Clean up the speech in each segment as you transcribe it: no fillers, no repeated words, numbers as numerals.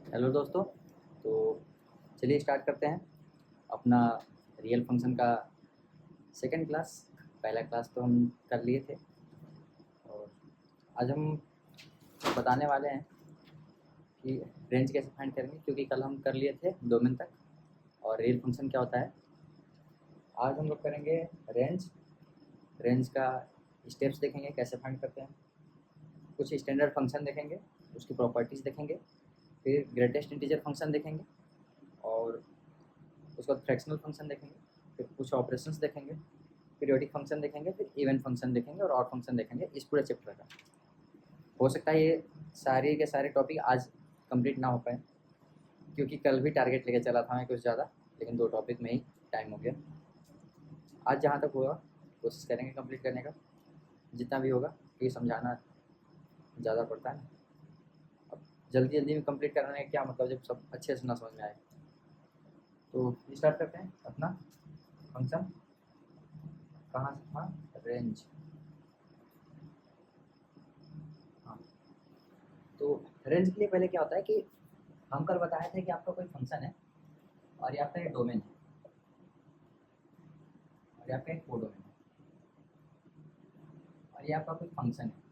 Hello दोस्तों। तो चलिए स्टार्ट करते हैं अपना रियल फंक्शन का सेकंड क्लास। पहला क्लास तो हम कर लिए थे और आज हम बताने वाले हैं कि रेंज कैसे फाइंड करेंगे, क्योंकि कल हम कर लिए थे डोमेन तक और रियल फंक्शन क्या होता है। आज हम लोग करेंगे रेंज। रेंज का स्टेप्स देखेंगे कैसे फाइंड करते हैं, कुछ स्टैंडर्ड फंक्शन देखेंगे, उसकी प्रॉपर्टीज़ देखेंगे, फिर ग्रेटेस्ट इंटीजर फंक्शन देखेंगे और उसके बाद फ्रैक्शनल फंक्शन देखेंगे, फिर कुछ ऑपरेशंस देखेंगे, पीरियोडिक फंक्शन देखेंगे, फिर इवन फंक्शन देखेंगे और ऑड फंक्शन देखेंगे इस पूरे चैप्टर का। हो सकता है ये सारे के सारे टॉपिक आज कंप्लीट ना हो पाए, क्योंकि कल भी टारगेट लेके चला था मैं कुछ ज़्यादा, लेकिन 2 टॉपिक में ही टाइम हो गया। आज जहाँ तक होगा कोशिश करेंगे कंप्लीट करने का, जितना भी होगा, क्योंकि समझाना ज़्यादा पड़ता है ना। अब जल्दी जल्दी में कंप्लीट कराने का क्या मतलब जब सब अच्छे से ना समझ में आए। तो स्टार्ट करते हैं अपना फंक्शन। कहाँ से था? रेंज। हाँ, तो रेंज के लिए पहले क्या होता है कि हम कल बताए थे कि आपका कोई फंक्शन है और ये आपका एक डोमेन है और ये आपका एक कोडोमेन है और ये आपका कोई फंक्शन है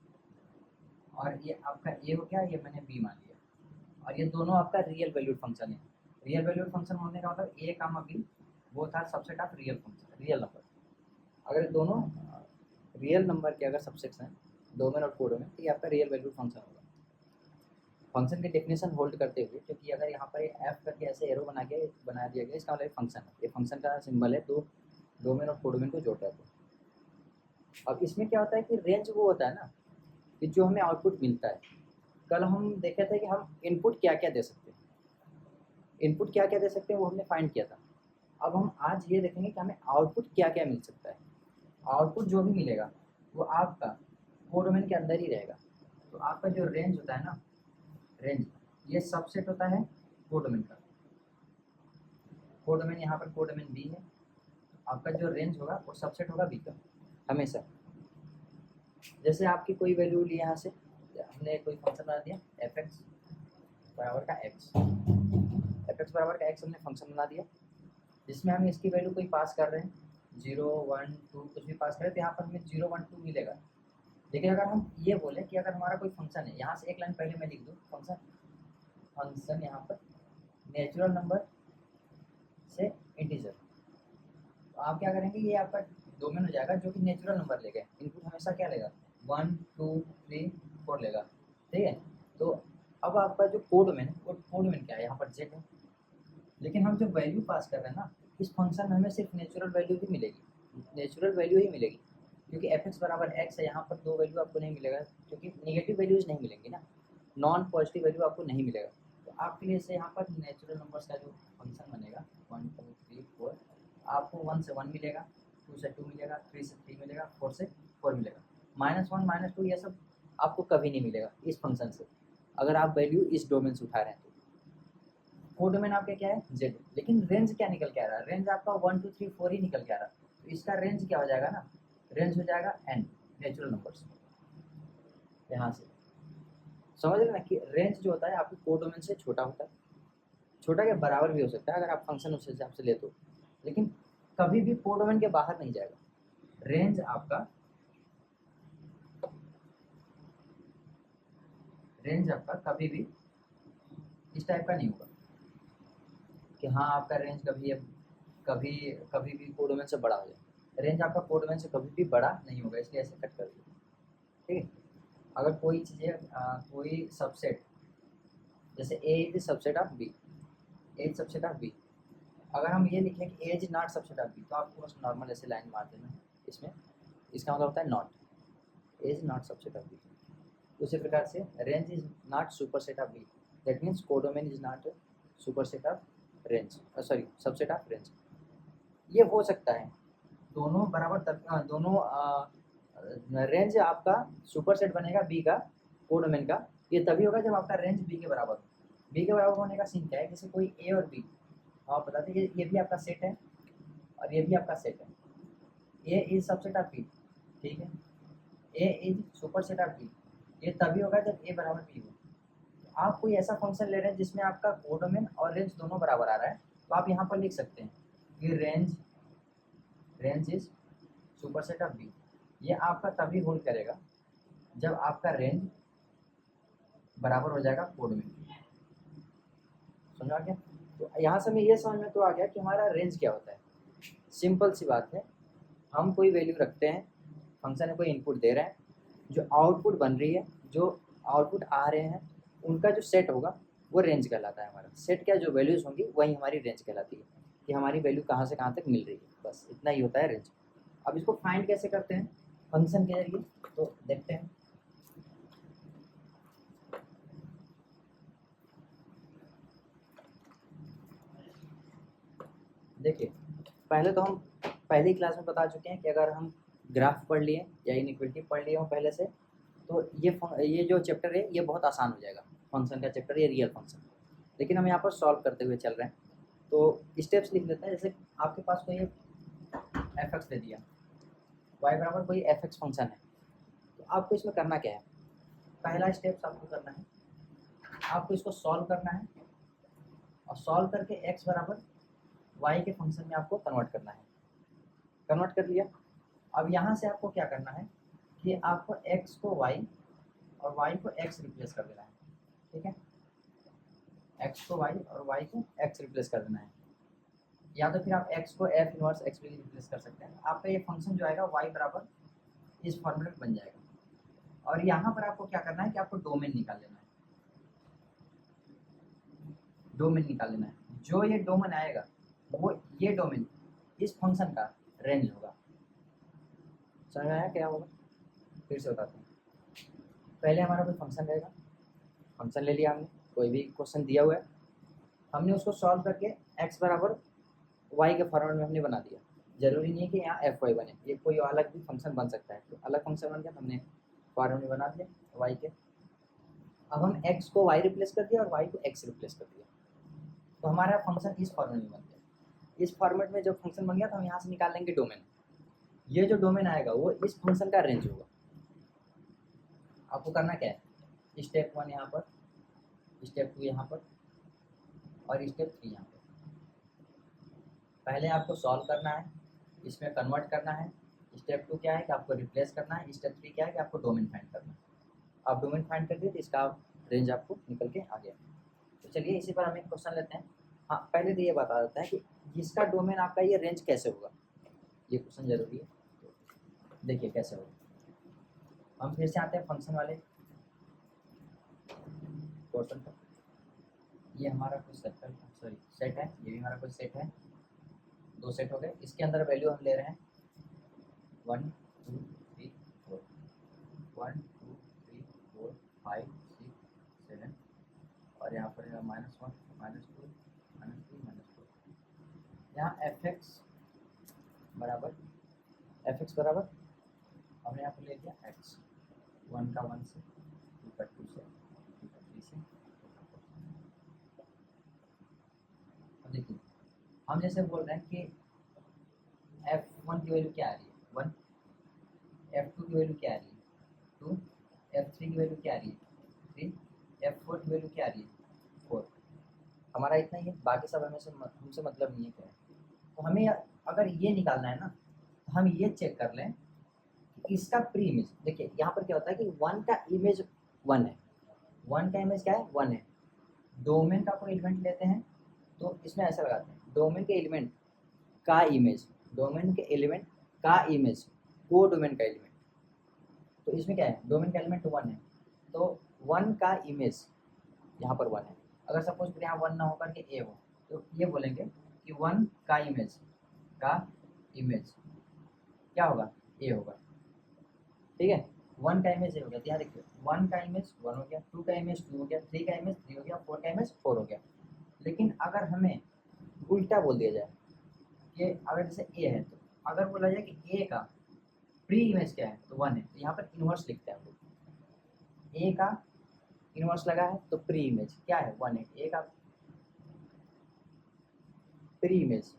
और ये आपका ए हो गया, ये मैंने बी मान लिया और ये दोनों आपका रियल वैल्यूड फंक्शन है। रियल वैल्यूड फंक्शन होने का मतलब ए कामा बी वो था subset of real function, real number. अगर ये दोनों रियल नंबर के अगर सबसेट्स हैं, डोमेन और कोडोमेन, तो ये आपका रियल वैल्यूड फंक्शन होगा। फंक्शन की डेफिनेशन होल्ड करते हुए, क्योंकि अगर यहाँ पर एफ करके ऐसे एरो बना दिया गया, इसका मतलब फंक्शन है, ये फंक्शन का सिंबल है, तो डोमेन और कोडोमेन को जोड़ रहा है। अब इसमें क्या होता है कि रेंज वो होता है ना कि जो हमें आउटपुट मिलता है। कल हम देखे थे कि हम इनपुट क्या क्या दे सकते हैं, इनपुट क्या क्या दे सकते हैं वो हमने फाइंड किया था। अब हम आज ये देखेंगे कि हमें आउटपुट क्या क्या मिल सकता है। आउटपुट जो भी मिलेगा वो आपका कोडोमेन के अंदर ही रहेगा। तो आपका जो रेंज होता है ना, रेंज ये सबसेट होता है कोडोमेन का। कोडोमेन यहाँ पर कोडोमेन बी है, आपका जो रेंज होगा वो सबसेट होगा बी का हमेशा। जैसे आपकी कोई वैल्यू ली यहाँ से, हमने कोई फंक्शन बना दिया एफ एक्स बराबर का एक्स, एफ एक्स बराबर का एक्स हमने फंक्शन बना दिया जिसमें हम इसकी वैल्यू कोई पास कर रहे हैं, 0 1 2 कुछ भी पास करें तो यहाँ पर हमें 0 1 2 मिलेगा। लेकिन अगर हम ये बोले कि अगर हमारा कोई फंक्शन है, यहाँ से एक लाइन पहले मैं लिख दूँ फंक्शन, फंक्शन यहाँ पर नेचुरल नंबर से इंटीजर, तो आप क्या करेंगे, ये आपका डोमेन हो जाएगा जो कि नेचुरल नंबर लेगा। इनपुट हमेशा क्या लेगा, 1 2 3 4 लेगा। ठीक है, तो अब आपका जो कोडोमेन है वो कोडोमेन क्या है, यहाँ पर जेड है। लेकिन हम जो वैल्यू पास कर रहे हैं ना, इस फंक्शन में हमें सिर्फ नेचुरल वैल्यू ही मिलेगी, नेचुरल वैल्यू ही मिलेगी, क्योंकि एफ एक्स बराबर एक्स है। यहाँ पर दो वैल्यू आपको नहीं मिलेगा, क्योंकि निगेटिव वैल्यूज नहीं मिलेंगी ना, नॉन पॉजिटिव वैल्यू आपको नहीं मिलेगा। तो आपके लिए से यहाँ पर नेचुरल नंबर्स का जो फंक्शन बनेगा 1 2 3 4, आपको 1 से 1 मिलेगा, 2 से 2 मिलेगा, 3 से 3 मिलेगा, 4 से 4 मिलेगा। -1 -2 ये सब आपको कभी नहीं मिलेगा इस फंक्शन से, अगर आप वैल्यू इस डोमेन से उठा रहे हैं तो। कोडोमेन आपका क्या है, जेड। लेकिन रेंज क्या निकल के आ रहा है, रेंज आपका 1 2 3 4 ही निकल के आ रहा है। तो इसका रेंज क्या हो जाएगा ना, रेंज हो जाएगा एन नेचुरल नंबर्स। यहाँ से समझ रहे ना कि रेंज जो होता है आपके कोडोमेन से छोटा होता है, छोटा के बराबर भी हो सकता है अगर आप फंक्शन उस हिसाब से ले तो, लेकिन कभी भी कोडोमेन के बाहर नहीं जाएगा। रेंज आपका, रेंज आपका कभी भी इस टाइप का नहीं होगा कि हाँ आपका रेंज कभी कभी कभी भी कोडोमेन से बड़ा हो जाए। रेंज आपका कोडोमेन से कभी भी बड़ा नहीं होगा, इसलिए ऐसे कट कर दिया। ठीक है, अगर कोई चीज़ें कोई सबसेट, जैसे A is subset of B, A is subset of B, अगर हम ये लिखें कि A is not subset of B, तो आपको बस नॉर्मल ऐसे लाइन मार देना इसमें, इसका मतलब होता है not, A is not subset of B. उसी प्रकार से range is not superset of B, that means codomain is not superset of range, sorry subset of range. ये हो सकता है दोनों बराबर दोनों रेंज आपका सुपर सेट बनेगा बी का, कोडोमेन का, ये तभी होगा जब आपका रेंज बी के बराबर हो। बी के बराबर होने का सीन क्या है, जैसे कोई ए और बी, आप बताते हैं ये भी आपका सेट है और ये भी आपका सेट है। A is subset of B, ठीक है, A is superset of B, ये तभी होगा जब ए बराबर बी हो। आप कोई ऐसा फंक्शन ले रहे हैं जिसमें आपका कोडोमेन और रेंज दोनों बराबर आ रहा है, तो आप यहाँ पर लिख सकते हैं कि range is superset of B. ये आपका तभी होल्ड करेगा जब आपका रेंज बराबर हो जाएगा कोडोमेन। समझ आ गया? तो यहाँ से हमें ये समझ में तो आ गया कि हमारा रेंज क्या होता है। सिंपल सी बात है, हम कोई वैल्यू रखते हैं, फंक्शन में कोई इनपुट दे रहे हैं, जो आउटपुट बन रही है, जो आउटपुट आ रहे हैं, उनका जो सेट होगा वो रेंज कहलाता है। हमारा सेट क्या, जो वैल्यूज़ होंगी वही हमारी रेंज कहलाती है, कि हमारी वैल्यू कहाँ से कहाँ तक मिल रही है, बस इतना ही होता है रेंज। अब इसको फाइंड कैसे करते हैं फंक्शन के जरिए, तो देखते हैं। देखिए, पहले तो हम पहली क्लास में बता चुके हैं कि अगर हम ग्राफ पढ़ लिए या इनइक्वालिटी पढ़ लिए हो पहले से, तो ये जो चैप्टर है ये बहुत आसान हो जाएगा, फंक्शन का चैप्टर, ये रियल फंक्शन। लेकिन हम यहाँ पर सॉल्व करते हुए चल रहे हैं, तो स्टेप्स लिख लेते हैं। जैसे आपके पास कोई एफ एक्स दे दिया, वाई बराबर कोई एफ एक्स फंक्शन है, तो आपको इसमें करना क्या है, पहला स्टेप्स आपको करना है, आपको इसको सॉल्व करना है, और सॉल्व करके एक्स बराबर वाई के फंक्शन में आपको कन्वर्ट करना है। कन्वर्ट कर लिया, अब यहाँ से आपको क्या करना है कि आपको x को y और y को x रिप्लेस कर देना है। ठीक है, x को y और y को x रिप्लेस कर देना है, या तो फिर आप x को f इनवर्स x भी रिप्लेस कर सकते हैं। आपका ये फंक्शन जो आएगा y बराबर इस फॉर्मूले में बन जाएगा। और यहाँ पर आपको क्या करना है कि आपको डोमेन निकाल लेना है, डोमेन निकाल लेना है। जो ये डोमेन आएगा वो ये डोमेन इस फंक्शन का रेंज होगा। समझ में आया क्या होगा? फिर से बताते हैं। पहले हमारा कोई फंक्शन रहेगा, फंक्शन ले लिया हमने, कोई भी क्वेश्चन दिया हुआ है, हमने उसको सॉल्व करके x बराबर y के फॉर्मेट में हमने बना दिया। जरूरी नहीं है कि यहाँ एफ वाई बने, ये कोई अलग भी फंक्शन बन सकता है। तो अलग फंक्शन बन गया तो हमने फॉर्मेट में बना दिया y के। अब हम x को y रिप्लेस कर दिया और y को x रिप्लेस कर दिया, तो हमारा फंक्शन इस फॉर्मेट में बन गया। इस फॉर्मेट में जब फंक्शन बन गया तो हम यहाँ से निकाल लेंगे डोमेन। ये जो डोमेन आएगा वो इस फंक्शन का रेंज होगा। आपको करना क्या है, स्टेप 1 यहाँ पर, स्टेप 2 यहाँ पर, और स्टेप 3 यहाँ पर। पहले आपको सॉल्व करना है, इसमें कन्वर्ट करना है। स्टेप 2 क्या है कि आपको रिप्लेस करना है। स्टेप 3 क्या है कि आपको डोमेन फाइंड करना है। आप डोमेन फाइंड कर दिए तो इसका रेंज आपको निकल के आ गया। तो चलिए इसी पर हम एक क्वेश्चन लेते हैं। हाँ, पहले तो ये बता देते हैं कि जिसका डोमेन आपका ये रेंज कैसे होगा, ये क्वेश्चन जरूरी है। तो देखिए कैसे होगा। हम फिर से आते हैं फंक्शन वाले पोर्शन पर। ये हमारा कोई सेट है, ये भी हमारा कोई सेट है, 2 सेट हो गए। इसके अंदर वैल्यू हम ले रहे हैं 1 2 3 4, 1 2 3 4 5 6 7, और यहाँ पर -1 -2 -3 -4। यहाँ एफ एक्स बराबर हमने यहाँ पर ले लिया x, 1 का 1 से, 2 का 2 से, 3 का 3 से। अब देखिए, हम जैसे बोल रहे हैं कि f1 की वैल्यू क्या आ रही है 1, f2 की वैल्यू क्या आ रही है 2, f3 की वैल्यू क्या आ रही है 3, f4 की वैल्यू क्या आ रही है 4। हमारा इतना ही है, बाकी सब हमसे मतलब नहीं है क्या है। तो हमें अगर ये निकालना है ना, तो हम ये चेक कर लें कि इसका प्री इमेज। देखिए यहाँ पर क्या होता है कि 1 का इमेज 1 है, 1 का इमेज क्या है 1 है। डोमेन का कोई एलिमेंट लेते हैं तो इसमें ऐसा लगाते हैं, डोमेन के एलिमेंट का इमेज, डोमेन के एलिमेंट का इमेज, को डोमेन का एलिमेंट। तो इसमें क्या है, डोमेन का एलिमेंट 1 है, तो 1 का इमेज यहाँ पर 1 है। अगर सपोज फिर यहाँ 1 ना होकर के ए हो, तो ये बोलेंगे कि 1 का इमेज क्या होगा, ए होगा। ठीक है, 1 का इमेज ए हो गया। तो यहाँ देखिए 1 का इमेज 1 हो गया, 2 का इमेज 2 हो गया, 3 का इमेज 3 हो गया, 4 का इमेज 4 हो गया। लेकिन अगर हमें उल्टा बोल दिया जाए कि अगर जैसे ए है, तो अगर बोला जाए कि ए का प्री इमेज क्या है तो 1 है, तो यहाँ पर इनवर्स लिखते हैं हम लोग। ए का इनवर्स लगा है तो प्री इमेज क्या है 1 है, ए का प्री इमेज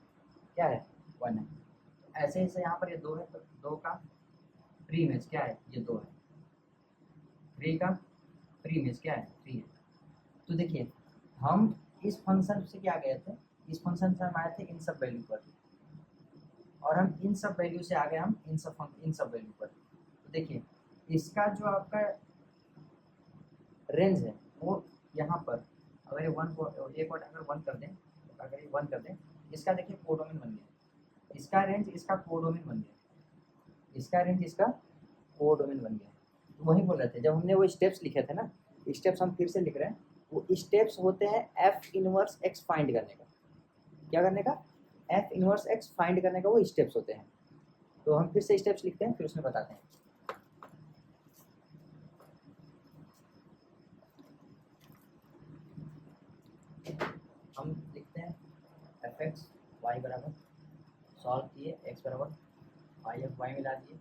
क्या है 1 है। ऐसे ऐसे यहाँ पर ये 2 है, तो 2 का प्री इमेज क्या है, ये 2 है। 3 का प्री इमेज क्या है 3 है। तो देखिए हम इस फंक्शन से क्या गए थे, इस फंक्शन से हम आए थे इन सब वैल्यू पर, और हम इन सब वैल्यू से आ गए हम इन सब वैल्यू पर। तो देखिए इसका जो आपका रेंज है वो यहाँ पर, अगर ये वन को एक और अगर वन कर दें, अगर ये वन कर दें, इसका देखिए कोडोमेन बन गया, इसका रेंज इसका कोडोमेन बन गया, इसका रेंज इसका कोडोमेन बन गया। तो वही बोल रहे थे जब हमने वो स्टेप्स लिखे थे ना, स्टेप्स हम फिर से लिख रहे हैं, वो स्टेप्स होते हैं एफ इनवर्स एक्स फाइंड करने का। क्या करने का? एफ इनवर्स एक्स फाइंड करने का वो स्टेप्स होते हैं। तो हम फिर से स्टेप्स लिखते हैं, फिर उसमें बताते हैं। हम लिखते हैं एफ एक्स वाई बराबर, सॉल्व किए एक्स बराबर वाई एफ वाई मिला दिए,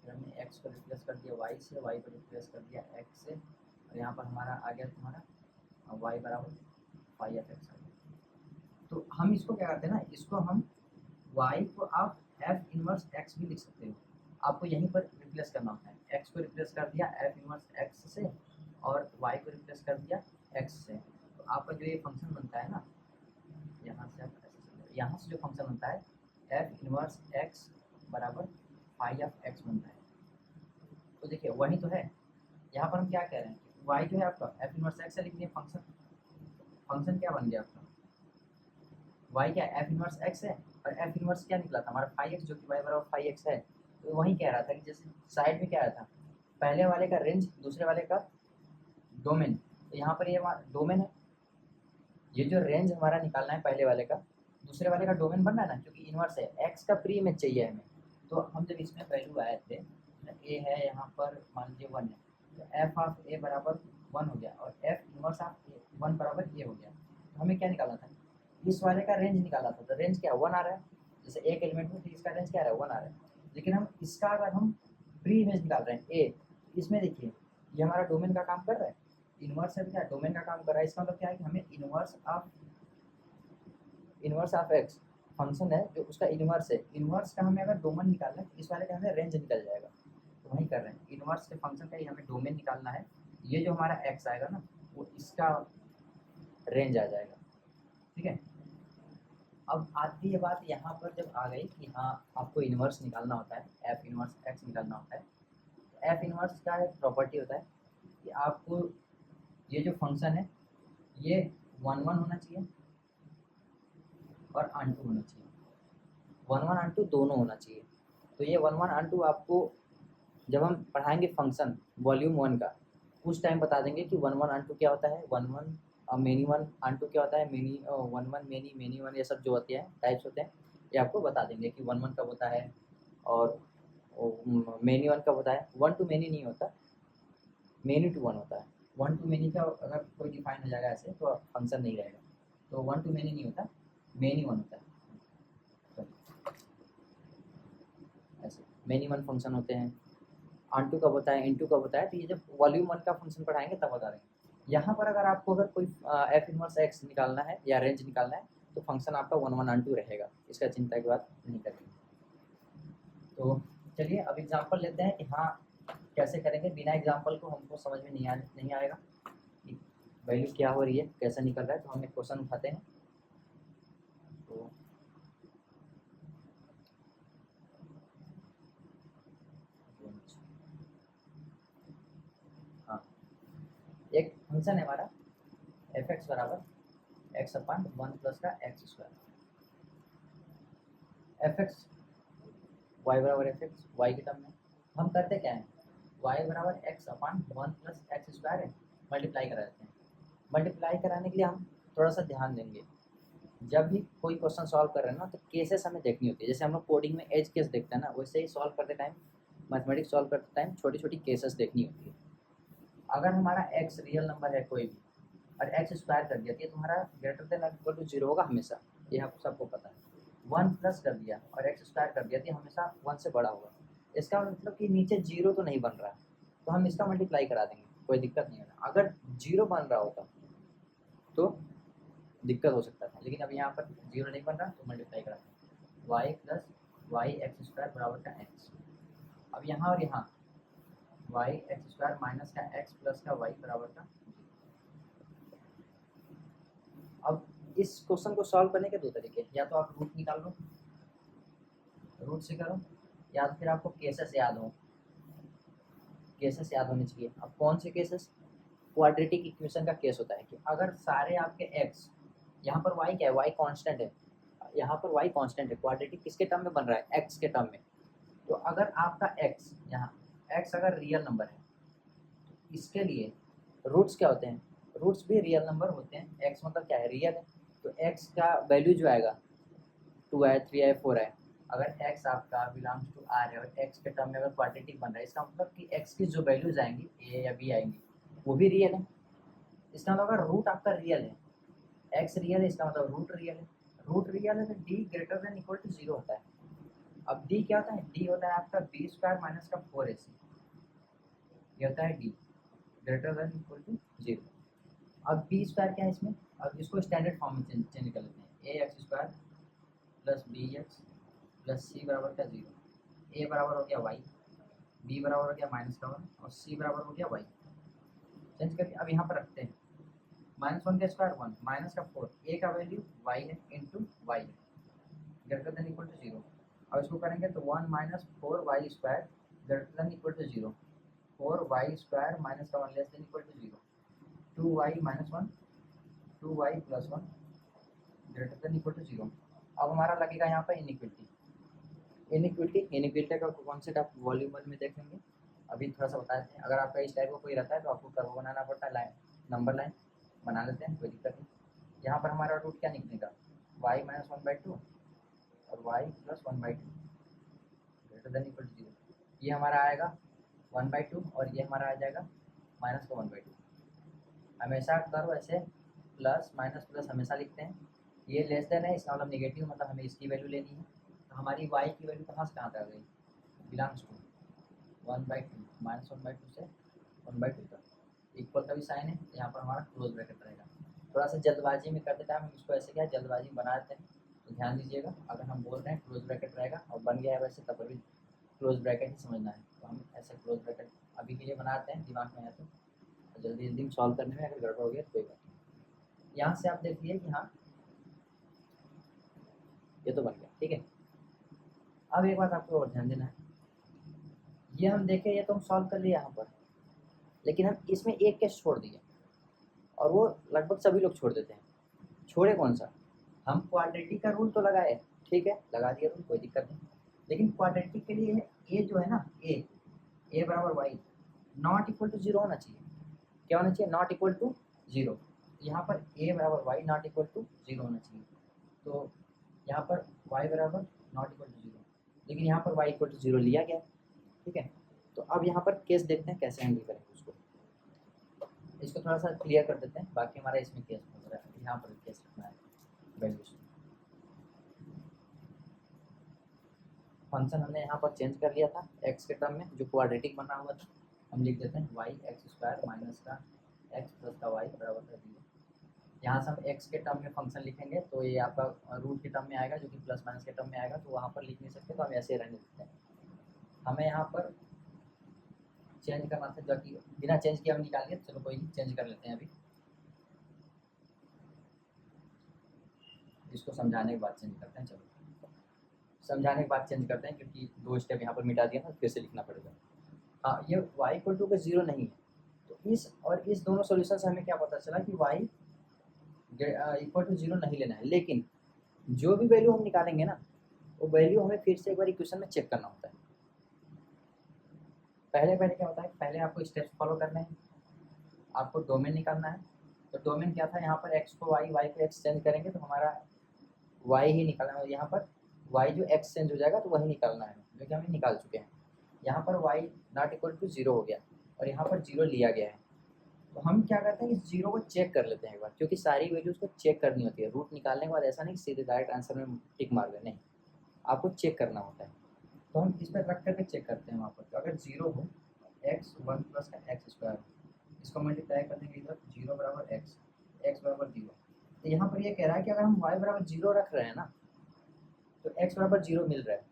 फिर हमने एक्स को रिप्लेस कर दिया वाई से, वाई को रिप्लेस कर दिया एक्स से, और यहाँ पर हमारा आ गया तुम्हारा वाई बराबर वाई एफ एक्स आ गया। तो हम इसको क्या करते हैं ना, इसको हम वाई को आप एफ इनवर्स एक्स भी लिख सकते हो, आपको यहीं पर रिप्लेस करना होता है। एक्स को रिप्लेस कर दिया एफ इनवर्स एक्स से, और वाई को रिप्लेस कर दिया एक्स से। तो आपका जो ये फंक्शन बनता है ना, यहाँ से आप यहाँ से जो फंक्शन बनता है एफ इनवर्स एक्स बराबर फाई ऑफ एक्स बनता है। तो देखिए वही तो है, यहाँ पर हम क्या कह रहे हैं, वाई जो है आपका एफ इनवर्स एक्स से लिख दिए, फंक्शन फंक्शन क्या बन गया आपका, वाई क्या एफ इनवर्स एक्स है, और एफ इनवर्स क्या निकला था हमारा फाई एक्स, जो कि वाई बराबर फाई एक्स है। तो वही कह रहा था कि जैसे साइड में क्या आया था, पहले वाले का रेंज दूसरे वाले का डोमेन, तो यहाँ पर ये डोमेन है, ये जो रेंज हमारा निकालना है पहले वाले का दूसरे वाले का डोमेन बनना है ना, क्योंकि इनवर्स है, एक्स का प्री इमेज चाहिए हमें। तो हम जब इसमें वैल्यू आए थे, ए है यहाँ पर मान लीजिए 1 है, तो एफ ऑफ ए बराबर 1 हो गया, और एफ इनवर्स ऑफ ए 1 बराबर ए हो गया। तो हमें क्या निकालना था, इस वाले का रेंज निकाला था, तो रेंज क्या 1 आ रहा है, जैसे एक एलिमेंट में तो इसका रेंज क्या आ रहा है 1 आ रहा है। लेकिन हम इसका अगर हम प्री इमेज निकाल रहे हैं ए, इसमें देखिए ये हमारा डोमेन का काम कर रहा है, इनवर्स है, क्या डोमेन का काम कर रहा है। इसका मतलब क्या है कि हमें इनवर्स ऑफ एक्स फंक्शन है जो उसका इनवर्स है, इनवर्स का हमें अगर डोमेन निकालना है तो इस वाले का हमें रेंज निकल जाएगा। तो वही कर रहे हैं, इनवर्स के फंक्शन का ही हमें डोमेन निकालना है, ये जो हमारा एक्स आएगा ना वो इसका रेंज आ जाएगा, ठीक है। अब आती है बात यहाँ पर जब आ गई कि हाँ आपको इनवर्स निकालना होता है, एफ इनवर्स एक्स निकालना होता है। तो एफ इनवर्स का एक प्रॉपर्टी होता है कि आपको ये जो फंक्शन है ये 1 1 होना चाहिए और अनटू होना चाहिए, 1 1 अनटू दोनों होना चाहिए। तो ये 1 1 अनटू आपको जब हम पढ़ाएंगे फंक्शन वॉल्यूम 1 का, उस टाइम बता देंगे कि 1 1 अनटू क्या होता है, 1 1 मेनी 1 अनटू क्या होता है, मेनी 1 1 मेनी 1, ये सब जो होते हैं टाइप्स होते हैं, ये आपको बता देंगे कि 1 1 कब होता है और मेनी 1 कब होता है। 1 टू मेनी नहीं होता, मेनी टू 1 होता है। 1 टू मेनी का अगर कोई डिफाइन हो जाएगा ऐसे तो फंक्शन नहीं रहेगा। तो 1 टू मेनी नहीं होता, मेनी 1 होता है, ऐसे मेनी 1 फंक्शन होते हैं। ऑन टू कब होता है, इन टू कब होता है, तो ये जब वॉल्यूम 1 का फंक्शन पढ़ाएंगे तब बता देंगे। यहाँ पर अगर आपको अगर कोई एफ इनवर्स एक्स निकालना है या रेंज निकालना है तो फंक्शन आपका 1 1 ऑन टू रहेगा, इसका चिंता की बात नहीं करेंगे। तो चलिए अब एग्जांपल लेते हैं कि हाँ कैसे करेंगे, बिना एग्जांपल को हमको समझ में नहीं आएगा कि वैल्यू क्या हो रही है, कैसे निकल रहा है। तो हम एक क्वेश्चन उठाते हैं। तो हाँ, एक फंक्शन है हमारा एफ एक्स बराबर एक्स अपान 1 प्लस का X square, F X Y बराबर एफ एक्स वाई के टर्म में हम करते क्या है, वाई बराबर X upon 1 plus X square है, मल्टीप्लाई करा देते हैं। मल्टीप्लाई कराने के लिए हम थोड़ा सा ध्यान देंगे, जब भी कोई क्वेश्चन सॉल्व कर रहे हैं ना तो केसेस हमें देखनी होती है। जैसे हम लोग कोडिंग में एज केस देखते हैं ना, वैसे ही सॉल्व करते टाइम, मैथमेटिक्स सॉल्व करते टाइम छोटी छोटी केसेस देखनी होती है। अगर हमारा एक्स रियल नंबर है कोई भी और एक्स स्क्वायर कर दिया तो तुम्हारा ग्रेटर देन इक्वल टू 0 होगा हमेशा, ये आप सबको पता है। 1 प्लस कर दिया और एक्स स्क्वायर कर दिया तो हमेशा 1 से बड़ा होगा। इसका मतलब कि नीचे 0 तो नहीं बन रहा है, तो हम इसका मल्टीप्लाई करा देंगे, कोई दिक्कत नहीं होगा। अगर 0 बन रहा होता तो दिक्कत हो सकता था, लेकिन अब यहाँ पर 0 नहीं बन रहा तो मल्टीप्लाई करा देंगे। Y plus Y x square बराबर का एक्स, अब यहाँ और यहाँ वाई एक्स स्क्वायर माइनस का एक्स प्लस का वाई बराबर का, इस क्वेश्चन को सॉल्व करने के दो तरीके, या तो आप रूट निकाल लो, रूट से करो, या तो फिर आपको केसेस याद हो, केसेस याद होने चाहिए। अब कौन से केसेस? क्वाड्रेटिक इक्वेशन का केस होता है कि अगर सारे आपके एक्स, यहाँ पर वाई क्या है, वाई कांस्टेंट है, यहाँ पर वाई कांस्टेंट है, क्वाड्रेटिक किसके टर्म में बन रहा है, एक्स के टर्म में। तो अगर आपका एक्स, यहाँ एक्स अगर रियल नंबर है, तो इसके लिए रूट्स क्या होते हैं, रूट्स भी रियल नंबर होते हैं। एक्स मतलब क्या है, रियल है, तो एक्स का वैल्यू जो आएगा 2 है, 3 है, 4 है। अगर x आपका बिलोंग्स टू r है और x के टर्म में अगर क्वाड्रेटिक बन रहा है, इसका मतलब कि x की जो वैल्यूज आएंगी a या b आएंगी वो भी रियल है। इसका मतलब अगर रूट आपका रियल है, x रियल है, इसका मतलब रूट रियल है। रूट रियल है तो d greater than equal to 0 होता है। अब d क्या होता है, d होता है आपका b स्क्वायर माइनस का 4ac, ये होता है d greater than equal to 0। अब b स्क्वायर क्या है इसमें, अब इसको स्टैंडर्ड फॉर्म में चेंज कर लेते हैं, ax square plus bx plus C बराबर का 0, ए बराबर हो गया वाई, बी बराबर हो गया माइनस का 1 और सी बराबर हो गया वाई। चेंज करके अब यहाँ पर रखते हैं, -1 का स्क्वायर 1 माइनस का 4, ए का वैल्यू वाई है इंटू वाई है, ग्रेटर देन इक्वल टू 0। अब इसको करेंगे तो 1 minus 4 Y square greater than equal to 0, 4 Y square minus का 1 less than equal to 0, 2 Y minus 1, 2 Y plus 1 greater than equal to 0। अब हमारा लगेगा यहाँ पर इनइक्वलिटी, इनइक्वलिटी का कॉन्सेप्ट आप वॉल्यूम 1 में देखेंगे। अभी थोड़ा सा बता देते हैं, अगर आपका इस टाइप का कोई रहता है तो आपको कर्व बनाना पड़ता है, लाइन नंबर लाइन बना लेते हैं, कोई दिक्कत नहीं। यहाँ पर हमारा रूट क्या निकलेगा, y माइनस 1/2 और y plus 1/2 greater than equal to 0। ये हमारा आएगा 1/2 और ये हमारा आ जाएगा माइनस का 1/2। हमेशा कर्व ऐसे प्लस माइनस प्लस हमेशा लिखते हैं। ये लेस देन है, इसका मतलब निगेटिव, मतलब हमें इसकी वैल्यू लेनी है। तो हमारी y की वैल्यू कहाँ से कहाँ तक आ गई, बिलोंग्स टू 1/2 माइनस 1/2 से 1/2 तक। इक्वल का भी साइन है, यहाँ पर हमारा क्लोज ब्रैकेट रहेगा। थोड़ा सा जल्दबाजी में करते टाइम हम इसको ऐसे क्या जल्दबाजी में बना देते हैं, तो ध्यान दीजिएगा। अगर हम बोल रहे हैं क्लोज ब्रैकेट रहेगा और बन गया है वैसे, तब भी क्लोज ब्रैकेट ही समझना है। तो हम ऐसे क्लोज ब्रैकेट अभी के लिए बनाते हैं, दिमाग में आया तो जल्दी जल्दी सॉल्व करने में अगर गड़बड़ हो गया तो कोई बात नहीं। यहाँ से आप देखिए कि हाँ ये तो बन गया, ठीक है। अब एक बात आपको और ध्यान देना है, ये हम देखें ये तो हम सॉल्व कर लिए यहाँ पर, लेकिन हम इसमें एक केस छोड़ दिए और वो लगभग सभी लोग छोड़ देते हैं। छोड़े कौन सा, हम क्वाड्रेटिक का रूल तो लगाए, ठीक है लगा दिया रूल, कोई दिक्कत नहीं। लेकिन क्वाड्रेटिक के लिए ए जो है ना, ए बराबर वाई नॉट इक्वल टू 0 होना चाहिए। क्या होना चाहिए, नॉट इक्वल टू 0। यहाँ पर ए बराबर वाई नॉट इक्वल टू 0 होना चाहिए। तो यहाँ पर y बराबर नॉट इक्वल टू 0, लेकिन यहाँ पर y इक्वल टू 0 लिया गया, ठीक है। तो अब यहाँ पर केस देखते हैं कैसे हैंडल करेंगे उसको। इसको थोड़ा सा क्लियर कर देते हैं, बाकी हमारा इसमें केस हो रहा है। यहाँ पर केस रखना है, वैल्यूज फंक्शन हमने यहाँ पर चेंज कर लिया था x के टर्म में, जो क्वाड्रेटिक बना हुआ था। हम लिख देते हैं वाई एक्स स्क्वायर माइनस का एक्स प्लस का वाई बराबर का 0। यहाँ से हम x के टर्म में फंक्शन लिखेंगे तो ये आपका रूट के टर्म में आएगा, जो कि प्लस माइनस के टर्म में आएगा, तो वहाँ पर लिख नहीं सकते, तो हम ऐसे रहने देते हैं। हमें यहाँ पर चेंज करना था, जो कि बिना चेंज किए हम निकाल लिया, चलो कोई नहीं, चेंज कर लेते हैं अभी। इसको समझाने के बाद चेंज करते हैं, चलो समझाने के बाद चेंज करते हैं, क्योंकि 2 स्टेप यहाँ पर मिटा दिया ना, फिर से लिखना पड़ेगा। हाँ, ये y इक्वल टू का 0 नहीं है, तो इस और इस दोनों सोल्यूशन से हमें क्या पता चला कि y इक्वल टू 0 नहीं लेना है। लेकिन जो भी वैल्यू हम निकालेंगे ना, वो वैल्यू हमें फिर से एक बार इक्वेशन में चेक करना होता है। पहले क्या होता है, पहले आपको स्टेप्स फॉलो करने हैं, आपको डोमेन निकालना है। तो डोमेन क्या था, यहाँ पर x को y, y को x चेंज करेंगे तो हमारा y ही निकालना है। यहाँ पर y जो x चेंज हो जाएगा तो वही निकालना है, जो कि हम निकाल चुके हैं। यहाँ पर y नॉट इक्वल टू 0 हो गया और यहाँ पर 0 लिया गया है। तो हम क्या करते हैं, इस 0 को चेक कर लेते हैं एक बार, क्योंकि सारी वैल्यूज को चेक करनी होती है। रूट निकालने के बाद ऐसा नहीं सीधे डायरेक्ट आंसर में टिक मार दें, नहीं, आपको चेक करना होता है। तो हम इस पर रख करके चेक करते हैं वहाँ पर। तो अगर 0 हो, x 1 प्लस का एक्स स्क्वायर, इसको मल्टीप्लाई कर देंगे इधर, 0 बराबर x बराबर 0। तो यहाँ पर ये कह रहा है कि अगर हम y बराबर 0 रख रहे हैं ना, तो x बराबर 0 मिल रहा है।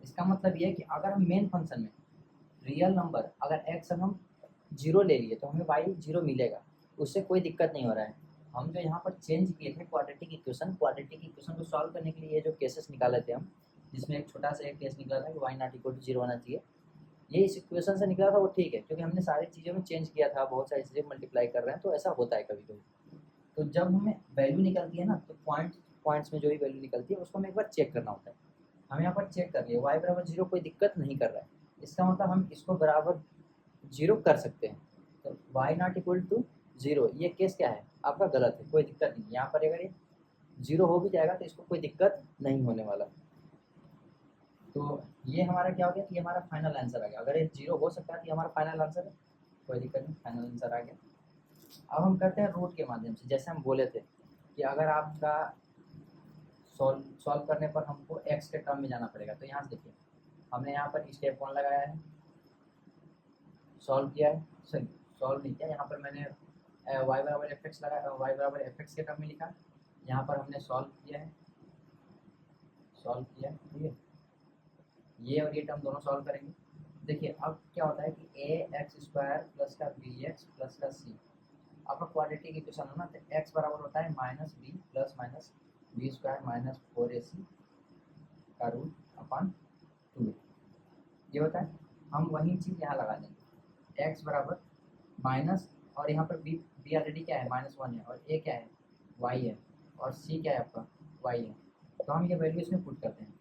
इसका मतलब ये है कि अगर हम मेन फंक्शन में रियल नंबर अगर x हम 0 ले लिए तो हमें y 0 मिलेगा, उससे कोई दिक्कत नहीं हो रहा है। हम जो यहाँ पर चेंज किए थे क्वाड्रेटिक इक्वेशन को सॉल्व करने के लिए ये जो केसेस निकाले थे हम, जिसमें एक छोटा सा एक केस निकला था कि वाई नॉट इक्वल टू 0 होना चाहिए, ये इस इक्वेशन से निकला था, वो ठीक है क्योंकि हमने सारी चीज़ों में चेंज किया था, बहुत सारी चीज़ें मल्टीप्लाई कर रहे हैं तो ऐसा होता है कभी कभी। तो जब हमें वैल्यू निकलती है ना, तो पॉइंट्स में जो भी वैल्यू निकलती है उसको हमें एक बार चेक करना होता है। हम यहाँ पर चेक कर लिए y बराबर 0 कोई दिक्कत नहीं कर रहा है, इसका मतलब हम इसको बराबर 0 कर सकते हैं। तो y नॉट इक्वल टू 0 ये केस क्या है आपका गलत है, कोई दिक्कत नहीं। यहाँ पर अगर ये 0 हो भी जाएगा तो इसको कोई दिक्कत नहीं होने वाला। तो ये हमारा क्या हो गया कि हमारा फाइनल आंसर आ गया। अगर ये 0 हो सकता है तो ये हमारा फाइनल आंसर है, कोई दिक्कत नहीं, फाइनल आंसर आ गया। अब हम करते हैं रूट के माध्यम से। जैसे हम बोले थे कि अगर आपका सॉल्व करने पर हमको x के टर्म में जाना पड़ेगा, तो यहाँ से देखिए हमने यहाँ पर स्टेप 1 लगाया है, सॉल्व किया है, सॉरी सॉल्व नहीं किया, यहाँ पर मैंने y बराबर एफ एक्स लगाया, y बराबर एफ एक्स के टर्म में लिखा, यहाँ पर हमने सॉल्व किया है, ठीक है। ये और ये टर्म दोनों सॉल्व करेंगे। देखिए अब क्या होता है कि ax स्क्वायर प्लस का bx प्लस का c आपका क्वाड्रेटिक इक्वेशन है ना, तो x बराबर होता है minus B plus minus B square minus 4ac का रूट अपॉन 2। ये होता है, हम वही चीज़ यहाँ लगा देंगे, x बराबर माइनस, और यहाँ पर b ऑलरेडी क्या है -1 है, और a क्या है y है, और c क्या है आपका y है। तो हम ये वैल्यू इसमें पुट करते हैं,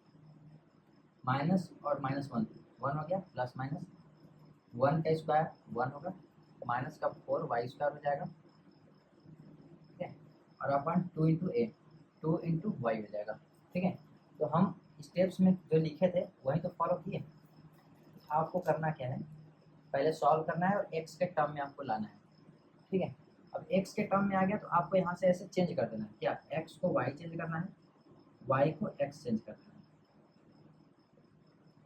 माइनस और -1 1 हो गया, प्लस माइनस 1 का स्क्वायर 1 होगा, माइनस का 4 y स्क्वायर हो जाएगा, ठीक है, और अपन 2 इंटू ए 2 इंटू वाई हो जाएगा, ठीक है। तो हम स्टेप्स में जो लिखे थे वही तो फॉलो किए। आपको करना क्या है, पहले सॉल्व करना है और x के टर्म में आपको लाना है, ठीक है। अब x के टर्म में आ गया तो आपको यहाँ से ऐसे चेंज कर देना है, क्या x को y चेंज करना है, y को x चेंज करना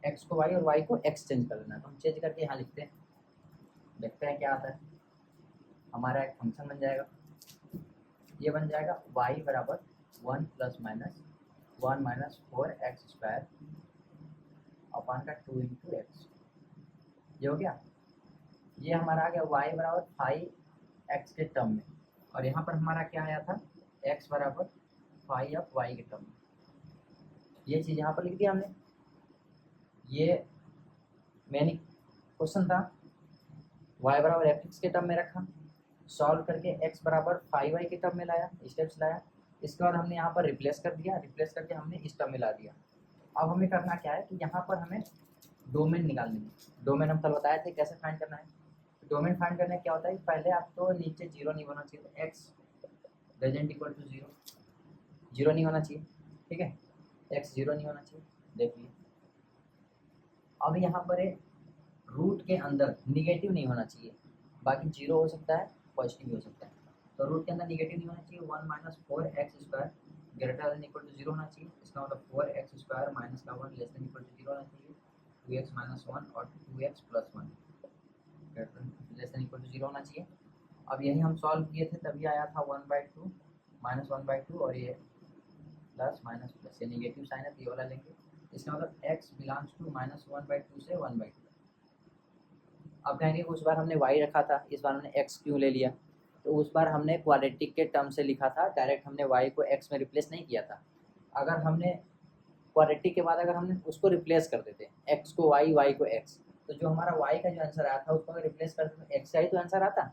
है, x को y और y को x चेंज कर देना है। तो हम चेंज करके यहाँ लिखते हैं, देखते हैं क्या आता है। हमारा एक फंक्शन बन जाएगा, ये बन जाएगा y बराबर 1 plus minus 1 minus 4x square upon का 2 इंटू एक्स। ये हो गया, ये हमारा आ गया y बराबर 5x के टर्म में, और यहाँ पर हमारा क्या आया था x बराबर 5y के टर्म में। ये चीज़ यहाँ पर लिख दिया हमने, ये मैंने क्वेश्चन था y बराबर fx के टर्म में रखा, सॉल्व करके x बराबर 5y के टर्म में लाया, स्टेप्स लाया, इसके बाद हमने यहाँ पर रिप्लेस कर दिया, रिप्लेस करके हमने इस टर्म में ला दिया। अब हमें करना क्या है कि यहाँ पर हमें डोमेन निकालनी है। डोमेन हम कल बताए थे कैसे फाइंड करना है। डोमेन फाइंड करने क्या होता है, पहले आप तो नीचे 0 नहीं होना चाहिए, तो x डजंट इक्वल टू 0 नहीं होना चाहिए, ठीक है, x 0 नहीं होना चाहिए। देखिए अब यहाँ पर एक रूट के अंदर निगेटिव नहीं होना चाहिए, बाकी 0 हो सकता है पॉजिटिव भी हो सकता है। तो रूट के अंदर निगेटिव नहीं होना चाहिए, 1 minus 4x square greater than equal to 0 होना चाहिए, इसका मतलब 4x स्क्वायर माइनस का 1 लेस देन इक्वल टू 0 होना चाहिए, 2x माइनस 1 और 2x plus 1 less than equal to 0 होना चाहिए। अब यही हम सॉल्व किए थे, तभी आया था 1/2 माइनस 1/2, और ये प्लस माइनस प्लस, ये निगेटिव साइन है तो ये वाला लेंगे, इसका मतलब x बिलोंग्स टू -1/2 से 1/2। अब कहेंगे उस बार हमने y रखा था, इस बार हमने x क्यों ले लिया, तो उस बार हमने क्वाड्रेटिक के टर्म से लिखा था, डायरेक्ट हमने y को x में रिप्लेस नहीं किया था। अगर हमने क्वाड्रेटिक के बाद अगर हमने उसको रिप्लेस कर देते x को y, y को x, तो जो हमारा y का जो आंसर आया था उसको अगर रिप्लेस कर देते x का ही तो आंसर आता।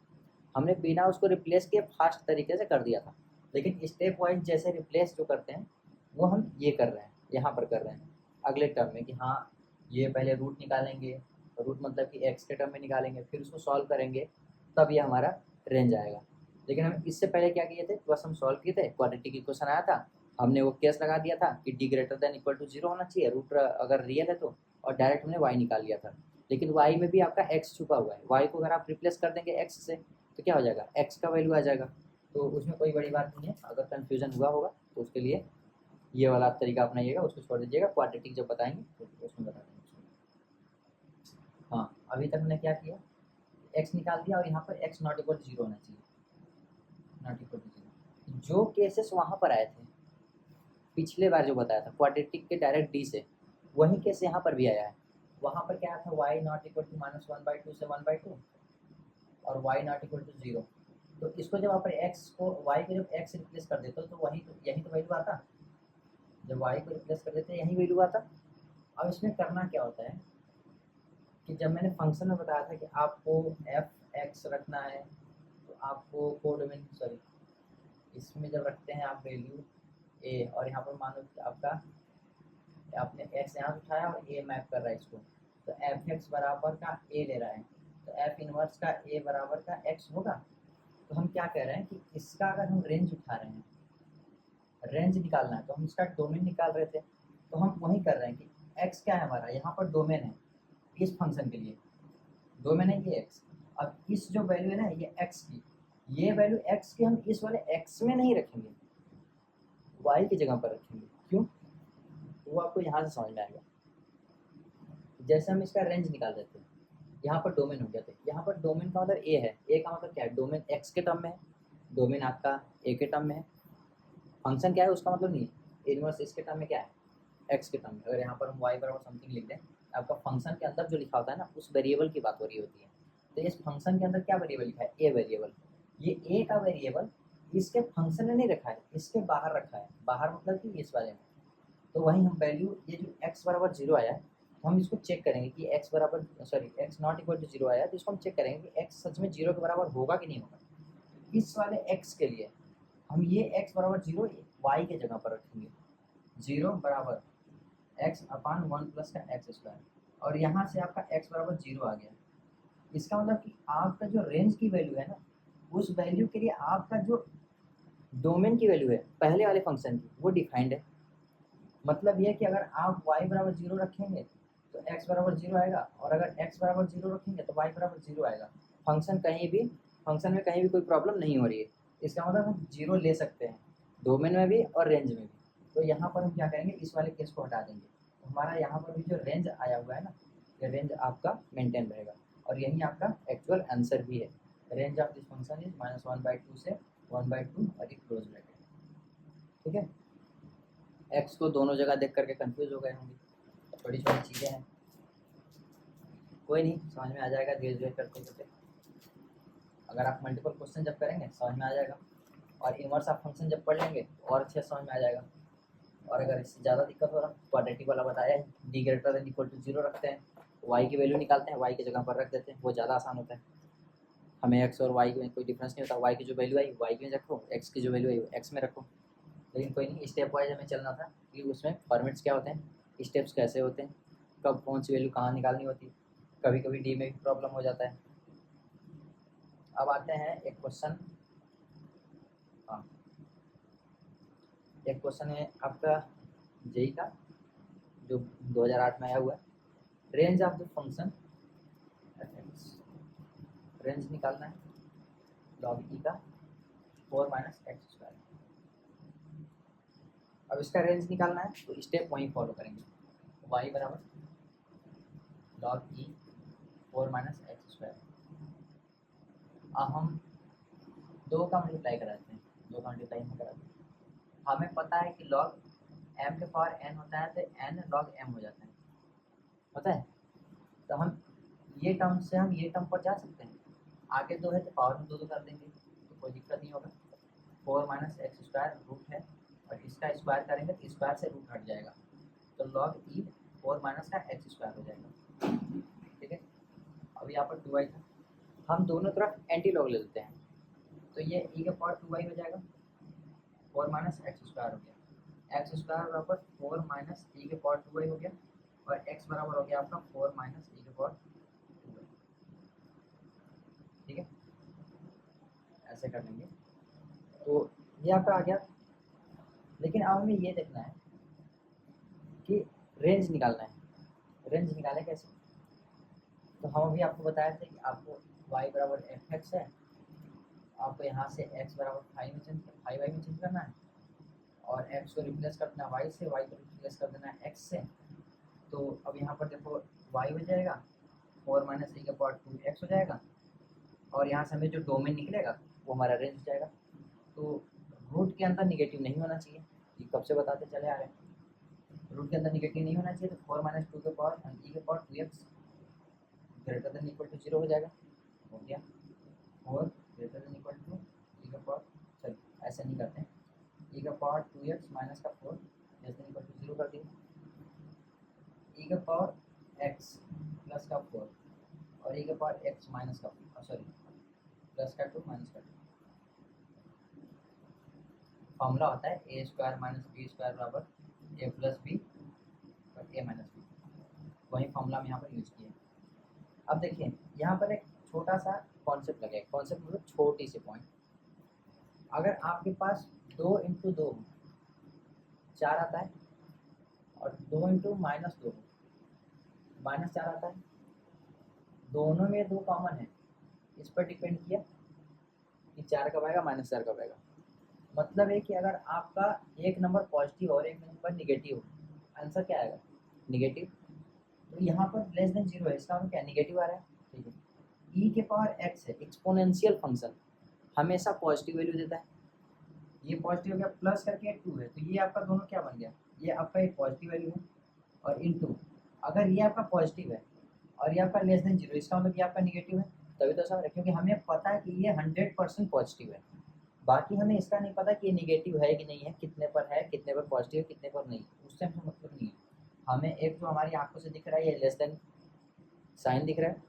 हमने बिना उसको रिप्लेस किए फास्ट तरीके से कर दिया था, लेकिन स्टेप वाइज जैसे रिप्लेस जो करते हैं वो हम ये कर रहे हैं, यहाँ पर कर रहे हैं अगले टर्म में, कि हाँ ये पहले रूट निकालेंगे, रूट मतलब कि x के टर्म में निकालेंगे, फिर उसको सॉल्व करेंगे, तब ये हमारा रेंज आएगा। लेकिन हम इससे पहले क्या किए थे, बस हम सॉल्व किए थे, क्वाड्रेटिक इक्वेशन आया था, हमने वो केस लगा दिया था कि d greater than equal to 0 होना चाहिए, रूट अगर रियल है तो, और डायरेक्ट हमने y निकाल लिया था। लेकिन y में भी आपका x छुपा हुआ है, y को अगर आप रिप्लेस कर देंगे x से तो क्या हो जाएगा, x का वैल्यू आ जाएगा। तो उसमें कोई बड़ी बात नहीं है, अगर कन्फ्यूजन हुआ होगा तो उसके लिए ये वाला तरीका अपनाइएगा, उसको छोड़ दीजिएगा, क्वाड्रेटिक जब बताएंगे तो उसमें बता देंगे। हाँ अभी तक हमने क्या किया, x निकाल दिया, और यहाँ पर x नॉट इक्वल टू 0 होना चाहिए, नॉट इक्वल टू 0। जो केसेस वहाँ पर आए थे पिछले बार जो बताया था क्वाड्रेटिक के डायरेक्ट d से, वही केस यहाँ पर भी आया है। वहाँ पर क्या था, y नॉट इक्वल टू -1/2 से 1/2 और y नॉट इक्वल टू 0। तो इसको जब आप एक्स को वाई को जब एक्स रिप्लेस कर देते हो तो वही तो यही तो वैल्यू आता, जब वाई को रिप्लेस कर देते हैं यही वैल्यू आता। अब इसमें करना क्या होता है कि जब मैंने फंक्शन में बताया था कि आपको एफ एक्स रखना है तो आपको कोडोमेन सॉरी इसमें जब रखते हैं आप वैल्यू ए और यहाँ पर मान लो कि आपका आपने एक्स यहाँ से उठाया और ए मैप कर रहा है इसको, तो एफ एक्स बराबर का ए ले रहा है, तो एफ इनवर्स का ए बराबर का एक्स होगा। तो हम क्या कह रहे हैं कि इसका अगर हम रेंज उठा रहे हैं, रेंज निकालना है तो हम इसका डोमेन निकाल रहे थे, तो हम वही कर रहे हैं कि एक्स क्या है हमारा यहाँ पर डोमेन है इस फंक्शन के लिए, डोमेन है ये एक्स। अब इस जो वैल्यू है ना ये एक्स की, ये वैल्यू एक्स की हम इस वाले एक्स में नहीं रखेंगे, वाई की जगह पर रखेंगे। क्यों? वो आपको यहाँ से समझ में आएगा। जैसे हम इसका रेंज निकाल देते हैं, यहाँ पर डोमेन हो गया, तो यहाँ पर डोमेन का मतलब ए है, ए का मतलब क्या है, डोमेन एक्स के टर्म में है, डोमेन आपका ए के टर्म में है, फंक्शन क्या है उसका मतलब नहीं है, इनवर्स इसके टर्म में क्या है, एक्स के टर्म में। अगर यहाँ पर हम वाई बराबर समथिंग लिख दें, आपका फंक्शन के अंदर जो लिखा होता है ना उस वेरिएबल की बात हो रही होती है। तो इस फंक्शन के अंदर क्या वेरिएबल लिखा है, ए वेरिएबल, ये ए का वेरिएबल इसके फंक्शन में नहीं रखा है, इसके बाहर रखा है, बाहर मतलब कि इस वाले में। तो वहीं हम वैल्यू ये जो x बराबर 0 आया है, तो हम इसको चेक करेंगे कि x बराबर sorry x not equal to 0 आया है, तो इसको हम चेक करेंगे कि x सच में 0 के बराबर होगा कि नहीं होगा। इस वाले x के लिए हम ये x बराबर 0 y के जगह पर रखेंगे, 0 बराबर x अपान 1 प्लस का एक्स स्क्वायर, और यहाँ से आपका x बराबर 0 आ गया। इसका मतलब कि आपका जो रेंज की वैल्यू है ना, उस वैल्यू के लिए आपका जो डोमेन की वैल्यू है पहले वाले फंक्शन की वो डिफाइंड है। मतलब ये कि अगर आप y बराबर 0 रखेंगे तो x बराबर 0 आएगा, और अगर x बराबर 0 रखेंगे तो y बराबर 0 आएगा। फंक्शन में कहीं भी कोई प्रॉब्लम नहीं हो रही है, इसका मतलब हम 0 ले सकते हैं डोमेन में भी और रेंज में भी। तो यहाँ पर हम क्या करेंगे, इस वाले केस को हटा देंगे, तो हमारा यहाँ पर भी जो रेंज आया हुआ है ना, ये रेंज आपका मेंटेन रहेगा, और यही आपका एक्चुअल आंसर भी है। Range of this function is -1/2 से 1/2 और एक क्लोज ब्रैकेट। ठीक है, एक्स को दोनों जगह देख करके कंफ्यूज हो गए होंगे, छोटी छोटी चीज़ें हैं, कोई नहीं, समझ में आ जाएगा धीरे धीरे करते करते। अगर आप मल्टीपल क्वेश्चन जब करेंगे समझ में आ जाएगा, और इनवर्स ऑफ फंक्शन जब पढ़ लेंगे तो और अच्छे समझ में आ जाएगा। और अगर इससे ज़्यादा दिक्कत हो रहा, क्वाड्रेटिक वाला बताया है, D greater than equal to 0 रखते हैं, वाई की वैल्यू निकालते हैं, वाई की जगह पर रख देते हैं, वो ज़्यादा आसान होता है। हमें एक्स और वाई में कोई डिफरेंस नहीं होता, वाई की जो वैल्यू आई वाई में रखो, एक्स की जो वैल्यू आई एक्स में रखो। लेकिन कोई नहीं, स्टेप वाइज हमें चलना था कि उसमें फॉर्मेट्स क्या होते हैं, स्टेप्स कैसे होते हैं, कब कौन सी वैल्यू कहाँ निकालनी होती है, कभी कभी डी में भी प्रॉब्लम हो जाता है। अब आते हैं एक क्वेश्चन, हाँ एक क्वेश्चन है आपका जेई का जो 2008 में आया हुआ है, range of the function range निकालना है लॉग ई का 4 माइनस एक्स स्क्वायर। अब इसका रेंज निकालना है तो स्टेप वहीं फॉलो करेंगे, y बराबर लॉग ई 4 माइनस एक्स स्क्वायर। अब हम 2 का मल्टीप्लाई कराते हैं, 2 का मल्टीप्लाई हम कराते हैं, हमें पता है कि लॉग m के पावर n होता है तो n लॉग m हो जाता है, पता है। तो हम ये टर्म से हम ये टर्म पर जा सकते हैं, आगे 2 है तो पावर में 2 कर देंगे तो कोई दिक्कत नहीं होगा। 4 माइनस एक्स स्क्वायर रूट है, और इसका स्क्वायर करेंगे तो स्क्वायर से रूट हट जाएगा, तो लॉग ई 4 माइनस का एक्स स्क्वायर हो जाएगा। ठीक है, अब यहाँ पर 2y था, हम दोनों तरफ एंटी लॉग ले लेते हैं, तो ये ई के पावर 2y हो जाएगा, 4 माइनस एक्स स्क्वायर हो गया, एक्स स्क्वायर बराबर 4 माइनस ई के पावर 2y हो गया, और x बराबर हो गया आपका 4 माइनस ई के पावर 2y। ठीक है, ऐसे कर लेंगे, तो ये आपका आ गया। लेकिन अब हमें ये देखना है कि रेंज निकालना है, रेंज निकालें कैसे। तो हम अभी आपको बताए थे कि आपको y बराबर एफ एक्स है, आपको यहाँ से x बराबर 5y में चेंज करना है, और x को रिप्लेस कर देना y से, y को रिप्लेस कर देना x से। तो अब यहाँ पर देखो y हो जाएगा 4 माइनस ई के पावर 2x हो जाएगा, और यहाँ से हमें जो डोमेन निकलेगा वो हमारा रेंज हो जाएगा। तो रूट के अंदर निगेटिव नहीं होना चाहिए, ये कब से बताते चले आ रहे हैं, रूट के अंदर निगेटिव नहीं होना चाहिए, तो 4 माइनस 2 के पावर ई के power 2x greater than equal to 0 हो जाएगा, हो गया, 4 ग्रेटर देन इक्वल टू ऐसे नहीं करते हैं। ई का पावर 2x माइनस का 4 लेस देन इक्वल टू 0 कर दिया। ई का पावर x प्लस का 4 और ई का पावर x माइनस का सॉरी प्लस का 2 माइनस का 2। फॉर्मूला होता है ए स्क्वायर माइनस बी स्क्वायर बराबर ए प्लस बी और ए माइनस बी। वही फॉर्मूला हम यहाँ पर यूज किए। अब देखिए यहाँ पर एक छोटा सा कॉन्सेप्ट लगे। कॉन्सेप्ट मतलब छोटी सी पॉइंट। अगर आपके पास 2 इंटू 2 4 आता है और 2 इंटू माइनस 2 माइनस 4 आता है, दोनों में 2 कॉमन है। इस पर डिपेंड किया कि 4 कब आएगा माइनस 4 कब आएगा। मतलब है कि अगर आपका एक नंबर पॉजिटिव और एक नंबर निगेटिव, आंसर क्या आएगा? निगेटिव। तो यहाँ पर लेस देन 0 है, इसका मतलब क्या निगेटिव आ रहा है। ठीक है, ई के पावर x है, एक्सपोनेंशियल फंक्शन हमेशा पॉजिटिव वैल्यू देता है। ये पॉजिटिव हो गया, प्लस करके 2 है, तो ये आपका दोनों क्या बन गया, ये आपका एक पॉजिटिव वैल्यू है और इनटू अगर ये आपका पॉजिटिव है और ये आपका लेस देन 0, इसका मतलब ये आपका निगेटिव है। तभी तो सब है, क्योंकि हमें पता है कि ये 100% पॉजिटिव है। बाकी हमें इसका नहीं पता कि ये निगेटिव है कि नहीं है, कितने पर है, कितने पर पॉजिटिव है, कितने पर नहीं, उससे हमें मतलब नहीं है। हमें एक जो हमारी आंखों से दिख रहा है ये लेस देन साइन दिख रहा है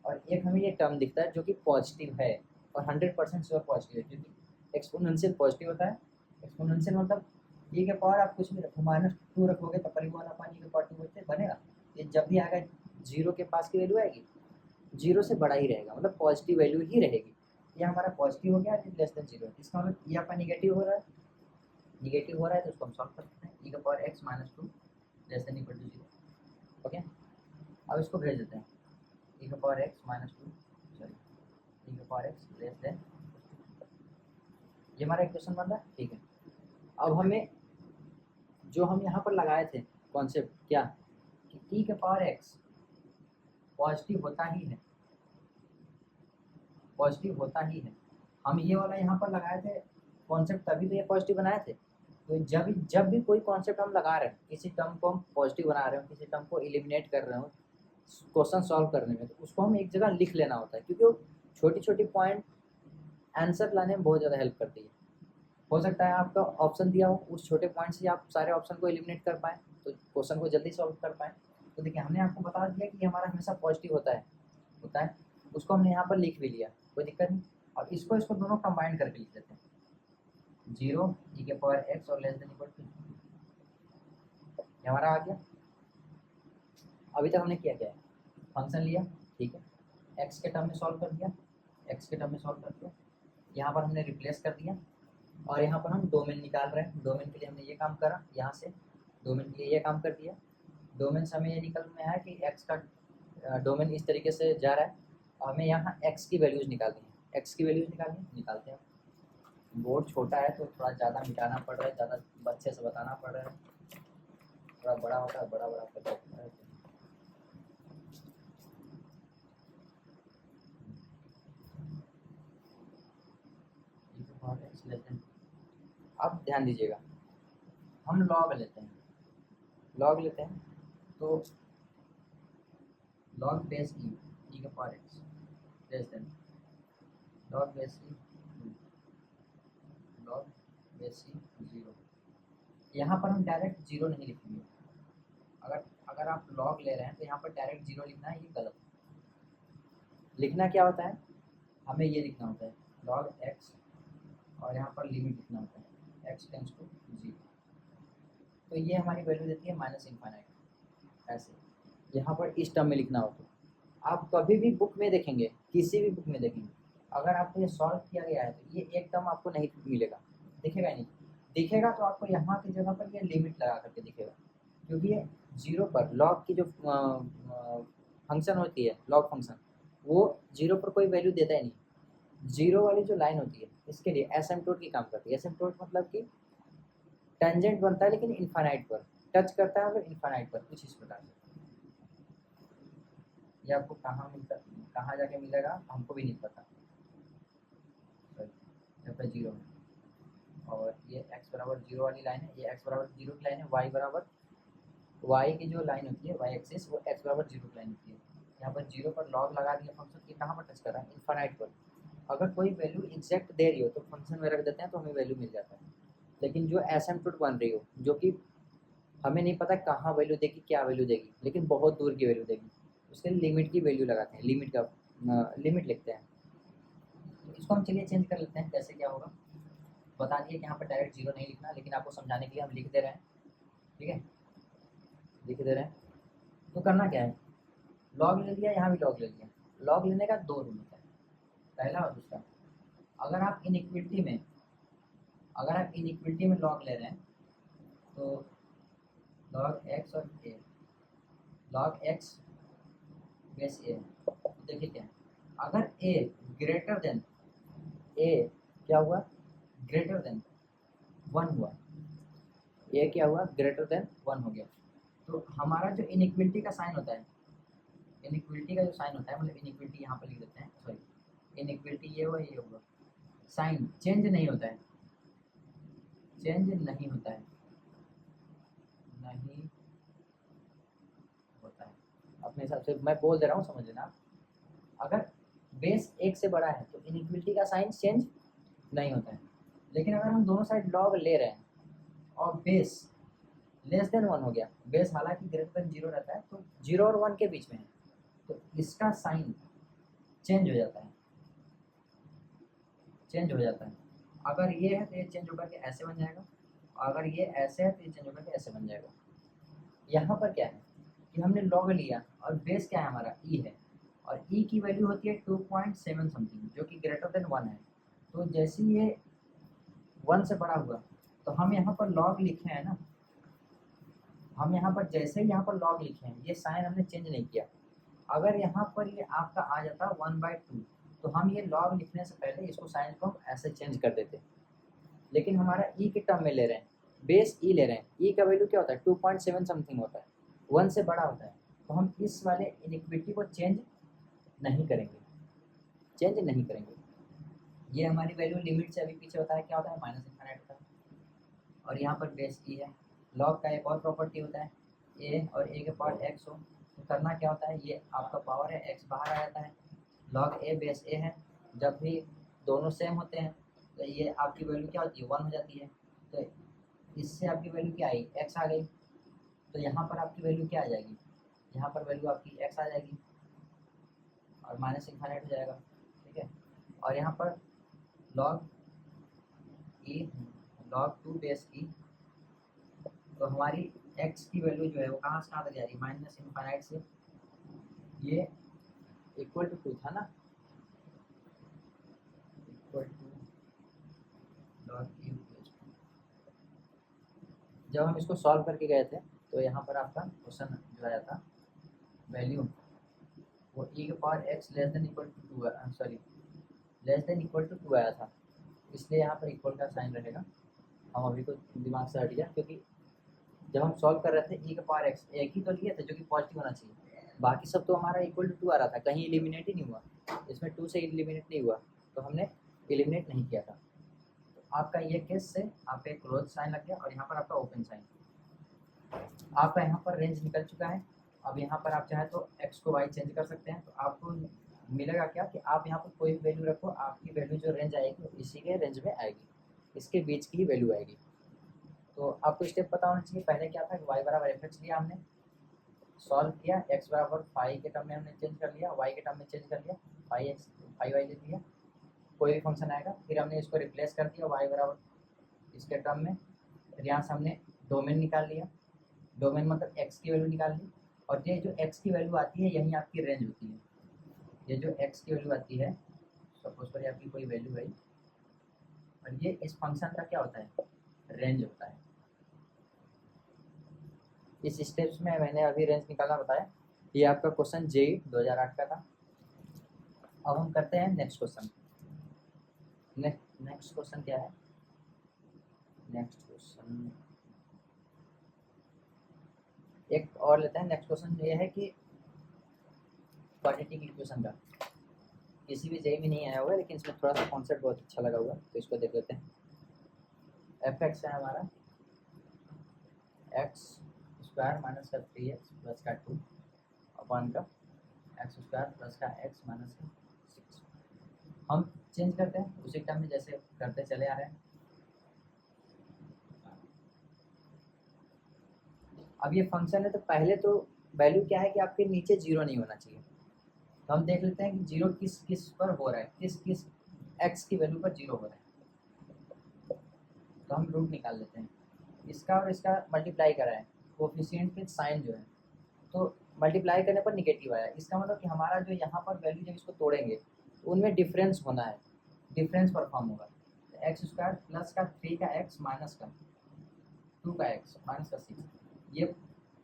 और एक हमें ये टर्म दिखता है जो कि पॉजिटिव है और 100% श्योर पॉजिटिव है, क्योंकि एक्सपोनेंशियल पॉजिटिव होता है। एक्सपोनेंशियल मतलब ये के पावर आप कुछ भी रखो, -2 रखोगे तो परिवार अपन ये के पावर 2 बच्चे बनेगा। ये जब भी आएगा 0 के पास की वैल्यू आएगी 0 से बड़ा ही रहेगा, मतलब पॉजिटिव वैल्यू ही रहेगी। ये हमारा पॉजिटिव हो गया, लेस देन 0, इसका मतलब ये आपका निगेटिव हो रहा है। निगेटिव हो रहा है तो उसको हम सॉल्व कर सकते हैं। ई का power x minus 2 less than equal to 0। Okay, अब इसको भेज देते हैं। ई का power x minus 2 sorry e का पावर x लेस देन, ये हमारा इक्वेशन बन रहा है। ठीक है, अब हमें जो हम यहाँ पर लगाए थे कॉन्सेप्ट क्या कि ई का पावर x पॉजिटिव होता ही है, पॉजिटिव होता ही है। हम ये वाला यहाँ पर लगाए थे कॉन्सेप्ट, तभी तो ये पॉजिटिव बनाए थे। तो जब भी कोई कॉन्सेप्ट हम लगा रहे हैं, किसी टर्म को हम पॉजिटिव बना रहे हो, किसी टर्म को एलिमिनेट कर रहे हो क्वेश्चन सॉल्व करने में, तो उसको हम एक जगह लिख लेना होता है, क्योंकि वो छोटी छोटी पॉइंट आंसर लाने में बहुत ज़्यादा हेल्प करती है। हो सकता है आपका ऑप्शन दिया हो, उस छोटे पॉइंट से आप सारे ऑप्शन को एलिमिनेट कर पाएँ तो क्वेश्चन को जल्दी सॉल्व कर पाएँ। तो देखिए हमने आपको बता दिया कि हमारा हमेशा पॉजिटिव होता है, उसको हमने यहाँ पर लिख भी लिया, कोई दिक्कत नहीं। और इसको दोनों कंबाइन करके लिख देते हैं, 0 ई के पावर x और लेस देन इक्वल टू, ये हमारा आ गया। अभी तक हमने क्या है, फंक्शन लिया, ठीक है, x के टर्म में सॉल्व कर दिया, x के टर्म में सॉल्व कर दिया, यहाँ पर हमने रिप्लेस कर दिया और यहाँ पर हम डोमेन निकाल रहे हैं। डोमेन के लिए हमने ये काम करा, यहाँ से डोमेन के लिए ये काम कर दिया। डोमेन से हमें ये निकल में आया कि x का डोमेन इस तरीके से जा रहा है और हमें यहाँ x की वैल्यूज़ निकालनी है। x की वैल्यूज़ निकालते हैं। बोर्ड छोटा है तो थोड़ा ज़्यादा मिटाना पड़ रहा है, ज़्यादा अच्छे से बताना पड़ रहा है। थोड़ा बड़ा होता है, बड़ा करता है। अब ध्यान दीजिएगा, हम लॉग लेते हैं तो लॉग बेस ई का power x less than log base E 2 log base E 0। यहाँ पर हम डायरेक्ट 0 नहीं लिखेंगे। अगर आप लॉग ले रहे हैं तो यहाँ पर डायरेक्ट 0 लिखना है, ये गलत है। लिखना क्या होता है, हमें ये लिखना होता है लॉग एक्स और यहाँ पर लिमिट लिखना होता है x टेंड्स टू 0। तो ये हमारी वैल्यू देती है -∞। ऐसे यहाँ पर इस टर्म में लिखना हो तो आप कभी भी बुक में देखेंगे, किसी भी बुक में देखेंगे, अगर आपको ये सॉल्व किया गया है तो ये एक टर्म आपको नहीं मिलेगा, दिखेगा नहीं। दिखेगा तो आपको यहाँ की जगह पर ये लिमिट लगा करके दिखेगा, क्योंकि ये 0 पर लॉग की जो फंक्शन होती है, लॉग फंक्शन, वो 0 पर कोई वैल्यू देता ही नहीं। 0 वाली जो लाइन होती है इसके लिए एसिम्पटोट की काम करती है। एसिम्पटोट मतलब कि टेंजेंट बनता है लेकिन इनफाइनाइट पर टच करता है, और इनफाइनाइट पर कुछ इस प्रकार से। ये आपको कहाँ जाके मिलेगा हमको भी नहीं पता। यहाँ पर 0 है और ये x बराबर 0 वाली लाइन है, ये x बराबर 0 की लाइन है। y बराबर y की जो लाइन होती है y एक्सिस, वो x बराबर 0 की लाइन होती है। यहाँ पर 0 पर लॉग लगा दिया फंक्शन, ये कहाँ पर टच कर रहा है, इनफाइनाइट पर। अगर कोई वैल्यू एग्जैक्ट दे रही हो तो फंक्शन में रख देते हैं तो हमें वैल्यू मिल जाता है। लेकिन जो एसिम्पटोट बन रही हो, जो कि हमें नहीं पता कहाँ वैल्यू देगी, क्या वैल्यू देगी, लेकिन बहुत दूर की वैल्यू देगी, उसके लिए लिमिट की वैल्यू लगाते हैं, लिमिट लिखते हैं। तो इसको हम चलिए चेंज कर लेते हैं, कैसे क्या होगा बता दिए कि यहाँ पर डायरेक्ट जीरो नहीं लिखना, लेकिन आपको समझाने के लिए हम लिख दे रहे हैं। ठीक है, लिख दे रहे हैं। तो करना क्या है, लॉग ले लिया, यहाँ भी लॉग ले लिया। लॉग लेने का दो रूल होता है, पहला और दूसरा। अगर आप इनइक्विलिटी में लॉग ले रहे हैं तो लॉग एक्स और ए, लॉग एक्स बेस ए। देखिए क्या है, अगर ए ग्रेटर देन ए क्या हुआ, ग्रेटर देन 1 हुआ, ए क्या हुआ, ग्रेटर देन 1 हो गया, तो हमारा जो इनइक्विलिटी का साइन होता है, इनइक्विलिटी का जो साइन होता है, मतलब इनइक्विलिटी यहाँ पर लिख देते हैं, सॉरी, इनइक्विलिटी ये हुआ, ये हुआ, साइन चेंज नहीं होता है, चेंज नहीं होता है, नहीं होता है। अपने हिसाब से मैं बोल दे रहा हूँ, समझ लेना। अगर बेस एक से बड़ा है तो इनइक्विलिटी का साइन चेंज नहीं होता है। लेकिन अगर हम दोनों साइड लॉग ले रहे हैं और बेस लेस देन 1 हो गया, बेस हालांकि ग्रेटर देन 0 रहता है, तो 0 और 1 के बीच में है, तो इसका साइन चेंज हो जाता है, चेंज हो जाता है। अगर ये है तो ये चेंज होकर के ऐसे बन जाएगा, अगर ये ऐसे है तो ये चेंज होकर के ऐसे बन जाएगा। यहाँ पर क्या है कि हमने लॉग लिया और बेस क्या है हमारा ई है, और ई की वैल्यू होती है 2.7 समथिंग, जो कि ग्रेटर देन 1 है। तो जैसे ये 1 से बड़ा हुआ तो हम यहाँ पर लॉग लिखे हैं ना, हम यहाँ पर जैसे ही यहाँ पर लॉग लिखे हैं, ये साइन हमने चेंज नहीं किया। अगर यहाँ पर ये आपका आ जाता 1/2, तो हम ये लॉग लिखने से पहले इसको साइन को ऐसे चेंज कर देते। लेकिन हमारा ई के टर्म में ले रहे हैं, बेस ई ले रहे हैं, ई का वैल्यू क्या होता है 2.7 समथिंग होता है, 1 से बड़ा होता है, तो हम इस वाले इनइक्विलिटी को चेंज नहीं करेंगे, चेंज नहीं करेंगे। ये हमारी वैल्यू लिमिट से अभी पीछे होता है, क्या होता है माइनस इन्फिनिटी होता है, और यहाँ पर बेस ई है। लॉग का एक और प्रॉपर्टी होता है, ए और ए के पावर एक्स हो, तो करना क्या होता है, ये आपका पावर है, एक्स बाहर आ जाता है, लॉग ए बेस ए है, जब भी दोनों सेम होते हैं तो ये आपकी वैल्यू क्या होती है 1 हो जाती है, तो इससे आपकी वैल्यू क्या आई, एक्स आ गई, तो यहाँ पर आपकी वैल्यू क्या आ जाएगी, यहाँ पर वैल्यू आपकी एक्स आ जाएगी और माइनस इन्फिनिटी हो जाएगा। ठीक है, और यहाँ पर लॉग ई, लॉग 2 बेस ई, तो हमारी एक्स की वैल्यू जो है वो कहाँ से कहाँ तक जा रही है, माइनस इन्फिनिटी से, ये इक्वल टू 2 था ना, इक्वल टू लॉग ई। जब हम इसको सॉल्व करके गए थे तो यहाँ पर आपका क्वेश्चन जो आया था वैल्यू, वो ई के power x less than equal to 2, sorry less than equal to 2 आया था, इसलिए यहाँ पर इक्वल का साइन रहेगा। हम अभी को दिमाग से हट गया, क्योंकि जब हम सॉल्व कर रहे थे ई के पावर एक्स एक ही तो लिए थे जो कि पॉजिटिव होना चाहिए, बाकी सब तो हमारा इक्वल टू 2 आ रहा था, कहीं एलिमिनेट ही नहीं हुआ, इसमें 2 से एलिमिनेट नहीं हुआ, तो हमने एलिमिनेट नहीं किया था। तो आपका ये केस से आपका एक क्लोज साइन लग गया और यहाँ पर आपका ओपन साइन, आपका यहाँ पर रेंज निकल चुका है। अब यहाँ पर आप चाहे तो एक्स को वाई चेंज कर सकते हैं, तो आपको मिलेगा क्या कि आप यहाँ पर कोई भी वैल्यू रखो, आपकी वैल्यू जो रेंज आएगी इसी के रेंज में आएगी, इसके बीच की ही वैल्यू आएगी। तो आपको स्टेप पता होना चाहिए, पहले क्या था कि y बराबर एफ एक्स लिया हमने, सॉल्व किया, x बराबर फाइव के टर्म में हमने चेंज कर लिया, y के टर्म में चेंज कर लिया, फाइव एक्स फाइव वाई ले लिया, कोई भी फंक्शन आएगा, फिर हमने इसको रिप्लेस कर दिया y बराबर इसके टर्म में, फिर यहाँ से हमने डोमेन निकाल लिया, डोमेन मतलब x की वैल्यू निकाल ली, और ये जो x की वैल्यू आती है यही आपकी रेंज होती है, ये जो x की वैल्यू आती है, सपोज करिए आपकी कोई वैल्यू है और ये इस फंक्शन का क्या होता है, रेंज होता है। इस स्टेप्स में मैंने अभी रेंज निकालना बताया, ये आपका क्वेश्चन जेई 2008 का था। अब हम करते हैं नेक्स्ट क्वेश्चन। नेक्स्ट क्वेश्चन क्या है, नेक्स्ट क्वेश्चन एक और लेते हैं। नेक्स्ट क्वेश्चन ये है कि क्वाड्रेटिक इक्वेशन का, किसी भी जेई में नहीं आया हुआ है, लेकिन इसमें थोड़ा सा कॉन्सेप्ट बहुत अच्छा लगा हुआ है, तो इसको देख लेते हैं। एफ एक्स है हमारा एक्स स्क्वायर माइनस का 3x प्लस का 2 अपॉन का एक्स स्क्वायर प्लस का x माइनस का 6। हम चेंज करते हैं उसी टर्म में जैसे करते चले आ रहे हैं। अब ये फंक्शन है तो पहले तो वैल्यू क्या है कि आपके नीचे जीरो नहीं होना चाहिए। तो हम देख लेते हैं कि जीरो किस किस पर हो रहा है, किस किस एक्स की वैल्यू पर जीरो हो रहा है। तो हम रूट निकाल लेते हैं, इसका और इसका मल्टीप्लाई करा है, कोफिशिएंट के साइन जो है तो मल्टीप्लाई करने पर निगेटिव आया। इसका मतलब कि हमारा जो यहाँ पर वैल्यू जब इसको तोड़ेंगे तो उनमें डिफरेंस होना है, डिफरेंस परफॉर्म होगा। तो एक्स स्क्वायर प्लस का 3 का एक्स माइनस का 2 का एक्स माइनस का 6, ये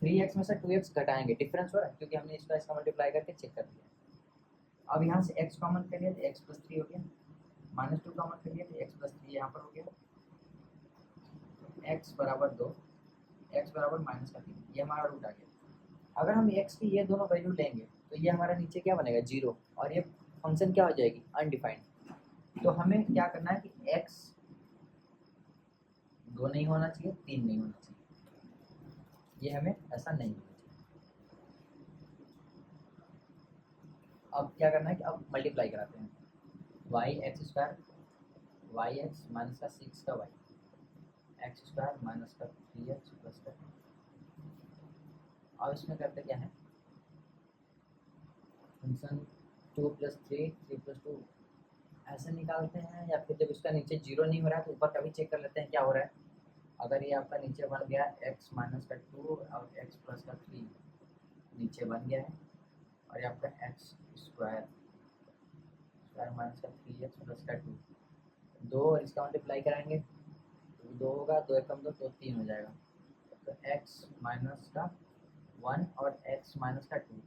3x में से 2x घटाएंगे, डिफरेंस हो रहा है क्योंकि हमने इसका मल्टीप्लाई करके चेक कर लिया। अब यहाँ से x कॉमन कर लिया तो x प्लस 3 हो गया, माइनस 2 कॉमन कर लिया तो x प्लस 3 यहाँ पर हो गया, x बराबर 2, x बराबर माइनस का 3, ये हमारा रूट आ गया। अगर हम x की ये दोनों वैल्यू लेंगे तो ये हमारा नीचे क्या बनेगा, जीरो, और ये फंक्शन क्या हो जाएगी, अनडिफाइंड। तो हमें क्या करना है कि x 2 नहीं होना चाहिए, 3 नहीं होना चाहिए, ये हमें ऐसा नहीं होना चाहिए। अब क्या करना है कि अब मल्टीप्लाई कराते हैं, y x square y x minus का 6 का वाई, एक्स स्क्वायर माइनस का 3x प्लस का। अब इसमें करते क्या है, फंक्शन 2 प्लस 3 3 प्लस 2 ऐसे निकालते हैं, या फिर जब इसका नीचे जीरो नहीं हो रहा है तो ऊपर का भी चेक कर लेते हैं क्या हो रहा है। अगर ये आपका नीचे बन गया x माइनस का 2 और x प्लस का 3 नीचे बन गया है, और ये आपका एक्स स्क्वायर स्क्वायर माइनस का 3x प्लस का 2, दो और इसका मल्टीप्लाई कराएंगे तो 2 होगा, 2 एक कम 2 तो 3 हो जाएगा। तो x माइनस का 1 और x माइनस का 2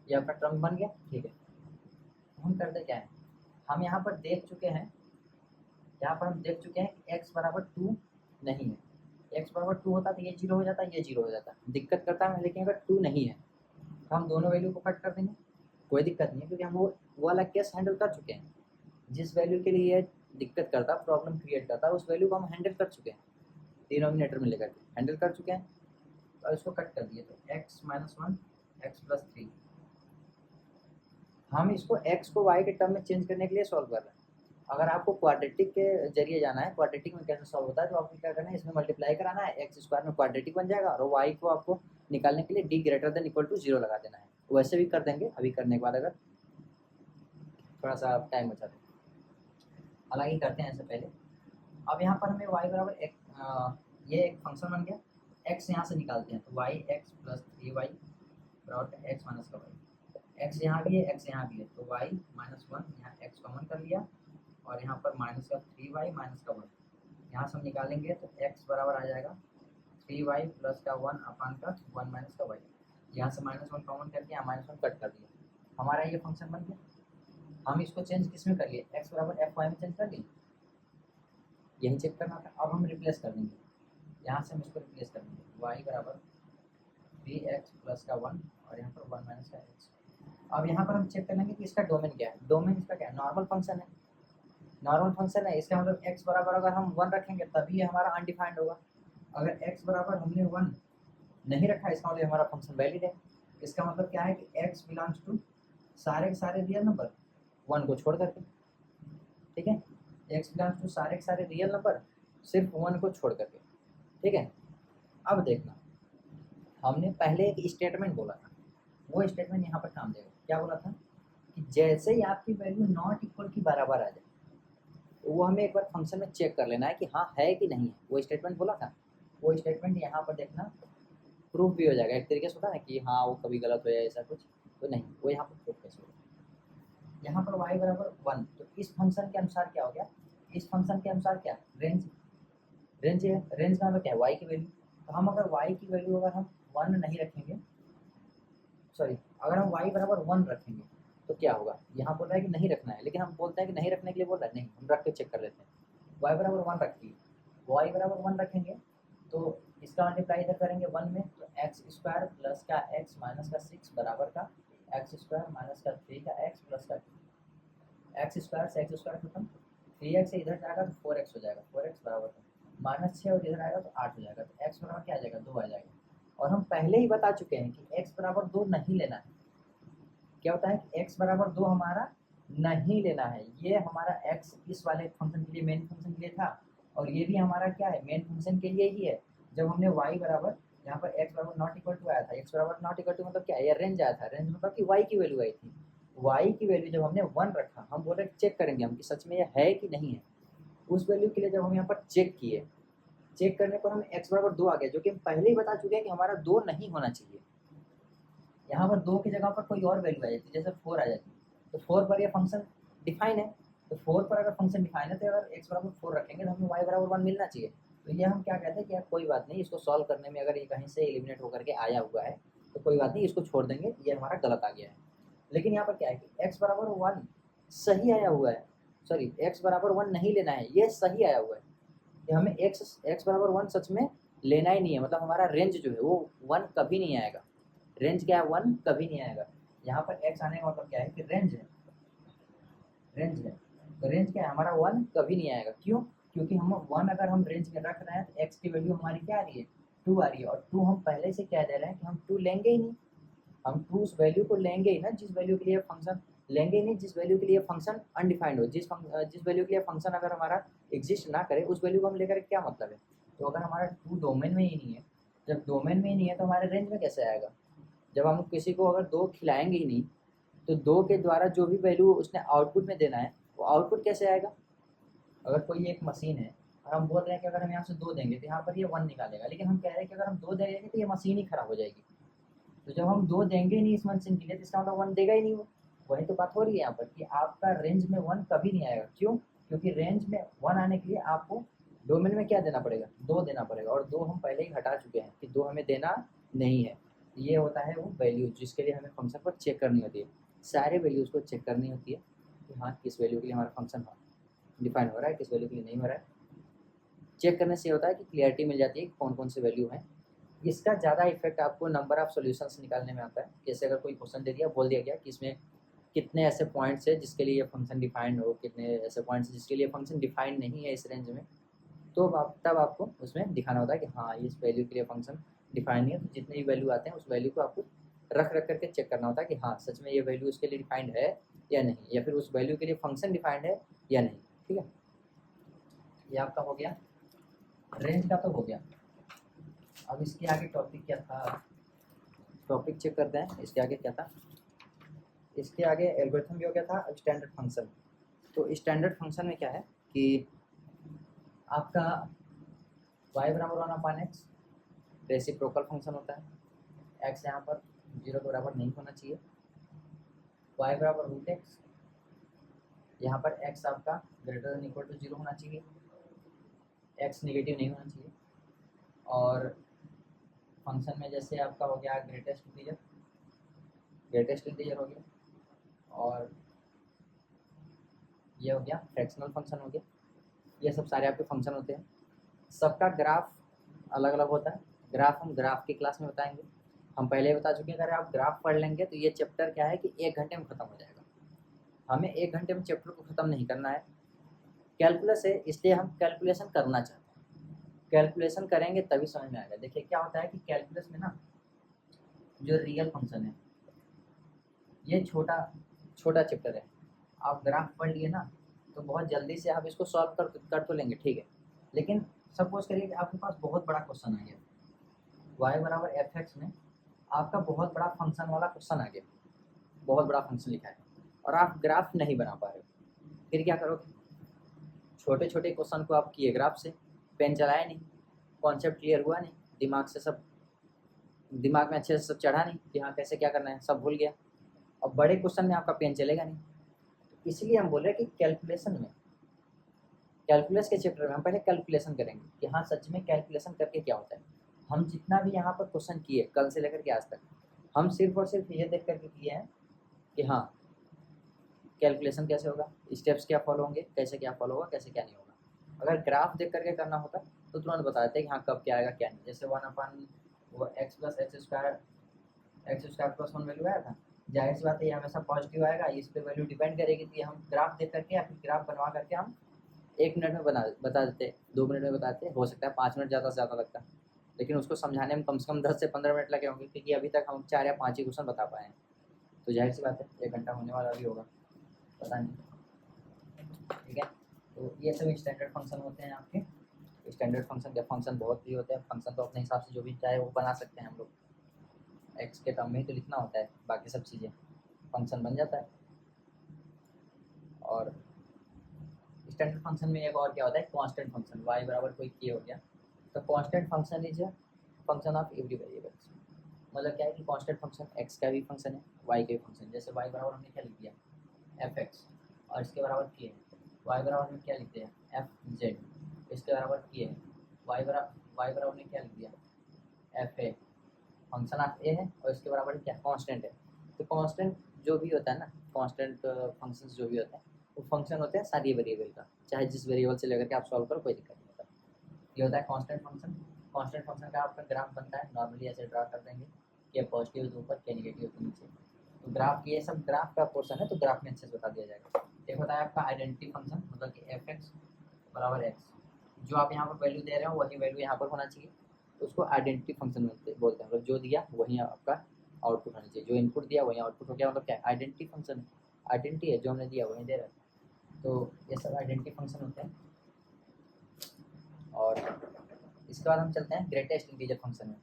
ये आपका टर्म बन गया, ठीक है। हम करते क्या है, हम यहाँ पर देख चुके हैं, यहाँ पर हम देख चुके हैं कि x बराबर 2 नहीं है, x बराबर 2 होता तो ये जीरो हो जाता, ये जीरो हो जाता, दिक्कत करता है। लेकिन अगर 2 नहीं है तो हम दोनों वैल्यू को कट कर देंगे, कोई दिक्कत नहीं है, क्योंकि हम वो वाला केस हैंडल कर चुके हैं। जिस वैल्यू के लिए ये दिक्कत करता, प्रॉब्लम क्रिएट करता, उस वैल्यू को हम हैंडल कर चुके हैं, डिनोमिनेटर में लेकर के हैंडल कर चुके हैं। तो इसको कट कर दिए तो x माइनस 1 एक्स प्लस 3। हम इसको x को y के टर्म में चेंज करने के लिए सॉल्व कर रहे हैं। अगर आपको क्वाड्रेटिक के जरिए जाना है, क्वाड्रेटिक में कैसे सॉल्व होता है, तो आपको क्या करना है, इसमें मल्टीप्लाई कराना है, एक्स स्क्वायर में क्वाड्रेटिक बन जाएगा, और y को आपको निकालने के लिए d greater than equal to 0 लगा देना है। वैसे भी कर देंगे अभी करने के बाद, अगर थोड़ा सा टाइम बचा तो, हालांकि करते हैं ऐसे पहले। अब यहाँ पर हमें y बराबर ये एक फंक्शन बन गया, x यहाँ से निकालते हैं तो y x प्लस 3y बराबर एक्स माइनस का वाई, एक्स यहाँ भी है, एक्स यहाँ भी है, तो y माइनस 1 यहाँ x कॉमन कर लिया, और यहाँ पर माइनस का 3y माइनस का 1 यहाँ से हम निकालेंगे तो x बराबर आ जाएगा 3y प्लस का 1 अपान का 1 माइनस का y। यहाँ से माइनस 1 कॉमन करके यहाँ माइनस 1 कट कर दिया, हमारा ये फंक्शन बन गया। हम इसको चेंज किस में कर लिए, x बराबर एफ वाई में चेंज कर लिए, यही चेक करना था। अब हम रिप्लेस कर देंगे, यहाँ से हम इसको रिप्लेस कर देंगे, y बराबर 3x प्लस का 1 और यहाँ पर 1 माइनस का x। अब यहाँ पर हम चेक कर लेंगे कि इसका डोमेन क्या है, डोमेन इसका क्या है, नॉर्मल फंक्शन है, नॉर्मल फंक्शन है, इसका मतलब x बराबर अगर हम 1 रखेंगे तभी ये हमारा अनडिफाइंड होगा। अगर x बराबर हमने 1 नहीं रखा, इसका मतलब हमारा फंक्शन वैलिड है। इसका मतलब क्या है कि x बिलोंग्स टू सारे के सारे रियल नंबर 1 को छोड़ करके, ठीक है, x बिलोंग्स टू सारे के सारे रियल नंबर सिर्फ 1 को छोड़ करके, ठीक है। अब देखना, हमने पहले एक स्टेटमेंट बोला था, वो स्टेटमेंट यहाँ पर काम देगा। क्या बोला था कि जैसे ही आपकी वैल्यू नॉट इक्वल की बराबर आ जाए तो वो हमें एक बार फंक्शन में चेक कर लेना है कि हाँ है कि नहीं है। वो स्टेटमेंट बोला था, वो स्टेटमेंट यहाँ पर देखना प्रूफ भी हो जाएगा एक तरीके से, होता है ना कि हाँ वो कभी गलत हो जाए ऐसा कुछ, तो नहीं, वो यहाँ पर प्रूफ कैसे होगा। यहाँ पर y बराबर 1, तो इस फंक्शन के अनुसार क्या हो गया, इस फंक्शन के अनुसार क्या, रेंज, रेंज है, रेंज का मतलब क्या है, y की वैल्यू। तो हम अगर y की वैल्यू अगर हम 1 नहीं रखेंगे, सॉरी, अगर हम y बराबर 1 रखेंगे तो क्या होगा, यहाँ बोल रहा है कि नहीं रखना है, लेकिन हम बोलते हैं कि नहीं रखने के लिए बोल रहा है, नहीं, हम रख के चेक कर लेते हैं। y बराबर 1 रखिए, y बराबर 1 रखेंगे तो इसका मल्टीप्लाई इधर करेंगे 1 में, तो एक्स स्क्वायर प्लस का x माइनस का 6 बराबर का एक्स स्क्वायर माइनस का 3 का x प्लस का 2, एक्स स्क्वायर से एक्स स्क्वायर खत्म, 3x से इधर जाएगा तो 4x हो जाएगा, 4x बराबर माइनस 6 और इधर आएगा तो 8 हो जाएगा, तो x बराबर क्या आ जाएगा, 2 आ जाएगा। और हम पहले ही बता चुके हैं कि x बराबर 2 नहीं लेना है। क्या होता है कि x बराबर 2 हमारा नहीं लेना है। ये हमारा x इस वाले फंक्शन के लिए, मेन फंक्शन के लिए था, और ये भी हमारा क्या है, मेन फंक्शन के लिए ही है। जब हमने y बराबर यहाँ पर x बराबर नॉट इक्वल टू आया था, x बराबर नॉट इक्वल टू मतलब क्या है, ये रेंज आया था। रेंज मतलब कि y की वैल्यू आई थी। y की वैल्यू जब हमने 1 रखा, हम बोल रहे चेक करेंगे हम कि सच में ये है कि नहीं है। उस वैल्यू के लिए जब हम यहाँ पर चेक किए, चेक करने पर हमें x बराबर 2 आ गया, जो कि हम पहले ही बता चुके हैं कि हमारा 2 नहीं होना चाहिए। यहाँ पर 2 की जगह पर कोई और वैल्यू आ जाती है, जैसे 4 आ जाती है, तो 4 पर यह फंक्शन डिफाइन है। तो 4 पर अगर फंक्शन डिफाइन है, तो अगर x बराबर 4 रखेंगे तो हमें y बराबर 1 मिलना चाहिए। तो ये हम क्या कहते हैं कि यार कोई बात नहीं, इसको सॉल्व करने में अगर ये कहीं से एलिमिनेट होकर के आया हुआ है तो कोई बात नहीं, इसको छोड़ देंगे, ये हमारा गलत आ गया है। लेकिन यहाँ पर क्या है कि x बराबर 1 सही आया हुआ है, सॉरी x बराबर 1 नहीं लेना है, ये सही आया हुआ है कि हमें x बराबर 1 सच में लेना ही नहीं है। मतलब हमारा रेंज जो है वो 1 कभी नहीं आएगा। रेंज क्या है, 1 कभी नहीं आएगा। यहाँ पर x आने का मतलब क्या है कि रेंज है, रेंज है। तो रेंज क्या है, हमारा 1 कभी नहीं आएगा। क्यों? क्योंकि हम 1 अगर हम रेंज में रख रहे हैं तो x की वैल्यू हमारी क्या आ रही है, 2 आ रही है, और 2 हम पहले से क्या दे रहे हैं कि हम 2 लेंगे ही नहीं। हम 2 उस वैल्यू को लेंगे ही ना जिस वैल्यू के लिए फंक्शन, लेंगे ही नहीं जिस वैल्यू के लिए फंक्शन अनडिफाइंड हो। जिस वैल्यू के लिए फंक्शन अगर हमारा एग्जिस्ट ना करे, उस वैल्यू को हम लेकर क्या मतलब है। तो अगर हमारा 2 डोमेन में ही नहीं है, जब डोमेन में ही नहीं है तो हमारे रेंज में कैसे आएगा। जब हम किसी को अगर 2 खिलाएंगे ही नहीं, तो 2 के द्वारा जो भी वैल्यू उसने आउटपुट में देना है वो आउटपुट कैसे आएगा। अगर कोई एक मशीन है और हम बोल रहे हैं कि अगर हम यहाँ से 2 देंगे तो यहाँ पर ये 1 निकालेगा, लेकिन हम कह रहे हैं कि अगर हम 2 देंगे तो ये मशीन ही खराब हो जाएगी। तो जब हम 2 देंगे नहीं इस मशीन के लिए, तो इसका मतलब 1 देगा ही नहीं वो। वही तो बात हो रही है यहाँ पर कि आपका रेंज में 1 कभी नहीं आएगा। क्यों? क्योंकि रेंज में 1 आने के लिए आपको डोमेन में क्या देना पड़ेगा, 2 देना पड़ेगा, और 2 हम पहले ही हटा चुके हैं कि 2 हमें देना नहीं है। ये होता है वो वैल्यू जिसके लिए हमें फंक्शन पर चेक करनी होती है। सारे वैल्यूज़ को चेक करनी होती है कि हाँ किस वैल्यू के लिए हमारा फंक्शन डिफाइन हो रहा है, किस वैल्यू के लिए नहीं हो रहा है। चेक करने से होता है कि क्लियरिटी मिल जाती है कि कौन कौन से वैल्यू हैं। इसका ज़्यादा इफेक्ट आपको नंबर ऑफ सॉल्यूशंस निकालने में आता है। जैसे अगर कोई क्वेश्चन दे दिया, बोल दिया गया कि इसमें कितने ऐसे पॉइंट्स है जिसके लिए ये फंक्शन डिफाइंड हो, कितने ऐसे पॉइंट्स है जिसके लिए फंक्शन डिफाइंड नहीं है इस रेंज में, तो तब आपको उसमें दिखाना होता है कि हाँ इस वैल्यू के लिए फंक्शन डिफाइंड नहीं है। तो जितने भी वैल्यू आते हैं उस वैल्यू को आपको रख रख करके चेक करना होता है कि हाँ सच में ये वैल्यू उसके लिए डिफाइंड है या नहीं, या फिर उस वैल्यू के लिए फंक्शन डिफाइंड है या नहीं। ठीक है, ये आपका हो गया, रेंज का तो हो गया। अब इसके आगे टॉपिक क्या था, टॉपिक चेक करते हैं इसके आगे क्या था। इसके आगे एल्गोरिथम भी हो गया था। अब स्टैंडर्ड फंक्शन। तो स्टैंडर्ड फंक्शन में क्या है कि आपका y बराबर 1/x रेसिप्रोकल फंक्शन होता है। x यहाँ पर 0 के बराबर नहीं होना चाहिए। y बराबर √x, यहाँ पर x आपका ग्रेटर देन इक्वल टू 0 होना चाहिए, x नेगेटिव नहीं होना चाहिए। और फंक्शन में जैसे आपका हो गया ग्रेटेस्ट इंटीजर, ग्रेटेस्ट इंटीजर हो गया, और ये हो गया फ्रैक्शनल फंक्शन हो गया। ये सब सारे आपके फंक्शन होते हैं। सबका ग्राफ अलग अलग होता है। ग्राफ हम ग्राफ की क्लास में बताएंगे। हम पहले ही बता चुके हैं, अगर आप ग्राफ पढ़ लेंगे तो ये चैप्टर क्या है कि 1 घंटे में ख़त्म हो जाएगा। हमें 1 घंटे में चैप्टर को ख़त्म नहीं करना है। कैलकुलस है इसलिए हम कैलकुलेशन करना चाहते हैं। कैलकुलेशन करेंगे तभी समझ में आएगा। देखिए क्या होता है कि कैलकुलस में ना जो रियल फंक्शन है, ये छोटा छोटा चैप्टर है। आप ग्राफ पढ़ लिए ना तो बहुत जल्दी से आप इसको सॉल्व कर तो लेंगे, ठीक है। लेकिन सपोज करिए कि आपके पास बहुत बड़ा क्वेश्चन आ गया, y बराबर fx में आपका बहुत बड़ा फंक्शन वाला क्वेश्चन आ गया, बहुत बड़ा फंक्शन लिखा है, और आप ग्राफ नहीं बना पा रहे हो। फिर क्या करोगे, छोटे छोटे क्वेश्चन को आप किए ग्राफ से, पेन चलाया नहीं, कॉन्सेप्ट क्लियर हुआ नहीं, दिमाग में अच्छे से सब चढ़ा नहीं कि हाँ कैसे क्या करना है, सब भूल गया। अब बड़े क्वेश्चन में आपका पेन चलेगा नहीं। इसलिए हम बोल रहे हैं कि कैलकुलेशन में, कैलकुलस के चैप्टर में हम पहले कैलकुलेशन करेंगे कि हाँ सच में कैलकुलेशन करके क्या होता है। हम जितना भी यहाँ पर क्वेश्चन किए कल से लेकर के आज तक, हम सिर्फ और सिर्फ ये देख करके किए हैं कि हाँ कैलकुलेशन कैसे होगा, स्टेप्स क्या फॉलो होंगे, कैसे क्या फॉलो होगा, कैसे क्या नहीं होगा। अगर ग्राफ देख करके करना होता तो तुरंत बता देते कि हाँ कब क्या आएगा क्या नहीं। जैसे 1/, वो x + x² + 1 वैल्यू आया था, जाहिर सी बात है ये हमेशा पॉजिटिव आएगा, इस पर वैल्यू डिपेंड करेगी। तो ये हम ग्राफ देख करके या फिर ग्राफ बनवा करके हम 1 मिनट में बता देते, 2 मिनट में बताते, हो सकता है 5 मिनट ज़्यादा से ज़्यादा लगता, लेकिन उसको समझाने में कम से कम 10 से 15 मिनट लगे होंगे, क्योंकि अभी तक हम 4 या 5 ही क्वेश्चन बता पाए हैं। तो जाहिर सी बात है 1 घंटा होने वाला भी होगा। पता नहीं, ठीक है। तो ये सब स्टैंडर्ड फंक्शन होते हैं आपके। स्टैंडर्ड फंक्शन के फंक्शन बहुत भी होते हैं, फंक्शन तो अपने हिसाब से जो भी चाहे वो बना सकते हैं हम लोग। एक्स के टर्म में ही तो लिखना होता है, बाकी सब चीज़ें फंक्शन बन जाता है। और स्टैंडर्ड फंक्शन में एक और क्या होता है, कांस्टेंट फंक्शन। y बराबर कोई k हो गया, तो constant function is function of every variables. मतलब क्या है कि कांस्टेंट फंक्शन x का भी फंक्शन है, y का भी फंक्शन। जैसे y बराबर हमने क्या लिख दिया, fx, और इसके बराबर k है। y बराबर में क्या लिख दिया, fz, इसके बराबर k है। y बराबर में क्या लिख दिया, fa, फंक्शन ऑफ a है, और इसके बराबर क्या, कांस्टेंट है। तो कांस्टेंट जो भी होता है ना, कांस्टेंट फंक्शंस जो भी होते हैं वो फंक्शन होते हैं सारी वेरिएबल का, चाहे जिस वेरिएबल से लेकर के आप सॉल्व करो कोई दिक्कत नहीं होता। ये होता है कांस्टेंट फंक्शन। कांस्टेंट फंक्शन का आपका ग्राफ बनता है, नॉर्मली ऐसे ड्रा कर देंगे कि पॉजिटिव तो ऊपर, क्या नेगेटिव तो नीचे। तो ग्राफ ये सब ग्राफ का पोर्शन है, तो ग्राफ में अच्छे से बता दिया जाएगा। एक होता है आपका आइडेंटिटी फंक्शन, मतलब कि एफ एक्स बराबर एक्स, जो आप यहाँ पर वैल्यू दे रहे हो वही वैल्यू यहाँ पर होना चाहिए, तो उसको आइडेंटिटी फंक्शन बोलते हैं। मतलब जो दिया वही आपका आउटपुट होना चाहिए, जो इनपुट दिया वही आउटपुट हो गया, मतलब क्या आइडेंटिटी फंक्शन, आइडेंटिटी है, जो हमने दिया वही दे रहा है। तो ये सब आइडेंटिटी फंक्शन होते हैं। और इसके बाद हम चलते हैं ग्रेटेस्ट इंटीजर फंक्शन में।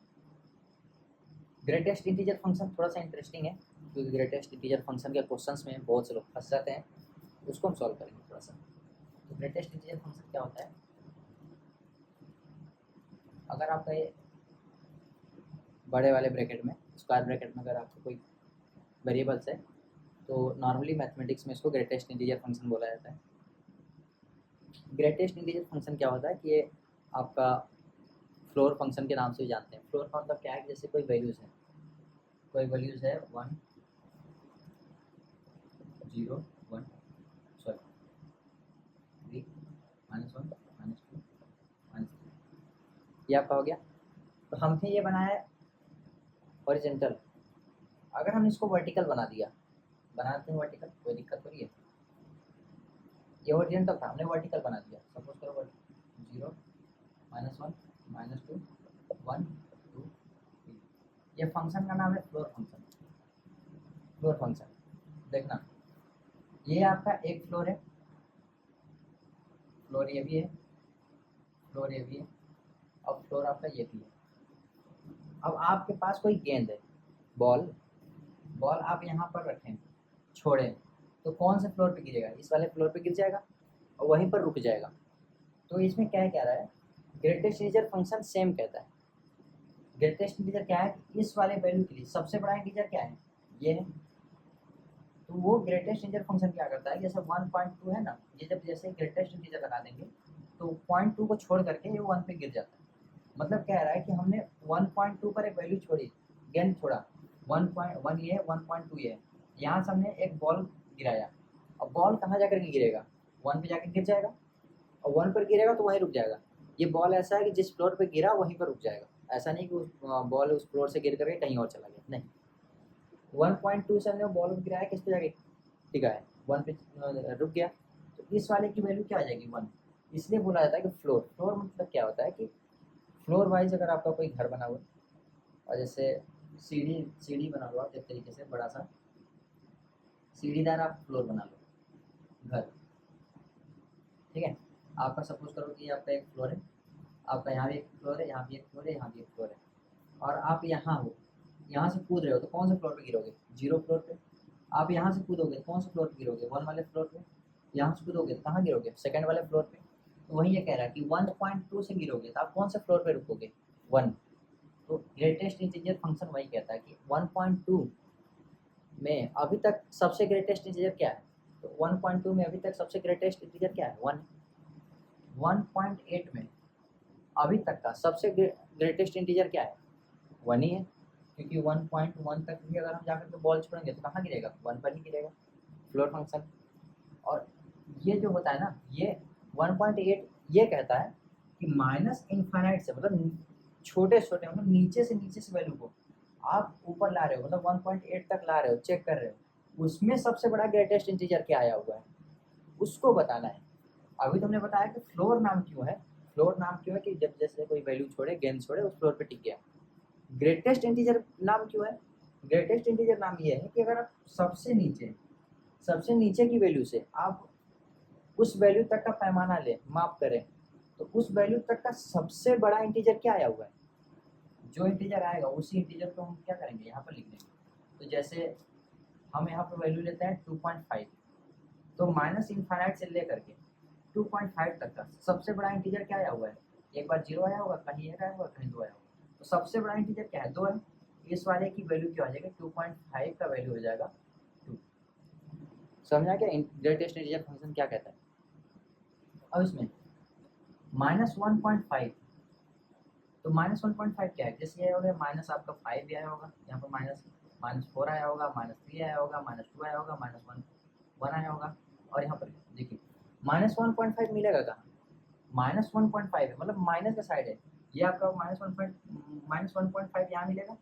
ग्रेटेस्ट इंटीजर फंक्शन थोड़ा सा इंटरेस्टिंग है, क्योंकि ग्रेटेस्ट इंटीजर फंक्शन के क्वेश्चंस में बहुत से लोग फंस जाते हैं, उसको हम सॉल्व करेंगे थोड़ा सा। तो ग्रेटेस्ट इंटीजर फंक्शन क्या होता है, अगर आपका ये बड़े वाले ब्रैकेट में, स्क्वायर ब्रैकेट में अगर आपको कोई वेरिएबल्स है, तो नॉर्मली मैथमेटिक्स में इसको ग्रेटेस्ट इंटीजर फंक्शन बोला जाता है। ग्रेटेस्ट इंटीजर फंक्शन क्या होता है कि ये आपका फ्लोर फंक्शन के नाम से भी जानते हैं। फ्लोर का मतलब क्या है कि जैसे कोई वैल्यूज़ है, कोई वैल्यूज़ है 1 0 1 सॉरी 3 -1 -2 -3, ये आपका हो गया। तो हमने ये बनाया है हॉरिजॉन्टल, अगर हमने इसको वर्टिकल बना दिया, बनाते हैं वर्टिकल, कोई दिक्कत हो रही है। ये हॉरिजॉन्टल था, हमने वर्टिकल बना दिया, सपोज करो 0 -1 -2 1 2 3, ये फंक्शन का नाम है फ्लोर फंक्शन। फ्लोर फंक्शन देखना, ये आपका एक फ्लोर है, फ्लोर ये भी है, फ्लोर ये भी है, अब फ्लोर आपका ये भी है। अब आपके पास कोई गेंद है, बॉल, बॉल आप यहाँ पर रखें, छोड़ें, तो कौन से फ्लोर पे गिरेगा, इस वाले फ्लोर पे गिर जाएगा और वहीं पर रुक जाएगा। तो इसमें क्या कह रहा है, ग्रेटेस्ट इंटीजर फंक्शन सेम कहता है। ग्रेटेस्ट इंटीजर क्या है, इस वाले वैल्यू के लिए सबसे बड़ा इंटीजर क्या है, ये है। तो वो ग्रेटेस्ट इंटीजर फंक्शन क्या करता है, जैसे 1.2 है ना, ये जब जैसे ग्रेटेस्ट इंटीजर लगा देंगे तो 0.2 को छोड़ करके ये 1 पे गिर जाता है। मतलब कह रहा है कि हमने 1.2 पर एक वैल्यू छोड़ी, गेंद छोड़ा, 1.1 ये है, 1.2 ये है, यहाँ से हमने एक बॉल गिराया। अब बॉल कहाँ जाकर के गिरेगा, 1 पे जाकर गिर जाएगा, और 1 पर गिरेगा तो वहीं रुक जाएगा। ये बॉल ऐसा है कि जिस फ्लोर पे गिरा वहीं पर रुक जाएगा, ऐसा नहीं कि उस बॉल उस फ्लोर से गिर करके कहीं और चला गया, नहीं। 1.2 से हमने बॉल को गिराया, किस पे जाके टिका है, 1 पे रुक गया, तो इस वाले की वैल्यू क्या आ जाएगी, 1। इसलिए बोला जाता है कि फ्लोर, फ्लोर मतलब क्या होता है कि फ्लोर वाइज अगर आपका कोई घर बना हुआ, और जैसे सीढ़ी बना हुआ एक तरीके से, बड़ा सा सीढ़ीदार आप फ्लोर बना लो घर, ठीक है। आपका सपोज करो कि आपका एक फ्लोर है, आपका यहाँ भी एक फ्लोर है, यहाँ भी एक फ्लोर है, यहाँ भी एक फ्लोर है, और आप यहाँ हो, यहाँ से कूद रहे हो, तो कौन से फ्लोर पे गिरोगे, 0 फ्लोर पे। आप यहाँ से कूदोगे तो कौन से फ्लोर पे गिरोगे, 1 वाले फ्लोर पे। यहाँ से कूदोगे तो कहाँ गिरोगे, 2nd वाले फ्लोर पे। तो वही ये कह रहा है कि 1.2 से गिरोगे तो आप कौन से फ्लोर पे रुकोगे, 1। तो ग्रेटेस्ट इंटीजर फंक्शन वही कहता है कि 1.2 में अभी तक सबसे ग्रेटेस्ट इंटीजर क्या है, तो 1.2 में अभी तक सबसे ग्रेटेस्ट इंटीजर क्या है, 1। 1.8 में अभी तक का सबसे ग्रेटेस्ट इंटीजर क्या है, 1 ही है, क्योंकि 1.1 तक भी अगर हम जाकर के बॉल छोड़ेंगे तो कहाँ गिरेगा, 1 पर ही गिरेगा, फ्लोर फंक्शन। और ये जो होता है ना, ये 1.8 ये कहता है कि माइनस इन्फाइनाइट से, मतलब छोटे छोटे, मतलब नीचे से वैल्यू को आप ऊपर ला रहे हो, मतलब 1.8 तक ला रहे हो, चेक कर रहे हो, उसमें सबसे बड़ा ग्रेटेस्ट इंटीजर क्या आया हुआ है, उसको बताना है। अभी तुमने बताया कि फ्लोर नाम क्यों है, फ्लोर नाम क्यों है कि जब जैसे कोई वैल्यू छोड़े, गेंद छोड़े, उस फ्लोर पे टिक गया। ग्रेटेस्ट इंटीजर नाम क्यों है, ग्रेटेस्ट इंटीजर नाम ये है कि अगर आप सबसे नीचे सबसे नीचे की वैल्यू से आप उस वैल्यू तक का पैमाना लें, माप करें, तो उस वैल्यू तक का सबसे बड़ा इंटीजर क्या आया हुआ है? जो इंटीजर आएगा उसी इंटीजर को हम क्या करेंगे, यहाँ पर लिख देंगे। तो जैसे हम यहाँ पर वैल्यू लेते हैं 2.5, तो माइनस इनफाइनाइट से लेकर के 2.5 तक का सबसे बड़ा इंटीजर क्या आया हुआ है? एक बार 0 आया होगा, कहीं 1 आया होगा, कहीं 2 आया होगा। तो सबसे बड़ा इंटीजर क्या है? 2 है। इस वाले की वैल्यू क्या हो जाएगी? 2.5 का वैल्यू हो जाएगा 2। समझा क्या ग्रेटेस्ट इंटीजर फंक्शन क्या कहता है? अब इसमें -1.5, तो -1.5 क्या है? जैसे ये हो गया माइनस आपका 5 भी आया होगा, यहाँ पर -4 आया होगा, -3 आया होगा, -2 आया होगा, -1 आया होगा, और यहाँ पर देखिए -1.5 मिलेगा कहाँ? -1.5 है, मतलब माइनस का साइड है, ये आपका -1.5 यहाँ मिलेगा।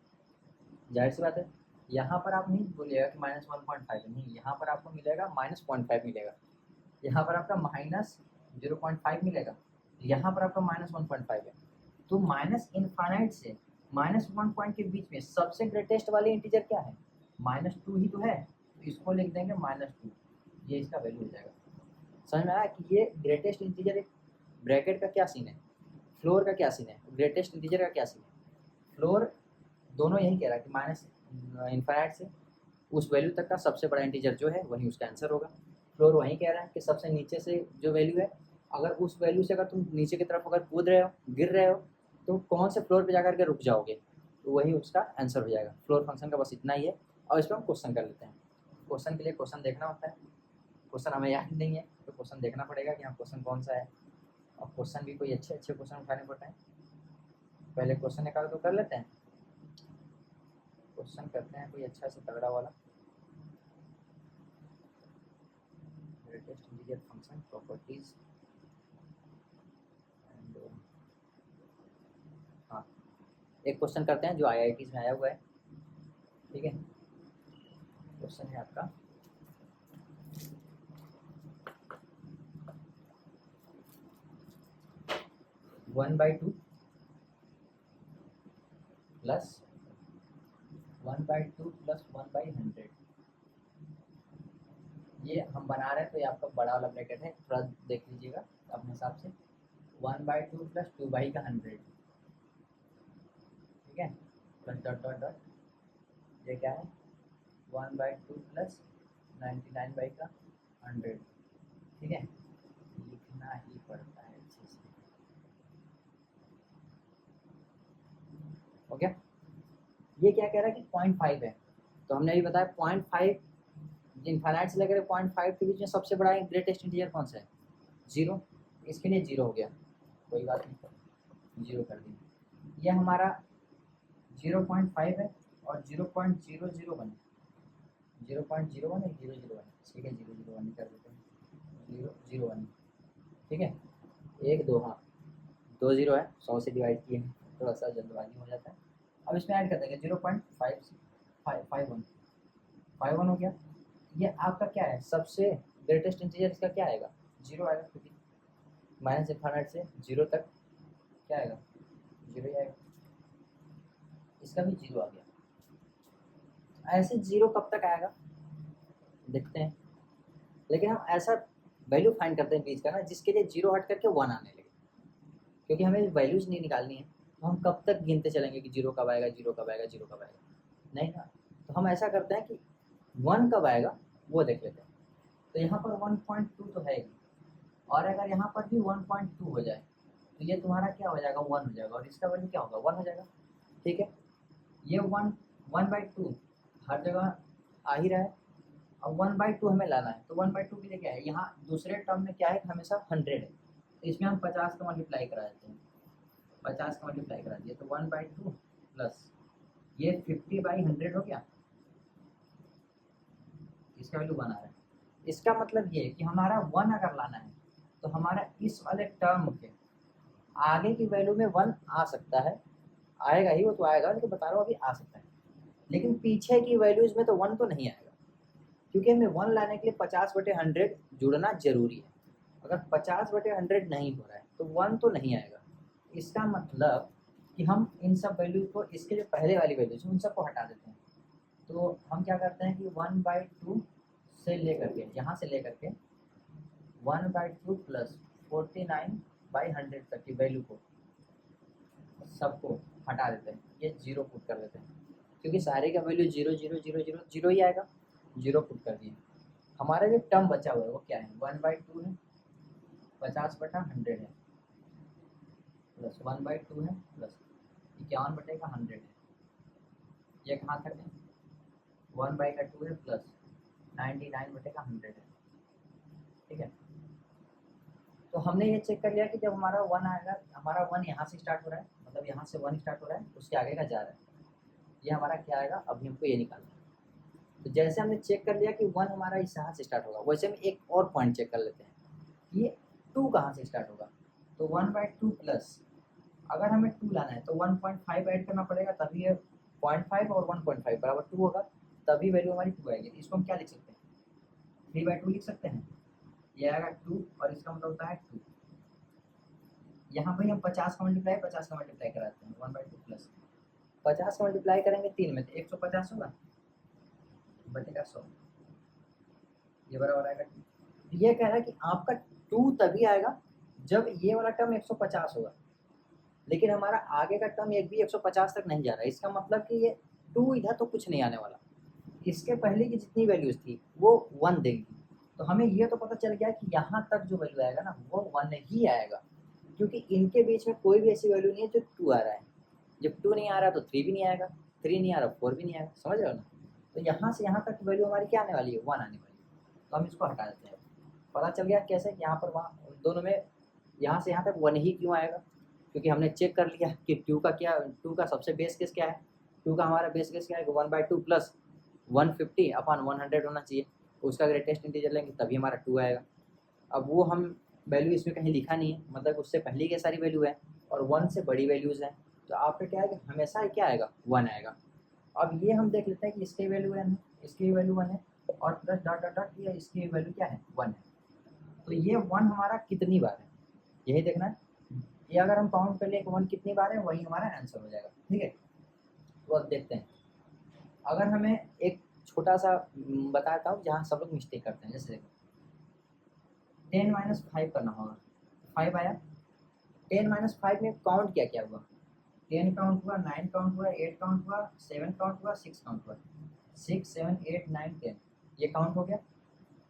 जाहिर सी बात है, यहाँ पर आप नहीं बोलिएगा कि -1.5 है, नहीं, यहाँ पर आपको मिलेगा -0.5 मिलेगा, यहाँ पर आपका -0.5 मिलेगा, यहाँ पर आपका -1.5 है। तो माइनस इनफाइनाइट से -1 पॉइंट के बीच में सबसे ग्रेटेस्ट वाली इंटीजर क्या है? -2 ही तो है, तो इसको लिख देंगे -2, ये इसका वैल्यू हो जाएगा। समझ में आया कि ये ग्रेटेस्ट इंटीजर एक ब्रैकेट का क्या सीन है, फ्लोर का क्या सीन है, ग्रेटेस्ट इंटीजर का क्या सीन है? फ्लोर दोनों यही कह रहा है कि माइनस इनफाइनाइट से उस वैल्यू तक का सबसे बड़ा इंटीजर जो है वही उसका आंसर होगा। फ्लोर वही कह रहा है कि सबसे नीचे से जो वैल्यू है, अगर उस वैल्यू से अगर तुम नीचे की तरफ अगर कूद रहे हो, गिर रहे हो, तो कौन से फ्लोर पे जाकर के रुक जाओगे, तो वही उसका आंसर हो जाएगा। फ्लोर फंक्शन का बस इतना ही है। और इस पर हम क्वेश्चन कर लेते हैं। क्वेश्चन के लिए क्वेश्चन देखना होता है, क्वेश्चन हमें याद नहीं है तो क्वेश्चन देखना पड़ेगा कि हाँ क्वेश्चन कौन सा है, और क्वेश्चन भी कोई अच्छे अच्छे क्वेश्चन उठाने पड़ते हैं। पहले क्वेश्चन निकाल तो कर लेते हैं, क्वेश्चन करते हैं कोई अच्छा सा तगड़ा वाला। Greatest integer function properties and, हाँ एक क्वेश्चन करते हैं जो IITs में आया हुआ है, ठीक है। क्वेश्चन है आपका 1/2 प्लस 1/2 प्लस 1/100, ये हम बना रहे हैं तो ये आपका बड़ा वाला ब्रैकेट है, थोड़ा देख लीजिएगा अपने हिसाब से। 1/2 प्लस 2/100, ठीक है, प्लस डॉट डॉट डॉट, ये क्या है? 1/2 प्लस 99/100, ठीक है, लिखना ही पड़ता है अच्छे से। ओके, ये क्या कह रहा है कि 0.5 है, तो हमने अभी बताया 0.5 इनफाइनाइट से लेकर 0.5 के बीच में सबसे बड़ा ग्रेटेस्ट इंटीजर कौन सा है? 0। इसके लिए 0 हो गया, कोई बात नहीं, 0 कर दिया। ये हमारा 0.5 है और 0.001 0.01 है, 001, ठीक है, 001 कर देते हैं, 001, ठीक है, 1 2, हाँ 2 0 है, 100 से डिवाइड किए हैं, थोड़ा सा जल्दबाजी हो जाता है। अब इसमें ऐड कर देंगे 0.51 हो गया। ये आपका क्या है? सबसे ग्रेटेस्ट इंटीजर इसका क्या आएगा? 0 आएगा, क्योंकि माइनस इनफाइनाइट से 0 तक क्या आएगा? 0 ही आएगा। इसका भी 0 आ गया। ऐसे 0 कब तक आएगा देखते हैं, लेकिन हम ऐसा वैल्यू फाइंड करते हैं बीच का ना, जिसके लिए 0 हट करके 1 आने लगे, क्योंकि हमें वैल्यूज नहीं निकालनी है, तो हम कब तक गिनते चलेंगे कि 0 कब आएगा, 0 कब आएगा, 0 कब आएगा, नहीं ना। तो हम ऐसा करते हैं कि 1 कब आएगा वो देख लेते हैं। तो यहाँ पर 1.2 तो है ही, और अगर यहाँ पर भी 1.2 हो जाए तो ये तुम्हारा क्या हो जाएगा? 1 हो जाएगा, और इसका वैल्यू क्या होगा? 1 हो जाएगा, ठीक है। ये 1/2 हर जगह आ ही रहा है, अब 1/2 हमें लाना है, तो 1/2 के लिए क्या है? यहाँ दूसरे टर्म में क्या है? हमेशा 100 है, तो इसमें हम 50 का मल्टीप्लाई करा देते हैं, 50 का मल्टीप्लाई करा दिए, तो 1/2 प्लस ये 50/100 हो गया, इसका वैल्यू 1 आ रहा है। इसका मतलब ये है कि हमारा 1 अगर लाना है तो हमारा इस वाले टर्म के आगे की वैल्यू में 1 आ सकता है, आएगा ही, वो तो आएगा, लेकिन बता रहा हूँ अभी आ सकता है, लेकिन पीछे की वैल्यूज में तो 1 तो नहीं आएगा, क्योंकि हमें 1 लाने के लिए 50/100 जुड़ना जरूरी है। अगर 50/100 नहीं हो रहा है तो 1 तो नहीं आएगा। इसका मतलब कि हम इन सब वैल्यू को, इसके जो पहले वाली वैल्यूज उन सबको हटा देते हैं। तो हम क्या करते हैं कि 1/2 से लेकर के यहाँ से लेकर के 1/2 प्लस 49/100 तक की वैल्यू को सबको हटा देते हैं, ये 0 पुट कर देते हैं, क्योंकि सारे का वैल्यू 0 0 0 0 0 ही आएगा। 0 पुट कर दिए। हमारा जो टर्म बचा हुआ है वो क्या है, 1/2 है, 50/100 है, प्लस 1/2 है, प्लस 51/100 है। ये कहाँ तक है, 1/2 है प्लस 99/100 है। ठीक है, तो हमने ये चेक कर लिया कि जब हमारा 1 आएगा, हमारा 1 यहाँ से स्टार्ट हो रहा है, मतलब यहाँ से 1 स्टार्ट हो रहा है, उसके आगे का जा रहा है, ये हमारा क्या आएगा, अभी हमको ये निकालना है। तो जैसे हमने चेक कर लिया कि 1 हमारा इस यहाँ से स्टार्ट होगा, वैसे हम एक और पॉइंट चेक कर लेते हैं, ये 2 कहाँ से स्टार्ट होगा। तो 1/2 प्लस, अगर हमें 2 लाना है तो 1.5 ऐड करना पड़ेगा, तभी ये 0.5 और 1.5 बराबर 2 होगा, तभी वैल्यू हमारी 2 आएगी। तो इसको हम क्या लिख सकते हैं, 3/2 लिख सकते हैं। ये आएगा 2 और इसका मतलब होता है 2। यहाँ भाई हम 50 का मल्टीप्लाई कराते हैं, 1/2 प्लस 50 का मल्टीप्लाई करेंगे 3 में तो 150 होगा, बचेगा 100, ये बराबर आएगा 2। ये कह रहा है कि आपका 2 तभी आएगा जब ये वाला टर्म 150 होगा, लेकिन हमारा आगे का टर्म एक भी 150 तक नहीं जा रहा है। इसका मतलब कि ये 2 इधर तो कुछ नहीं आने वाला, इसके पहले की जितनी वैल्यूज थी वो 1 देंगी। तो हमें ये तो पता चल गया कि यहाँ तक जो वैल्यू आएगा ना वो 1 ही आएगा, क्योंकि इनके बीच में कोई भी ऐसी वैल्यू नहीं है जो 2 आ रहा है। जब 2 नहीं आ रहा तो 3 भी नहीं आएगा, 3 नहीं आ रहा 4 भी नहीं आएगा, समझ रहे हो ना। तो यहाँ से यहाँ तक वैल्यू हमारी क्या आने वाली है, 1 आने वाली है। तो हम इसको हटा देते हैं। पता चल गया कैसे, यहाँ पर वहाँ दोनों में यहाँ से यहाँ तक 1 ही क्यों आएगा, क्योंकि हमने चेक कर लिया कि 2 का क्या, 2 का सबसे बेस केस क्या है, 2 का हमारा बेस केस क्या है, 1/2 प्लस 150/100 होना चाहिए। उसका ग्रेटेस्ट इंटीजर लेंगे तभी हमारा 2 आएगा। अब वो हम वैल्यू इसमें कहीं लिखा नहीं है, मतलब उससे पहले की सारी वैल्यू है और 1 से बड़ी वैल्यूज़ हैं, तो आपका क्या है कि हमेशा क्या आएगा, 1 आएगा। अब ये हम देख लेते हैं कि इसकी वैल्यू 1 है, इसकी वैल्यू 1 है, और प्लस डॉट डॉट डॉट ये इसकी वैल्यू क्या है, 1 है। तो ये 1 हमारा कितनी बार है यही देखना है। ये अगर हम काउंट कर लें कि 1 कितनी बार है, वही हमारा आंसर हो जाएगा। ठीक है, तो अब देखते हैं। अगर हमें एक छोटा सा बताता हूँ जहाँ सब लोग मिस्टेक करते हैं, जैसे देखो 10 - 5 करना होगा, 5 आया, 10 - 5 में काउंट क्या क्या हुआ, 10 काउंट हुआ, 9 काउंट हुआ, 8 काउंट हुआ, 7 काउंट हुआ, 6 काउंट हुआ, 6 7 8 9 10 ये काउंट हो गया,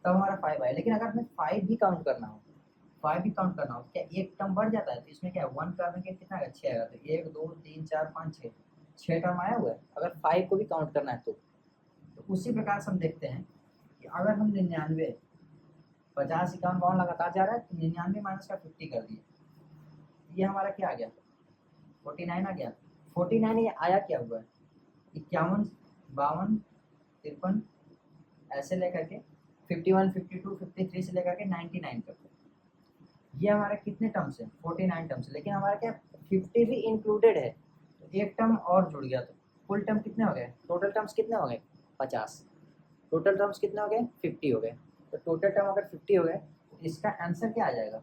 तब हमारा 5 आया। लेकिन अगर हमें 5 भी काउंट करना हो, 5 भी काउंट करना हो, क्या एक टर्म बढ़ जाता है, तो इसमें क्या 1 करने के कितना आएगा, 6 आएगा। तो 1 2 3 4 5 6 टर्म आया हुआ है, अगर 5 को भी काउंट करना है तो उसी प्रकार से हम देखते हैं कि अगर हम 99 50 51 52 लगातार जा रहा है, तो 99 माइनस का 50 कर दिए, ये हमारा क्या आ गया, 49 आ गया। 49 ये आया क्या हुआ है, 51 52 53 ऐसे लेकर के 51 52 53 से लेकर के 99 तक, ये हमारे कितने टर्म्स हैं, 49 टर्म्स। लेकिन हमारा क्या 50 भी इंक्लूडेड है, तो एक टर्म और जुड़ गया, तो फुल टर्म कितने हो गए, टोटल टर्म्स कितने हो गए 50, टोटल टर्म्स कितने हो गए 50 हो गए। तो टोटल टर्म अगर 50 हो गए तो इसका आंसर क्या आ जाएगा,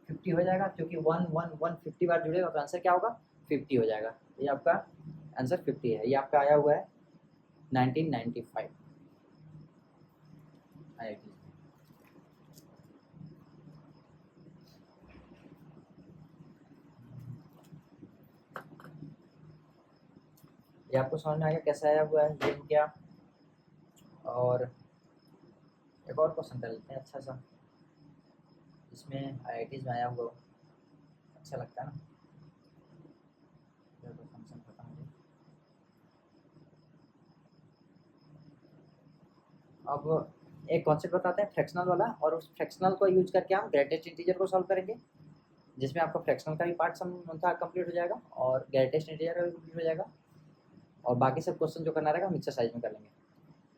50 हो जाएगा, क्योंकि 1 1 1 50 बार जुड़ेगा तो आंसर क्या होगा 50 हो जाएगा। ये आपका आंसर 50 है। ये आपका आया हुआ है 1995 IIT। ये आपको समझ में आ गया कैसे आया हुआ है, ये हो गया। और एक और क्वेश्चन कर लेते हैं अच्छा सा, इसमें IIT में आया हुआ अच्छा लगता है ना। तो फंक्शन खत्म हो गया। अब एक कॉन्सेप्ट बताते हैं फ्रैक्शनल वाला, और उस फ्रैक्शनल को यूज करके हम ग्रेटेस्ट इंटीजर को सॉल्व करेंगे, जिसमें आपका फ्रैक्शनल का भी पार्ट कंप्लीट हो जाएगा और ग्रेटेस्ट इंटीजर का भी कंप्लीट हो जाएगा, और बाकी सब क्वेश्चन जो करना रहेगा हम एक्सरसाइज में कर लेंगे।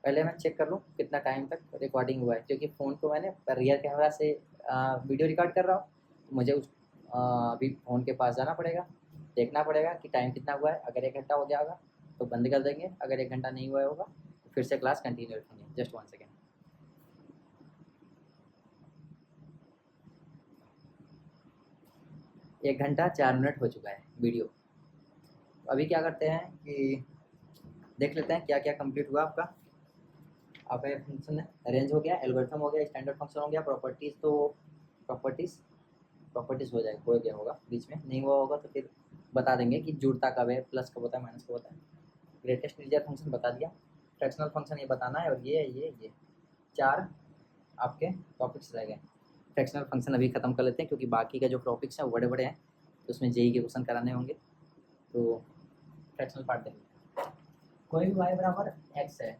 पहले मैं चेक कर लूँ कितना टाइम तक रिकॉर्डिंग हुआ है, क्योंकि फ़ोन को मैंने रियर कैमरा से वीडियो रिकॉर्ड कर रहा हूँ, तो मुझे उस अभी फ़ोन के पास जाना पड़ेगा, देखना पड़ेगा कि टाइम कितना हुआ है। अगर 1 घंटा हो गया होगा तो बंद कर देंगे, अगर 1 घंटा नहीं हुआ होगा तो फिर से क्लास कंटिन्यू रखेंगे। Just 1 second. एक घंटा 4 मिनट हो चुका है वीडियो। अभी क्या करते हैं कि देख लेते हैं क्या क्या कंप्लीट हुआ आपका। आपका ये फंक्शन है, रेंज हो गया, एल्गोरिथम हो गया, स्टैंडर्ड फंक्शन हो गया, प्रॉपर्टीज़ तो प्रॉपर्टीज़ हो जाएगा, हो गया होगा, बीच में नहीं हुआ होगा तो फिर बता देंगे कि जुड़ता कब है, प्लस कब होता है, माइनस कब होता है। ग्रेटेस्ट इंटीजर फंक्शन बता दिया, फ्रैक्शनल फंक्शन ये बताना है, और ये 4 आपके टॉपिक्स रह गए। फ्रैक्शनल फंक्शन अभी ख़त्म कर लेते हैं क्योंकि बाकी का जो टॉपिक्स हैं वो बड़े बड़े हैं, तो उसमें जेई के क्वेश्चन कराने होंगे। तो फ्रैक्शनल पार्ट देखिए, कोई भी y बराबर x है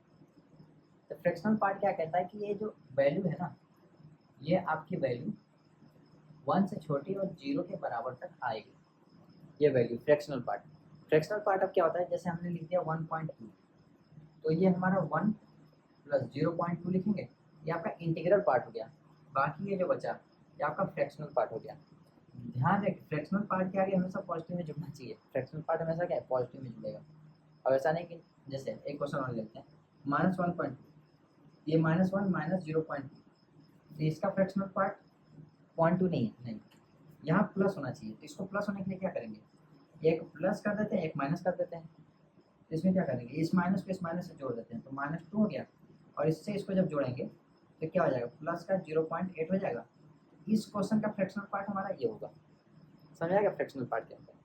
तो फ्रैक्शनल पार्ट क्या कहता है कि ये जो वैल्यू है ना, ये आपकी वैल्यू 1 से छोटी और 0 के बराबर तक आएगी, ये value fractional part. Fractional part अब क्या होता है, जैसे हमने लिख दिया 1.2, तो ये हमारा 1 प्लस 0.2 लिखेंगे, ये आपका इंटीग्रल पार्ट हो गया। बाकी ये जो बचा ये आपका फ्रैक्शनल पार्ट हो गया। ध्यान रखें, फ्रैक्शनल पार्ट के आगे हमेशा पॉजिटिव में जुड़ना चाहिए, फ्रैक्शनल पार्ट हमेशा क्या है, पॉजिटिव में जुड़ेगा। अब ऐसा नहीं कि जैसे एक क्वेश्चन और लेते हैं, -1.2, ये -1 माइनस 0.2, तो इसका फ्रैक्शनल पार्ट 0.2 नहीं है, नहीं, यहाँ प्लस होना चाहिए। तो इसको प्लस होने के लिए क्या करेंगे, एक प्लस कर देते हैं, एक माइनस कर देते हैं। तो इसमें क्या करेंगे, इस माइनस को इस माइनस से जोड़ देते हैं, तो -2 हो गया, और इससे इसको जब जोड़ेंगे तो क्या हो जाएगा, प्लस का 0.8 हो जाएगा। इस क्वेश्चन का फ्रैक्शनल पार्ट हमारा ये होगा। समझ आएगा फ्रैक्शनल पार्ट क्या होता है,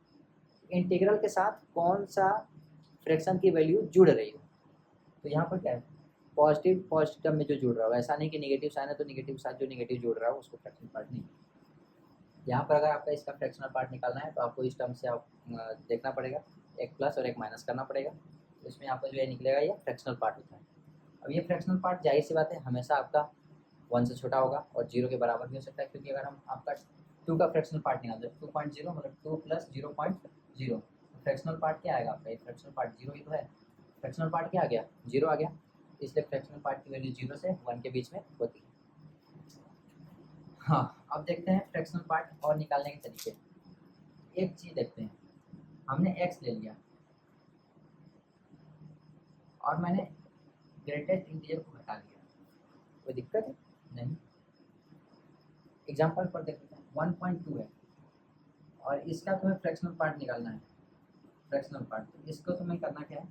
इंटीग्रल के साथ कौन सा फ्रैक्शन की वैल्यू जुड़ रही हो। तो यहाँ पर क्या है, पॉजिटिव पॉजिटिव में जो जुड़ रहा हो, ऐसा नहीं कि नेगेटिव साइन है तो नेगेटिव साथ जो नेगेटिव जुड़ रहा हो उसको फ्रैक्शनल पार्ट नहीं। यहाँ पर अगर आपका इसका फ्रैक्शनल पार्ट निकालना है तो आपको इस टर्म से आप देखना पड़ेगा, एक प्लस और एक माइनस करना पड़ेगा, तो इसमें आपका जो है निकलेगा ये फ्रैक्शनल पार्ट होता है। अब ये फ्रैक्शनल पार्ट जाहिर सी बात है हमेशा आपका 1 से छोटा होगा और 0 के बराबर भी हो सकता है, क्योंकि अगर हम आपका 2 का फ्रैक्शनल पार्ट निकालते हैं 2.0 मतलब 2 प्लस 0.0, फ्रैक्शनल पार्ट क्या आएगा आपका, ये फ्रैक्शनल पार्ट 0 ही तो है, फ्रैक्शनल पार्ट क्या आ गया, 0 आ गया, इसलिए फ्रैक्शनल पार्ट की वैल्यू 0 से 1 के बीच में होती है। हाँ, अब देखते हैं फ्रैक्शनल पार्ट और निकालने के तरीके। एक चीज़ देखते हैं, हमने x ले लिया और मैंने ग्रेटेस्ट इंटीजर को घटा लिया, कोई दिक्कत है नहीं। एग्जांपल पर देखते हैं, 1.2 है और इसका तुम्हें फ्रैक्शनल पार्ट निकालना है, फ्रैक्शनल पार्ट, तो इसको तुम्हें करना क्या है,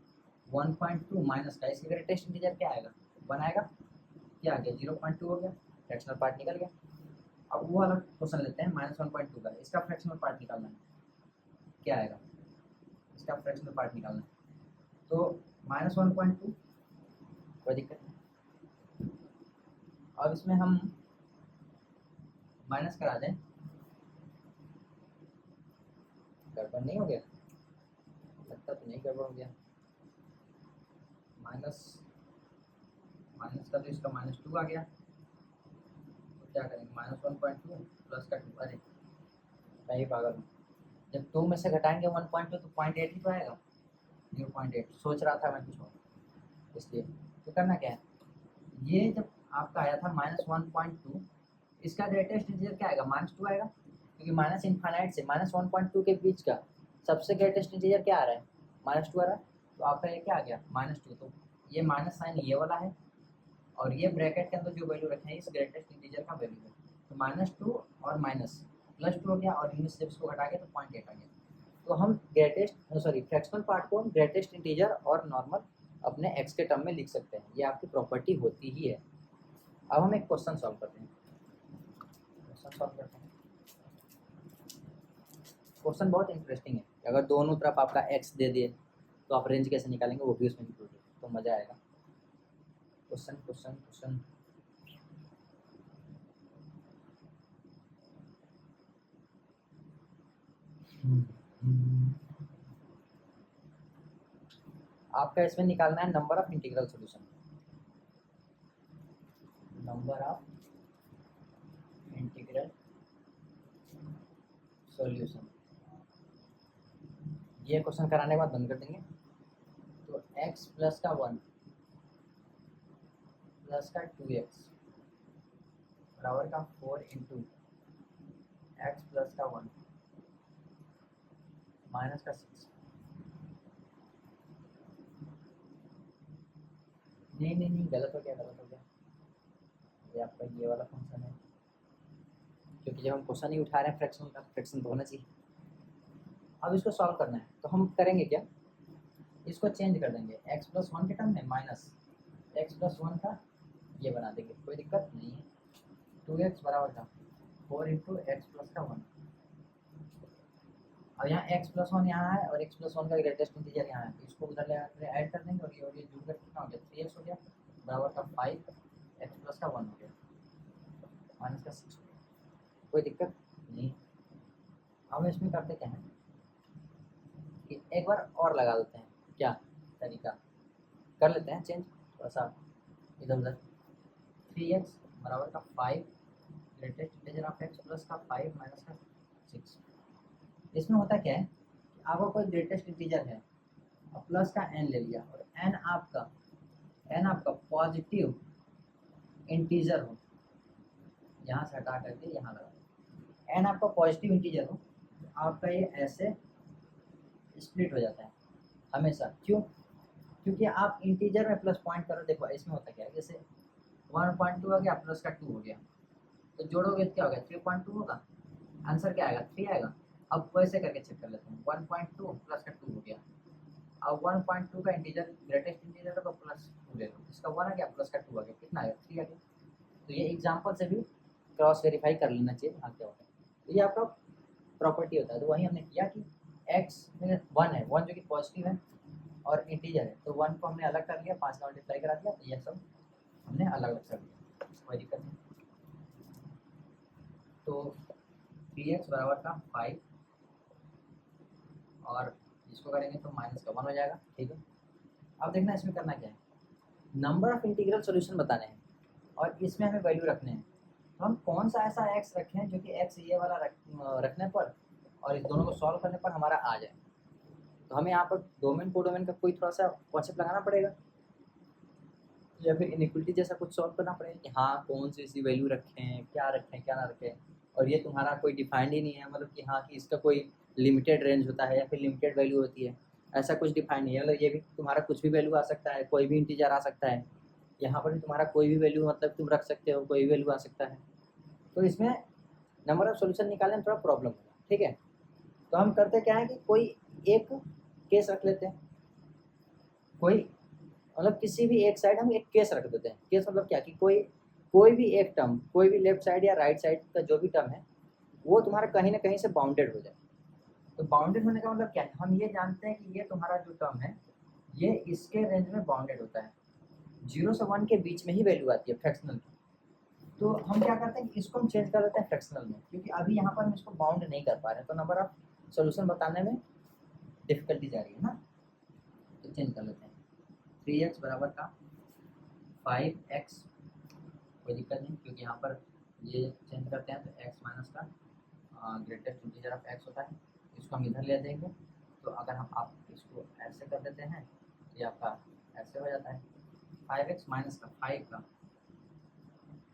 1.2 माइनस का इसका ग्रेटेस्ट इंटीजर क्या आएगा, 1 आएगा, क्या आ गया 0.2 हो गया, फ्रैक्शनल पार्ट निकल गया। अब वो वाला क्वेश्चन लेते हैं -1.2 का, इसका फ्रैक्शनल पार्ट निकालना है, क्या आएगा, इसका फ्रैक्शनल पार्ट निकालना है, तो -1.2, कोई दिक्कत नहीं। अब इसमें हम माइनस करा दें, गड़बड़ नहीं हो गया, लगता तो नहीं गड़बड़ हो गया, माइनस माइनस का तो इसका -2 आ गया, तो क्या करेंगे, -1.2 प्लस का 2, अरे मैं ही पागल हूँ, जब 2 में से घटाएंगे 1.2 तो 0.8 ही तो आएगा, 0.8 सोच रहा था मैं कुछ और, इसलिए तो करना क्या है, ये जब आपका आया था -1.2, इसका ग्रेटेस्ट इंटीजर क्या आएगा, -2 आएगा, क्योंकि माइनस इनफाइनाइट से -1.2 के बीच का सबसे ग्रेटेस्ट इंटीजर क्या आ रहा है, -2 आ रहा है, तो आपका ये क्या आ गया -2, तो ये माइनस साइन ये वाला है और ये ब्रैकेट के अंदर जो वैल्यू रखे हैं इस ग्रेटेस्ट इंटीजर का वैल्यू है, तो -2 और माइनस +2 हो गया और इनमें से को हटा के तो 0.8 आ गया। तो हम फ्रैक्शनल पार्ट को हम ग्रेटेस्ट इंटीजर और नॉर्मल अपने एक्स के टर्म में लिख सकते हैं, ये आपकी प्रॉपर्टी होती ही है। अब हम एक क्वेश्चन सॉल्व करते हैं, क्वेश्चन बहुत इंटरेस्टिंग है, अगर दोनों तरफ आपका एक्स दे दिए तो आप रेंज कैसे निकालेंगे वो भी उसमें इंक्लूड है, तो मज़ा आएगा। क्वेश्चन क्वेश्चन क्वेश्चन आपका इसमें निकालना है number of integral solution, number of integral solution, ये क्वेश्चन कराने के बाद बंद कर देंगे। तो x प्लस का 1 प्लस का 2x बराबर का 4 इंटू एक्स प्लस का 1 माइनस का 6, नहीं गलत हो गया, ये आपका ये वाला फंक्शन है, क्योंकि जब हम क्वेश्चन ही उठा रहे हैं फ्रैक्शन का, फ्रैक्शन तो होना चाहिए। अब इसको सॉल्व करना है तो हम करेंगे क्या, इसको चेंज कर देंगे, x प्लस 1 के टर्म में माइनस x+1 का ये बना देंगे, कोई दिक्कत नहीं है। 2x बराबर का 4 इंटू एक्स प्लस का 1। अब यहाँ x+1 यहाँ है और x+1 का ग्रेटेस्ट इंटीजर यहाँ है, तो इसको उधर ले ऐड कर देंगे और ये जुड़ कर कितना हो गया 3x हो गया बराबर का 5 x प्लस का 1 हो गया माइनस का 6 हो गया। कोई दिक्कत नहीं। हम इसमें करते क्या है कि एक बार और लगा देते हैं, क्या तरीका कर लेते हैं चेंज थोड़ा सा इधर उधर। 3x बराबर का 5 greatest integer of x plus का 5 माइनस का 6। इसमें होता क्या है कि आपका कोई ग्रेटेस्ट इंटीजर है और प्लस का n ले लिया और n आपका पॉजिटिव इंटीजर हो, यहाँ से हटा करके यहाँ लगा। n आपका पॉजिटिव इंटीजर हो तो आपका ये ऐसे स्प्लिट हो जाता है हमेशा। क्यों? क्योंकि आप इंटीजर में प्लस पॉइंट करो। देखो इसमें होता क्या है, जैसे 1.2 आ गया प्लस का 2 हो गया, तो जोड़ोगे तो क्या हो गया 3.2 होगा, आंसर क्या आएगा 3 आएगा। अब वैसे करके चेक कर लेते हैं, 1.2 प्लस का 2 हो गया। अब 1.2 का इंटीजर ग्रेटेस्ट इंटीजर तो प्लस 2 ले लो, इसका 1 आ गया प्लस का 2 आ गया, कितना आएगा 3 आ गया। तो ये एग्जाम्पल से भी क्रॉस वेरीफाई कर लेना चाहिए हाँ क्या होता है। तो ये आपका प्रॉपर्टी होता है। तो वही हमने किया कि x में 1 है, 1 जो कि पॉजिटिव है और इंटीजर है, तो 1 को हमने अलग कर लिया, 5 का मल्टीप्लाई करा दिया, तो ये सब हमने अलग अलग कर दिया, कोई दिक्कत नहीं। तो 3x बराबर का 5 और इसको करेंगे तो माइनस का 1 हो जाएगा, ठीक है। अब देखना इसमें करना क्या है, नंबर ऑफ इंटीग्रल सॉल्यूशन बताने हैं और इसमें हमें वैल्यू रखने हैं। तो हम कौन सा ऐसा x रखें जो कि x ये वाला रखने पर और इस दोनों को सॉल्व करने पर हमारा आ जाए। तो हमें यहाँ पर डोमेन को डोमेन का कोई थोड़ा सा कॉन्सेप्ट लगाना पड़ेगा या फिर इनइक्वलिटी जैसा कुछ सॉल्व करना पड़ेगा कि हाँ कौन सी सी वैल्यू रखें, क्या रखें क्या ना रखें। और ये तुम्हारा कोई डिफाइंड ही नहीं है, मतलब कि हाँ कि इसका कोई लिमिटेड रेंज होता है या फिर लिमिटेड वैल्यू होती है, ऐसा कुछ डिफाइंड नहीं है। मतलब ये भी तुम्हारा कुछ भी वैल्यू आ सकता है, कोई भी इंटीजर आ सकता है, यहाँ पर भी तुम्हारा कोई भी वैल्यू मतलब तुम रख सकते हो, कोई भी वैल्यू आ सकता है। तो इसमें नंबर ऑफ सॉल्यूशन निकालने में थोड़ा प्रॉब्लम होगा, ठीक है। तो हम करते क्या है कि कोई एक केस रख लेते हैं, कोई मतलब किसी भी एक साइड हम एक केस रख देते हैं। केस मतलब क्या कि कोई भी एक टर्म, कोई भी लेफ्ट साइड या राइट साइड का जो भी टर्म है वो तुम्हारा कहीं ना कहीं से बाउंडेड हो जाए। तो बाउंडेड होने का मतलब क्या है, हम ये जानते हैं कि ये तुम्हारा जो टर्म है ये इसके रेंज में बाउंडेड होता है, 0 से 1 के बीच में ही वैल्यू आती है फ्रैक्शनल की। तो हम क्या करते हैं कि इसको हम चेंज कर देते हैं फ्रैक्शनल में, क्योंकि अभी यहाँ पर हम इसको बाउंड नहीं कर पा रहे हैं, तो नंबर ऑफ सॉल्यूशन बताने में डिफिकल्टी जा रही है ना। तो चेंज कर लेते हैं, 3x बराबर का 5x, कोई दिक्कत नहीं क्योंकि यहाँ पर ये चेंज करते हैं तो x माइनस का ग्रेटेस्ट इंटीजर ऑफ x होता है, इसको हम इधर ले देंगे। तो अगर हम आप इसको ऐसे कर देते हैं तो ये आपका ऐसे हो जाता है 5x माइनस का 5 का,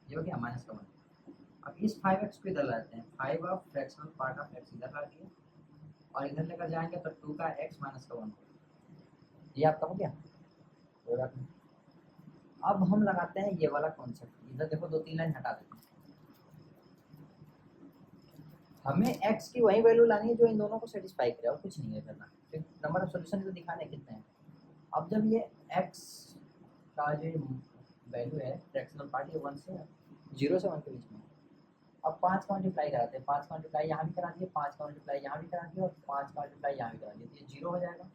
ये हो गया माइनस का 1। अब इस 5x को इधर लाते हैं, 5 of fractional part of x इधर ला दिए और इधर लेकर जाएंगे तो 2 का x माइनस का 1, ये आपका हो गया। कोई बात नहीं। अब हम लगाते हैं ये वाला कॉन्सेप्ट, इधर देखो 2-3 लाइन हटा देते हैं। हमें x की वही वैल्यू लानी है जो इन दोनों को सेटिस्फाई करे और कुछ नहीं है करना, फिर नंबर ऑफ सॉल्यूशन तो दिखाने कितने हैं। अब जब ये x का जो वैल्यू है फ्रैक्शनल पार्ट ये 1 से 0 से 1 के बीच में, अब 5 का मल्टीप्लाई कराते हैं, 5 का मल्टीप्लाई यहाँ भी करा दिए, 5 का मल्टीप्लाई यहाँ भी करा दिए और 5 का मल्टीप्लाई यहाँ भी करा दिए, तो ये 0 हो जाएगा,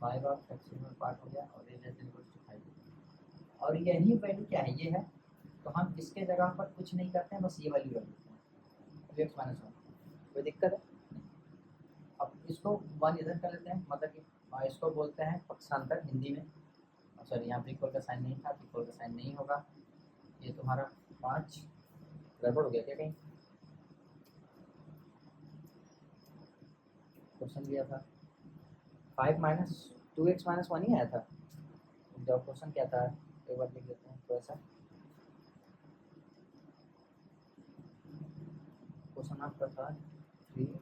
5 ऑफ फ्रैक्शनल पार्ट हो गया और ये लेस देन इक्वल टू 5। और यही वैल्यू क्या है, ये है। तो हम इसके जगह पर कुछ नहीं करते हैं, बस ये वैल्यू रख देते हैं x माइनस 1, कोई दिक्कत है। अब इसको 1 इधर कर लेते हैं, मतलब कि इसको बोलते हैं पक्षांतर हिंदी में। सॉरी यहाँ पे इक्वल का साइन नहीं था, इक्वल का साइन नहीं होगा, ये तुम्हारा 5 गड़बड़ हो गया क्या कहीं, क्वेश्चन दिया था 5 माइनस 2x माइनस 1 ही आया था, जब क्वेश्चन क्या था एक बार लिख देते हैं थोड़ा सा। क्वेश्चन आपका था 3x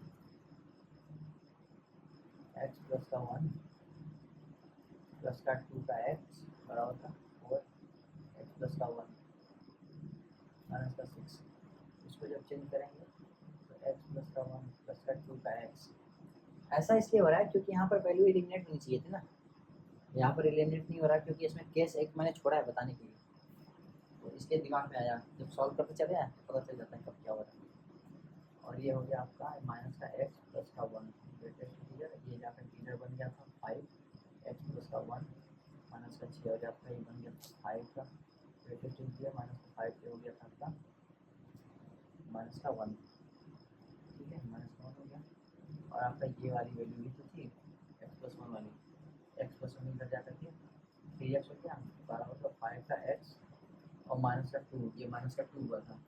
प्लस का 1 प्लस का 2 का x बराबर का 4x प्लस का 1 माइनस का 6। इसको जब चेंज करेंगे तो x प्लस का 1 प्लस का 2 का x, ऐसा इसलिए हो रहा है क्योंकि यहाँ पर वैल्यू एलिमिनेट होनी चाहिए थी ना, यहाँ पर एलिमिनेट नहीं हो रहा क्योंकि इसमें केस एक मैंने छोड़ा है बताने के लिए, तो इसके दिमाग में आया, जब सॉल्व करते चले आए पता चल जाता है कब क्या हो रहा है। और ये हो गया आपका माइनस का एक्स प्लस का वन ग्रेटेस्ट इंटीजर, ये जाकर इंटीजर बन गया था 5 एक्स प्लस का वन माइनस का 6 हो गया आपका, ये बन गया था 5 का ग्रेटेस्ट इंटीजर माइनस का 5 हो गया था आपका माइनस का वन, ठीक है माइनस का वन हो गया। और आपका ये वाली वैल्यू भी तो थी एक्स प्लस वन वाली, एक्स प्लस वन इधर जा करके 3x हो गया, बारह मतलब 5 का एक्स और माइनस का 2, ये माइनस का 2 हुआ था,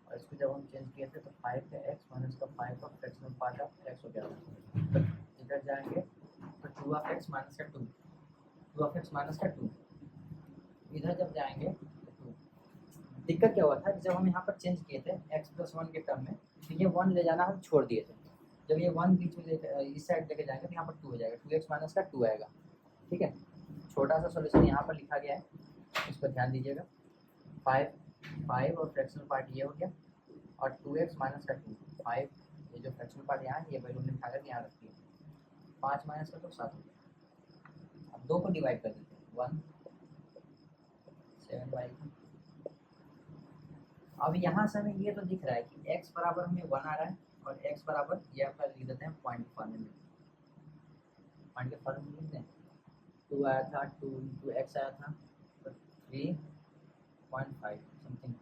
और इसको जब हम चेंज किए थे तो 5 का एक्स माइनस का 5 का फ्रैक्शनल पार्ट ऑफ एक्स हो गया था। तो इधर जाएंगे तो 2 ऑफ एक्स माइनस का 2, 2 ऑफ एक्स माइनस का 2, इधर जब जाएंगे तो 2। दिक्कत क्या हुआ था कि जब हम यहाँ पर चेंज किए थे एक्स प्लस वन के टर्म में, तो ये वन ले जाना हम छोड़ दिए थे, जब ये वन बीच में इस साइड लेके जाएंगे तो यहाँ पर 2 हो जाएगा, 2x माइनस का 2 आएगा, ठीक है। छोटा सा सॉल्यूशन यहाँ पर लिखा गया है, इस पर ध्यान दीजिएगा। 5 और फ्रैक्शनल पार्ट ये हो गया, और 2x माइनस का 2 5, ये जो फ्रैक्शनल पार्ट यहाँ है ये वैल्यू ने उठा कर यहाँ रखी है, 5 माइनस का तो 7 हो गया। अब 2 को डिवाइड कर देते हैं 1 7 बाई। अब यहाँ से हमें ये तो दिख रहा है कि x बराबर हमें 1 आ रहा है, और x बराबर ये आपका लिख देते हैं पॉइंट फॉर्म में, पॉइंट के फॉर्म में लिख दें 2 आया था, 2 इंटू एक्स आया था तो 3.5 समथिंग,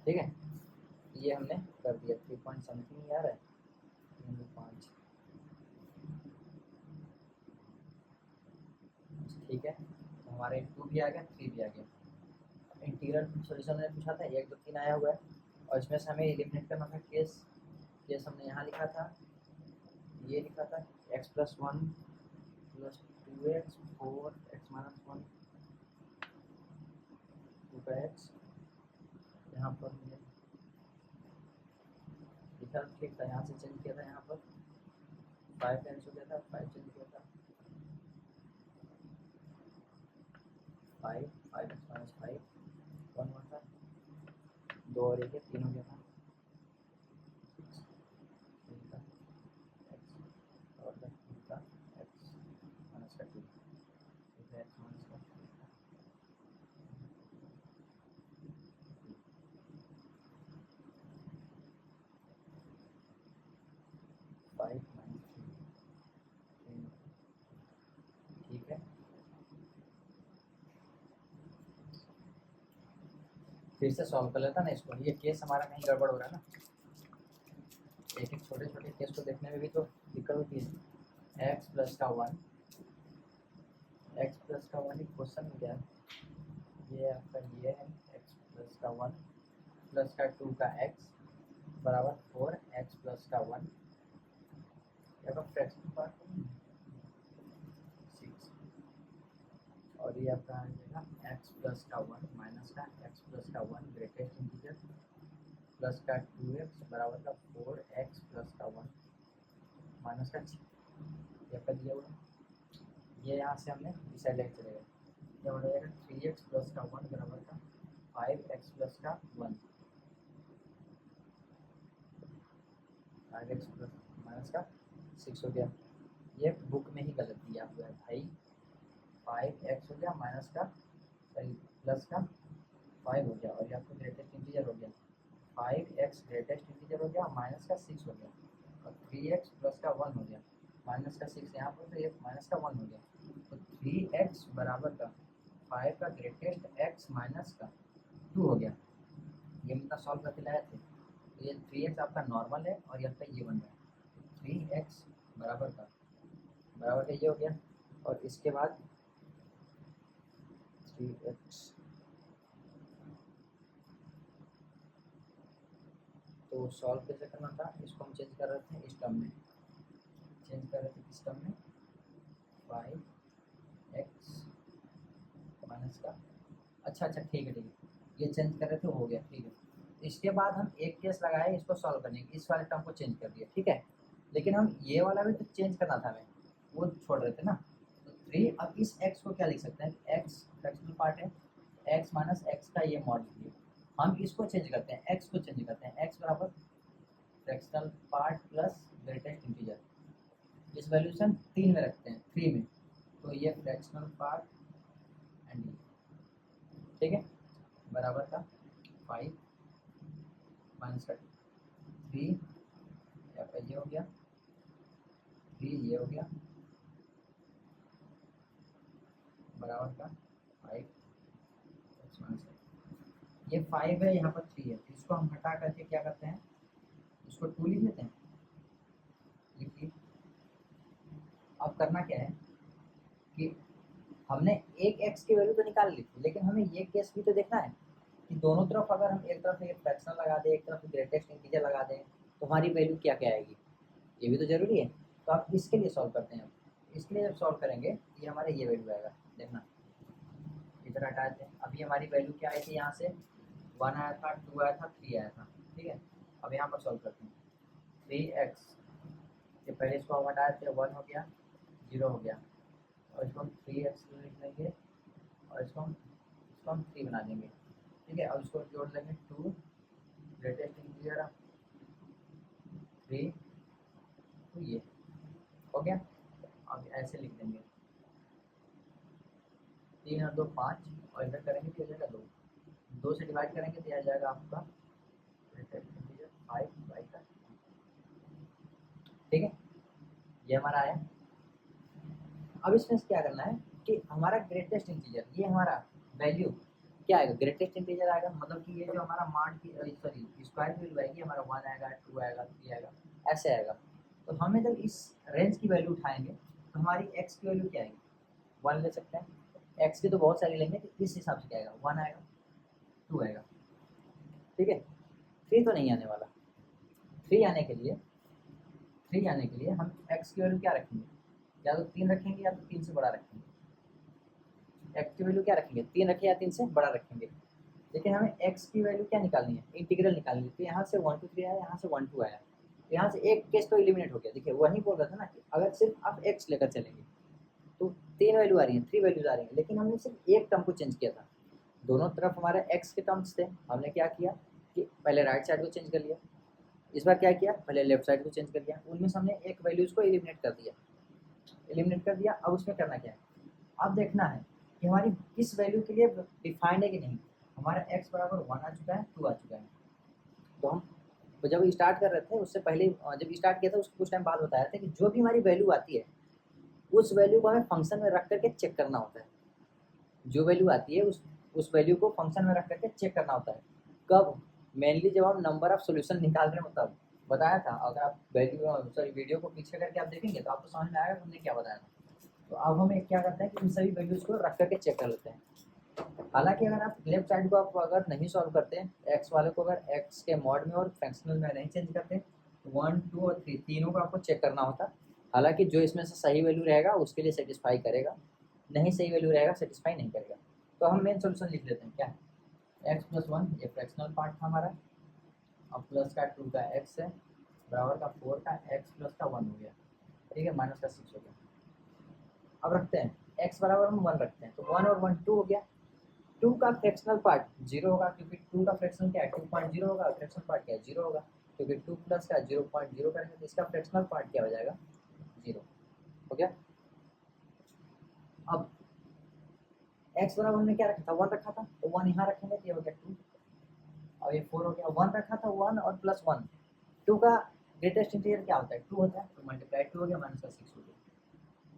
ठीक है। ये हमने कर दिया 3 पॉइंट समथिंग यार है 3.5, ठीक है। तो हमारे 2 भी आ गया 3 भी आ गया। इंटीग्रल सॉल्यूशन में पूछा था 1 2 3 आया हुआ है, और इसमें से हमें एलिमिनेट करना था केस, केस हमने यहाँ लिखा था, ये लिखा था x plus one plus 2x 4x minus one 2 का x, यहाँ पर हमने लिखा ठीक था, यहाँ से चेंज किया था, यहाँ पर 5 कैंसिल हो गया था, 5 चेंज किया था 5 5x माइनस 5 1 हुआ था, 2 और 1 3 हो गया था, 3 का x और 2 का x माइनस का 2 x माइनस का 5 माइनस 3, ठीक है। फिर से सॉल्व कर लेता ना इसको, ये केस हमारा कहीं गड़बड़ हो रहा है ना, एक एक छोटे छोटे केस को देखने में भी तो दिक्कत होती है। एक्स प्लस का वन, एक्स प्लस का वन एक क्वेश्चन में क्या है, ये आपका ये है एक्स प्लस का वन प्लस का 2 का एक्स बराबर 4 एक्स प्लस का वन, यहाँ पर फ्रैक्शन पार्ट 6, और ये आपका आ जाएगा एक्स प्लस का वन माइनस का एक्स प्लस का वन ग्रेटेस्ट इंटीजर प्लस का 2x बराबर का 4x प्लस का 1 माइनस का 6, ये कर दिया हुआ, ये यहाँ से हमने डिसाइड लेके चलेगा, ये हो जाएगा 3x प्लस का 1 बराबर का 5x प्लस का 1, 5x प्लस माइनस का 6 हो गया। ये बुक में ही गलत दिया हुआ है भाई, 5x हो गया माइनस का सॉरी प्लस का 5 हो गया, और ये आपका ग्रेटेस्ट इंटीजर हो गया 5x ग्रेटेस्ट इंटीजर हो गया माइनस का 6 हो गया, और 3x प्लस का 1 हो गया माइनस का 6 यहाँ पर, तो ये माइनस का 1 हो गया, तो 3x बराबर का 5 का ग्रेटेस्ट x माइनस का 2 हो गया। ये मतलब सॉल्व करके लाए थे, तो ये 3x आपका नॉर्मल है, और ये आपका ये बन रहा है 3x बराबर का ये हो गया, और इसके बाद 3x, तो सॉल्व कैसे करना था, इसको हम चेंज कर रहे थे इस टर्म में, चेंज कर रहे थे इस टर्म में 5x माइनस का, अच्छा ठीक है, ये चेंज कर रहे थे हो गया, ठीक है। इसके बाद हम एक केस लगाए इसको सॉल्व करने की, इस वाले टर्म को चेंज कर दिया, ठीक है। लेकिन हम ये वाला भी तो चेंज करना था हमें, वो छोड़ रहे थे ना, तो 3, अब इस x को क्या लिख सकते हैं, x फ्रैक्शनल पार्ट है, x माइनस एक्स का ये मॉड लिखिए, हम इसको चेंज करते हैं, x को चेंज करते हैं, x बराबर fractional part plus greatest integer, इस वैल्यू से हम 3 में रखते हैं 3 में, तो ये फ्रैक्शनल पार्ट एंड ई, ठीक है, बराबर का 5 माइनस का 3, या फिर ये हो गया 3, ये हो गया बराबर का 5 x माइनस, ये 5 है, यहाँ पर 3 है, इसको हम हटा करके क्या करते हैं, इसको 2 लिख लेते हैं, लिखिए। अब करना क्या है कि हमने एक x की वैल्यू तो निकाल ली थी, लेकिन हमें ये केस भी तो देखना है कि दोनों तरफ अगर हम एक तरफ एक फ्रैक्शनल लगा दें, एक तरफ ग्रेटेस्ट इंटीजर लगा दें, तो हमारी वैल्यू क्या क्या आएगी, ये भी तो जरूरी है। तो आप इसके लिए सॉल्व करते हैं, इसके लिए जब सॉल्व करेंगे ये हमारे ये वैल्यू आएगा, देखना इधर हटा देते हैं। अभी हमारी वैल्यू क्या आई थी, यहाँ से 1 आया था, 2 आया था, 3 आया था, ठीक है। अब यहाँ पर सॉल्व करते हैं, 3x, ये पहले इसको हम हटाए थे, 1 हो गया, 0 हो गया, और इसको हम 3x लिख लेंगे, और इसको हम 3 बना देंगे, ठीक है। अब इसको जोड़ लेंगे, 2 ग्रेटेस्ट इंटीजर 3, तो ये हो गया। अब ऐसे लिख देंगे 3 और 2 5, और इधर करेंगे तो आ जाएगा 2, 2 से डिवाइड करेंगे तो आ जाएगा आपका ग्रेटेस्ट इंटीजर 5 का, ठीक है, ये हमारा आया। अब इसमें क्या करना है कि हमारा ग्रेटेस्ट इंटीजर, ये हमारा वैल्यू क्या आएगा, ग्रेटेस्ट इंटीजर आएगा, मतलब कि ये जो हमारा मान की सॉरी स्क्वायर वैल्यू आएगी, हमारा 1 आएगा, 2 आएगा, 3 आएगा, ऐसे आएगा। तो हमें जब इस रेंज की वैल्यू उठाएंगे तो हमारी x की वैल्यू क्या आएगी, 1 ले सकते हैं, x की तो बहुत सारी लेंगे, तो इस हिसाब से क्या आएगा, 1 आएगा, 2 आएगा, ठीक है। 3 तो नहीं आने वाला, 3 आने के लिए हम x की वैल्यू क्या रखेंगे, या तो 3 रखेंगे या तो 3 से बड़ा रखेंगे। x की वैल्यू क्या रखेंगे, 3 रखें या 3 से बड़ा रखेंगे, लेकिन हमें x की वैल्यू क्या निकालनी है, इंटीग्रल निकालनी है। तो यहाँ से 1 2 3 आया, यहाँ से 1 2 आया, तो यहाँ से एक केस तो एलिमिनेट हो गया। देखिए वही बोल रहा था ना कि अगर सिर्फ आप x लेकर चलेंगे तो 3 वैल्यू आ रही है, 3 वैल्यूज आ रही है, लेकिन हमने सिर्फ एक टर्म को चेंज किया था, दोनों तरफ हमारे x के टर्म्स थे, हमने क्या किया कि पहले राइट साइड को चेंज कर लिया, इस बार क्या किया, पहले लेफ्ट साइड को चेंज कर लिया, उनमें से हमने एक वैल्यूज को एलिमिनेट कर दिया। अब उसमें करना क्या है, अब देखना है कि हमारी किस वैल्यू के लिए डिफाइंड है कि नहीं। हमारा x बराबर 1 आ चुका है, 2 आ चुका है। तो हम जब स्टार्ट कर रहे थे उससे पहले, जब स्टार्ट किया था उसको कुछ टाइम बाद बताया था कि जो भी हमारी वैल्यू आती है उस वैल्यू को हमें फंक्शन में रख करके चेक करना होता है। जो वैल्यू आती है उस वैल्यू को फंक्शन में रख करके चेक करना होता है। कब, मेनली जब हम नंबर ऑफ सॉल्यूशन निकाल रहे हो तब बताया था। अगर आप वीडियो को पीछे करके आप देखेंगे तो आपको समझ में आएगा हमने क्या बताया था। तो अब हम क्या करते हैं कि इन सभी वैल्यूज को रख करके चेक कर लेते हैं। हालांकि अगर आप लेफ्ट साइड को आप अगर नहीं सॉल्व करते, एक्स वाले को अगर एक्स के मॉड में और फ्रैक्शनल में नहीं चेंज करते, 1 2 और 3 तीनों को आपको चेक करना होता। हालांकि जो इसमें से सही वैल्यू रहेगा उसके लिए सेटिस्फाई करेगा, नहीं सही वैल्यू रहेगा सेटिस्फाई नहीं करेगा। तो हम मेन सोल्यूशन लिख लेते हैं, क्या x + 1 ये फ्रैक्शनल पार्ट था हमारा, अब प्लस का 2 का x है बराबर का 4 का x प्लस का 1 हो गया, ठीक है, माइनस का 6 हो गया। अब रखते हैं x बराबर हम 1 रखते हैं, तो 1 और 1 2 हो गया। 2 का फ्रैक्शनल पार्ट 0 होगा, क्योंकि 2 का फ्रैक्शनल क्या है, 2.0 होगा, फ्रैक्शनल पार्ट क्या है, 0 होगा, क्योंकि 2 प्लस का 0.0 करेंगे तो इसका फ्रैक्शनल पार्ट क्या हो जाएगा, 0 हो गया। अब x बराबर में क्या रखा था, 1 रखा था, तो 1 यहाँ रखेंगे तो ये हो गया 2, और ये 4 हो गया। 1 रखा था, 1 और प्लस 1, 2 का ग्रेटेस्ट इंटीजर क्या होता है, 2 होता है, तो मल्टीप्लाई 2 हो गया, माइनस का 6 हो गया।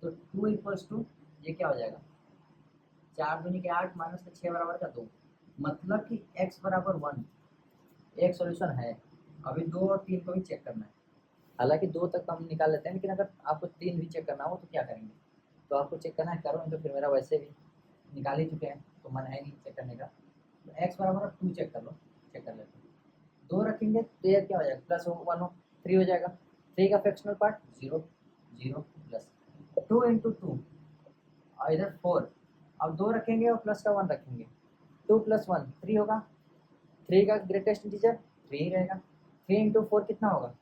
तो 2 = 2, ये क्या हो जाएगा, 4 दूनी के 8 माइनस का 6 बराबर का 2, मतलब कि x बराबर 1 एक सॉल्यूशन है। अभी 2 और 3 को भी चेक करना है। हालांकि 2 तक हम निकाल लेते हैं, लेकिन अगर आपको 3 भी चेक करना हो तो क्या करेंगे, तो आपको चेक करना है, करो नहीं तो फिर मेरा वैसे भी निकाल ही चुके हैं तो मन है नहीं चेक करने का। तो x बराबर 2 चेक कर लो, चेक कर लेते हैं। 2 रखेंगे तो ये क्या हो जाएगा, प्लस 1 हो 3 हो जाएगा। 3 का फ्रैक्शनल पार्ट 0 0 प्लस 2 × 2 और इधर 4। अब 2 रखेंगे और प्लस का 1 रखेंगे, 2 + 1 3 होगा। 3 का ग्रेटेस्ट इंटीजर 3 ही रहेगा। 3 × 4 कितना होगा,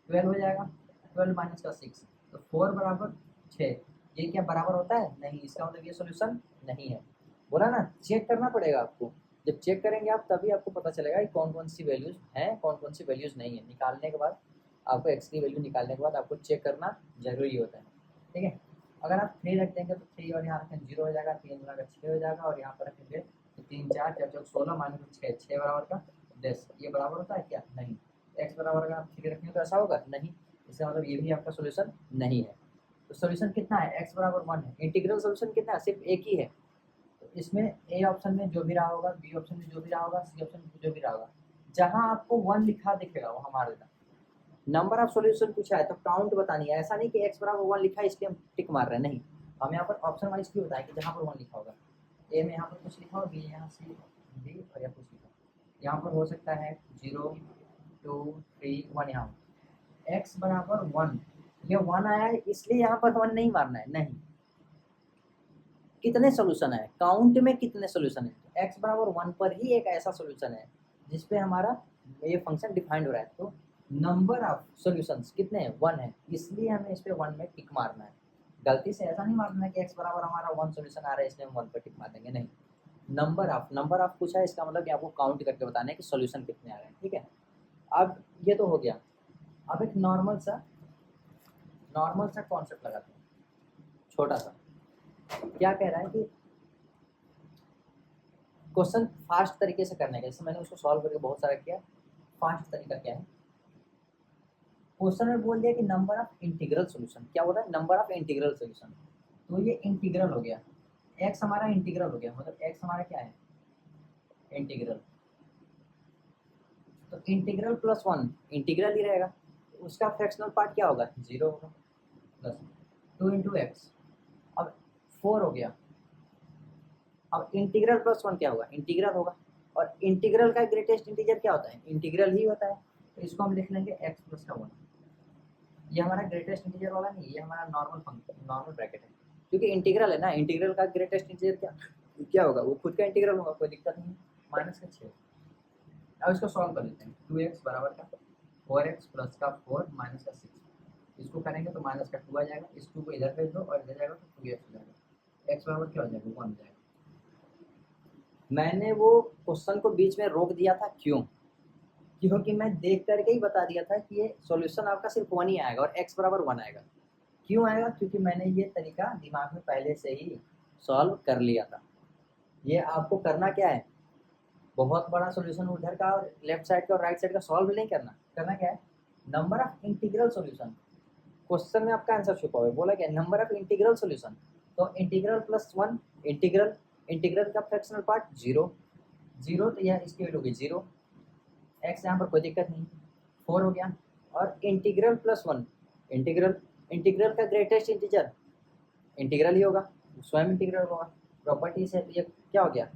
12 हो जाएगा, 12 माइनस का 6, तो 4 बराबर 6। ये क्या बराबर होता है, नहीं, इसका मतलब ये सॉल्यूशन नहीं है। बोला ना चेक करना पड़ेगा आपको, जब चेक करेंगे आप तभी आपको पता चलेगा कि कौन कौन सी वैल्यूज हैं, कौन कौन सी वैल्यूज नहीं है। निकालने के बाद आपको एक्स की वैल्यू निकालने के बाद आपको चेक करना जरूरी होता है, ठीक है। अगर आप 3 रख देंगे तो 3 और यहाँ रखें 0 हो जाएगा, 3 गुना का 6 हो जाएगा, और यहाँ पर रखेंगे तो 3 4 4 चौक 16 माइनस 6 6 बराबर का 10, ये बराबर होता है क्या? नहीं। x बराबर अगर आप 3 रखेंगे तो ऐसा होगा नहीं, इसका मतलब ये भी आपका सोल्यूशन नहीं है। तो सोल्यूशन कितना है? x बराबर 1 है। इंटीग्रल सोल्यूशन कितना है? सिर्फ एक ही है। तो इसमें ए ऑप्शन में जो भी रहा होगा, बी ऑप्शन में जो भी रहा होगा, सी ऑप्शन में जो भी रहा होगा, जहां आपको 1 लिखा दिखेगा वो हमारे देना। नंबर ऑफ सॉल्यूशन पूछा है तो काउंट बतानी है, ऐसा नहीं कि x बराबर 1 लिखा है इसलिए हम टिक मार रहे हैं, नहीं। हम यहाँ पर ऑप्शन वाइज क्यों बताएं कि जहाँ पर 1 लिखा होगा, ए में यहाँ पर कुछ लिखा होगा, बी यहाँ सी डी और यहाँ कुछ लिखा, यहाँ पर हो सकता है 0 2 3 1, यहाँ x बराबर 1, ये 1 आया है इसलिए यहाँ पर 1 नहीं मारना है, नहीं। कितने सोल्यूशन है, काउंट में कितने सोल्यूशन है, x बराबर 1 पर ही एक ऐसा सोल्यूशन है जिसपे हमारा ये फंक्शन डिफाइंड हो रहा है। तो नंबर ऑफ सॉल्यूशंस कितने हैं? 1 है, इसलिए हमें इस पे 1 में टिक मारना है। गलती से ऐसा नहीं मारना है कि x बराबर हमारा 1 सॉल्यूशन आ रहा है इसलिए हम 1 पे टिक मार देंगे, नहीं। नंबर ऑफ पूछा है, इसका मतलब कि आपको काउंट करके बताना है कि सॉल्यूशन कितने आ रहे हैं, ठीक है। अब ये तो हो गया। अब एक नॉर्मल सा कॉन्सेप्ट लगाते हैं, छोटा सा। क्या कह रहा है कि क्वेश्चन फास्ट तरीके से करने का, जैसे मैंने उसको सॉल्व करके बहुत सारा किया। फास्ट तरीका क्या है? क्वेश्चन में बोल दिया कि नंबर ऑफ इंटीग्रल सॉल्यूशन, क्या बोल रहा है? Number of integral solution. तो ये इंटीग्रल हो गया, x हमारा इंटीग्रल हो गया, मतलब x हमारा क्या है? इंटीग्रल। तो इंटीग्रल प्लस 1 इंटीग्रल ही रहेगा, उसका फ्रैक्शनल पार्ट क्या होगा? 0 होगा, प्लस 2 इंटू एक्स। अब 4 हो गया। अब इंटीग्रल प्लस 1 क्या होगा? इंटीग्रल होगा, और इंटीग्रल का ग्रेटेस्ट इंटीजर क्या होता है? इंटीग्रल ही होता है। तो इसको हम लिख लेंगे x प्लस का 1। ये हमारा ग्रेटेस्ट इंटीजर वाला नहीं, ये हमारा नॉर्मल फंक्शन, नॉर्मल ब्रैकेट है, क्योंकि इंटीग्रल है ना। इंटीग्रल का ग्रेटेस्ट इंटीजर क्या होगा? वो खुद का इंटीग्रल होगा, कोई दिक्कत नहीं। -6। अब इसको सॉल्व कर लेते हैं। 2x बराबर का 4x प्लस का 4 माइनस का 6, इसको करेंगे तो माइनस का 2 आ जाएगा, इस 2 को इधर भेज दो और इधर जाएगा तो 2x हो जाएगा। x बराबर क्या हो जाएगा? 1 हो जाएगा। मैंने वो क्वेश्चन को बीच में रोक दिया था, क्यों? क्योंकि मैं देख करके ही बता दिया था कि ये सॉल्यूशन आपका सिर्फ 1 ही आएगा और x बराबर 1 आएगा। क्यों आएगा? क्योंकि मैंने ये तरीका दिमाग में पहले से ही सॉल्व कर लिया था। ये आपको करना क्या है? बहुत बड़ा सॉल्यूशन उधर का और लेफ्ट साइड का और राइट साइड का सॉल्व नहीं करना। करना क्या है? Number of integral solution. Question में आपका आंसर छुपा हुआ है, बोला क्या? Number of integral solution. तो इंटीग्रल प्लस 1 इंटीग्रल का फ्रैक्शनल पार्ट 0 0, तो यह इसकी वैल्यू होगी 0, एक्स यहाँ पर कोई दिक्कत नहीं, 4 हो गया। और इंटीग्रल प्लस 1 इंटीग्रल का ग्रेटेस्ट इंटीजर इंटीग्रल ही होगा, स्वयं इंटीग्रल होगा। प्रॉपर्टी से ये क्या हो गया?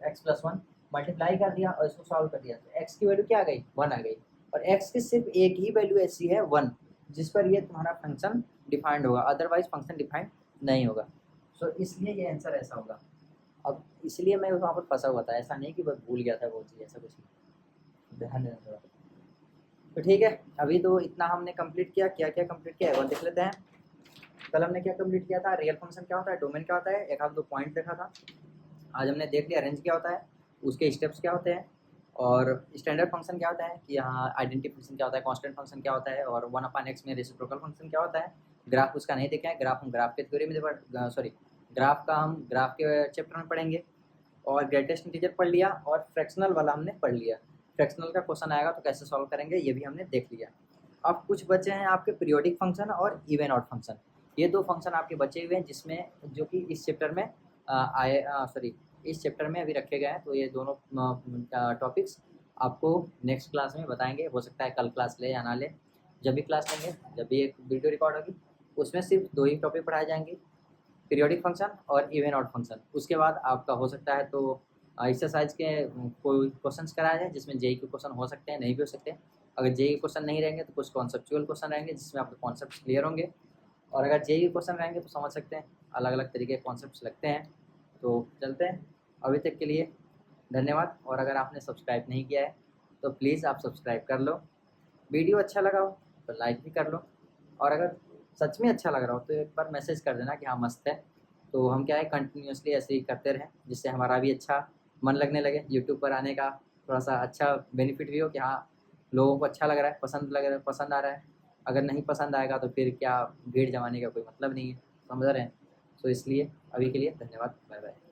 x प्लस 1 मल्टीप्लाई कर दिया और इसको सॉल्व कर दिया, तो x की वैल्यू क्या आ गई? 1 आ गई। और x की सिर्फ एक ही वैल्यू ऐसी है 1, जिस पर ये तुम्हारा फंक्शन डिफाइंड होगा, अदरवाइज फंक्शन डिफाइंड नहीं होगा। सो इसलिए ये आंसर ऐसा होगा। अब इसलिए मैं वहाँ पर फंसा हुआ था, ऐसा नहीं कि बस भूल गया था वो चीज़, ऐसा कुछ नहीं, ध्यान देना थोड़ा। तो ठीक है, अभी तो इतना हमने कंप्लीट किया। क्या क्या कंप्लीट किया है वो देख लेते हैं। कल हमने क्या कंप्लीट किया था? रियल फंक्शन क्या होता है, डोमेन क्या होता है, एक आध दो पॉइंट देखा था। आज हमने देख लिया रेंज क्या होता है, उसके स्टेप्स क्या होते हैं, और स्टैंडर्ड फंक्शन क्या होता है कि यहाँ आइडेंटिटी फंक्शन क्या होता है, कांस्टेंट फंक्शन क्या होता है, और 1/x में रेसिप्रोकल फंक्शन क्या होता है। ग्राफ उसका नहीं देखा है, ग्राफ हम ग्राफ के थ्योरी में ग्राफ का हम ग्राफ के चैप्टर में पढ़ेंगे। और ग्रेटेस्ट इंटीजर पढ़ लिया, और फ्रैक्शनल वाला हमने पढ़ लिया। फ्रैक्शनल का क्वेश्चन आएगा तो कैसे सॉल्व करेंगे ये भी हमने देख लिया। अब कुछ बचे हैं आपके पीरियोडिक फंक्शन और इवन ऑड फंक्शन। ये दो फंक्शन आपके बचे हुए हैं, जिसमें जो कि इस चैप्टर में इस चैप्टर में अभी रखे गए हैं। तो ये दोनों टॉपिक्स आपको नेक्स्ट क्लास में बताएंगे। हो सकता है कल क्लास ले या ना ले, जब भी क्लास लेंगे, जब भी एक वीडियो रिकॉर्ड होगी, उसमें सिर्फ 2 ही टॉपिक पढ़ाए जाएंगे, पीरियोडिक फंक्शन और इवन ऑड फंक्शन। उसके बाद आपका हो सकता है तो एक्सरसाइज के कोई क्वेश्चंस कराए जाएँ, जिसमें जेई के क्वेश्चन हो सकते हैं, नहीं भी हो सकते। अगर जेई क्वेश्चन नहीं रहेंगे तो कुछ कॉन्सेप्चुअल क्वेश्चन रहेंगे, जिसमें आपके कॉन्सेप्ट क्लियर होंगे। और अगर जेई क्वेश्चन रहेंगे तो समझ सकते हैं, अलग अलग तरीके के कॉन्सेप्ट्स लगते हैं। तो चलते हैं, अभी तक के लिए धन्यवाद। और अगर आपने सब्सक्राइब नहीं किया है तो प्लीज़ आप सब्सक्राइब कर लो। वीडियो अच्छा लगा हो तो लाइक भी कर लो, और अगर सच में अच्छा लग रहा हो तो एक बार मैसेज कर देना कि हाँ मस्त है। तो हम क्या है कंटिन्यूसली ऐसे ही करते रहें, जिससे हमारा भी अच्छा मन लगने लगे, यूट्यूब पर आने का थोड़ा सा अच्छा बेनिफिट भी हो कि हाँ लोगों को अच्छा लग रहा है, पसंद आ रहा है। अगर नहीं पसंद आएगा तो फिर क्या भीड़ जमाने का कोई मतलब नहीं है। समझ रहे हैं। सो इसलिए अभी के लिए धन्यवाद, बाय बाय।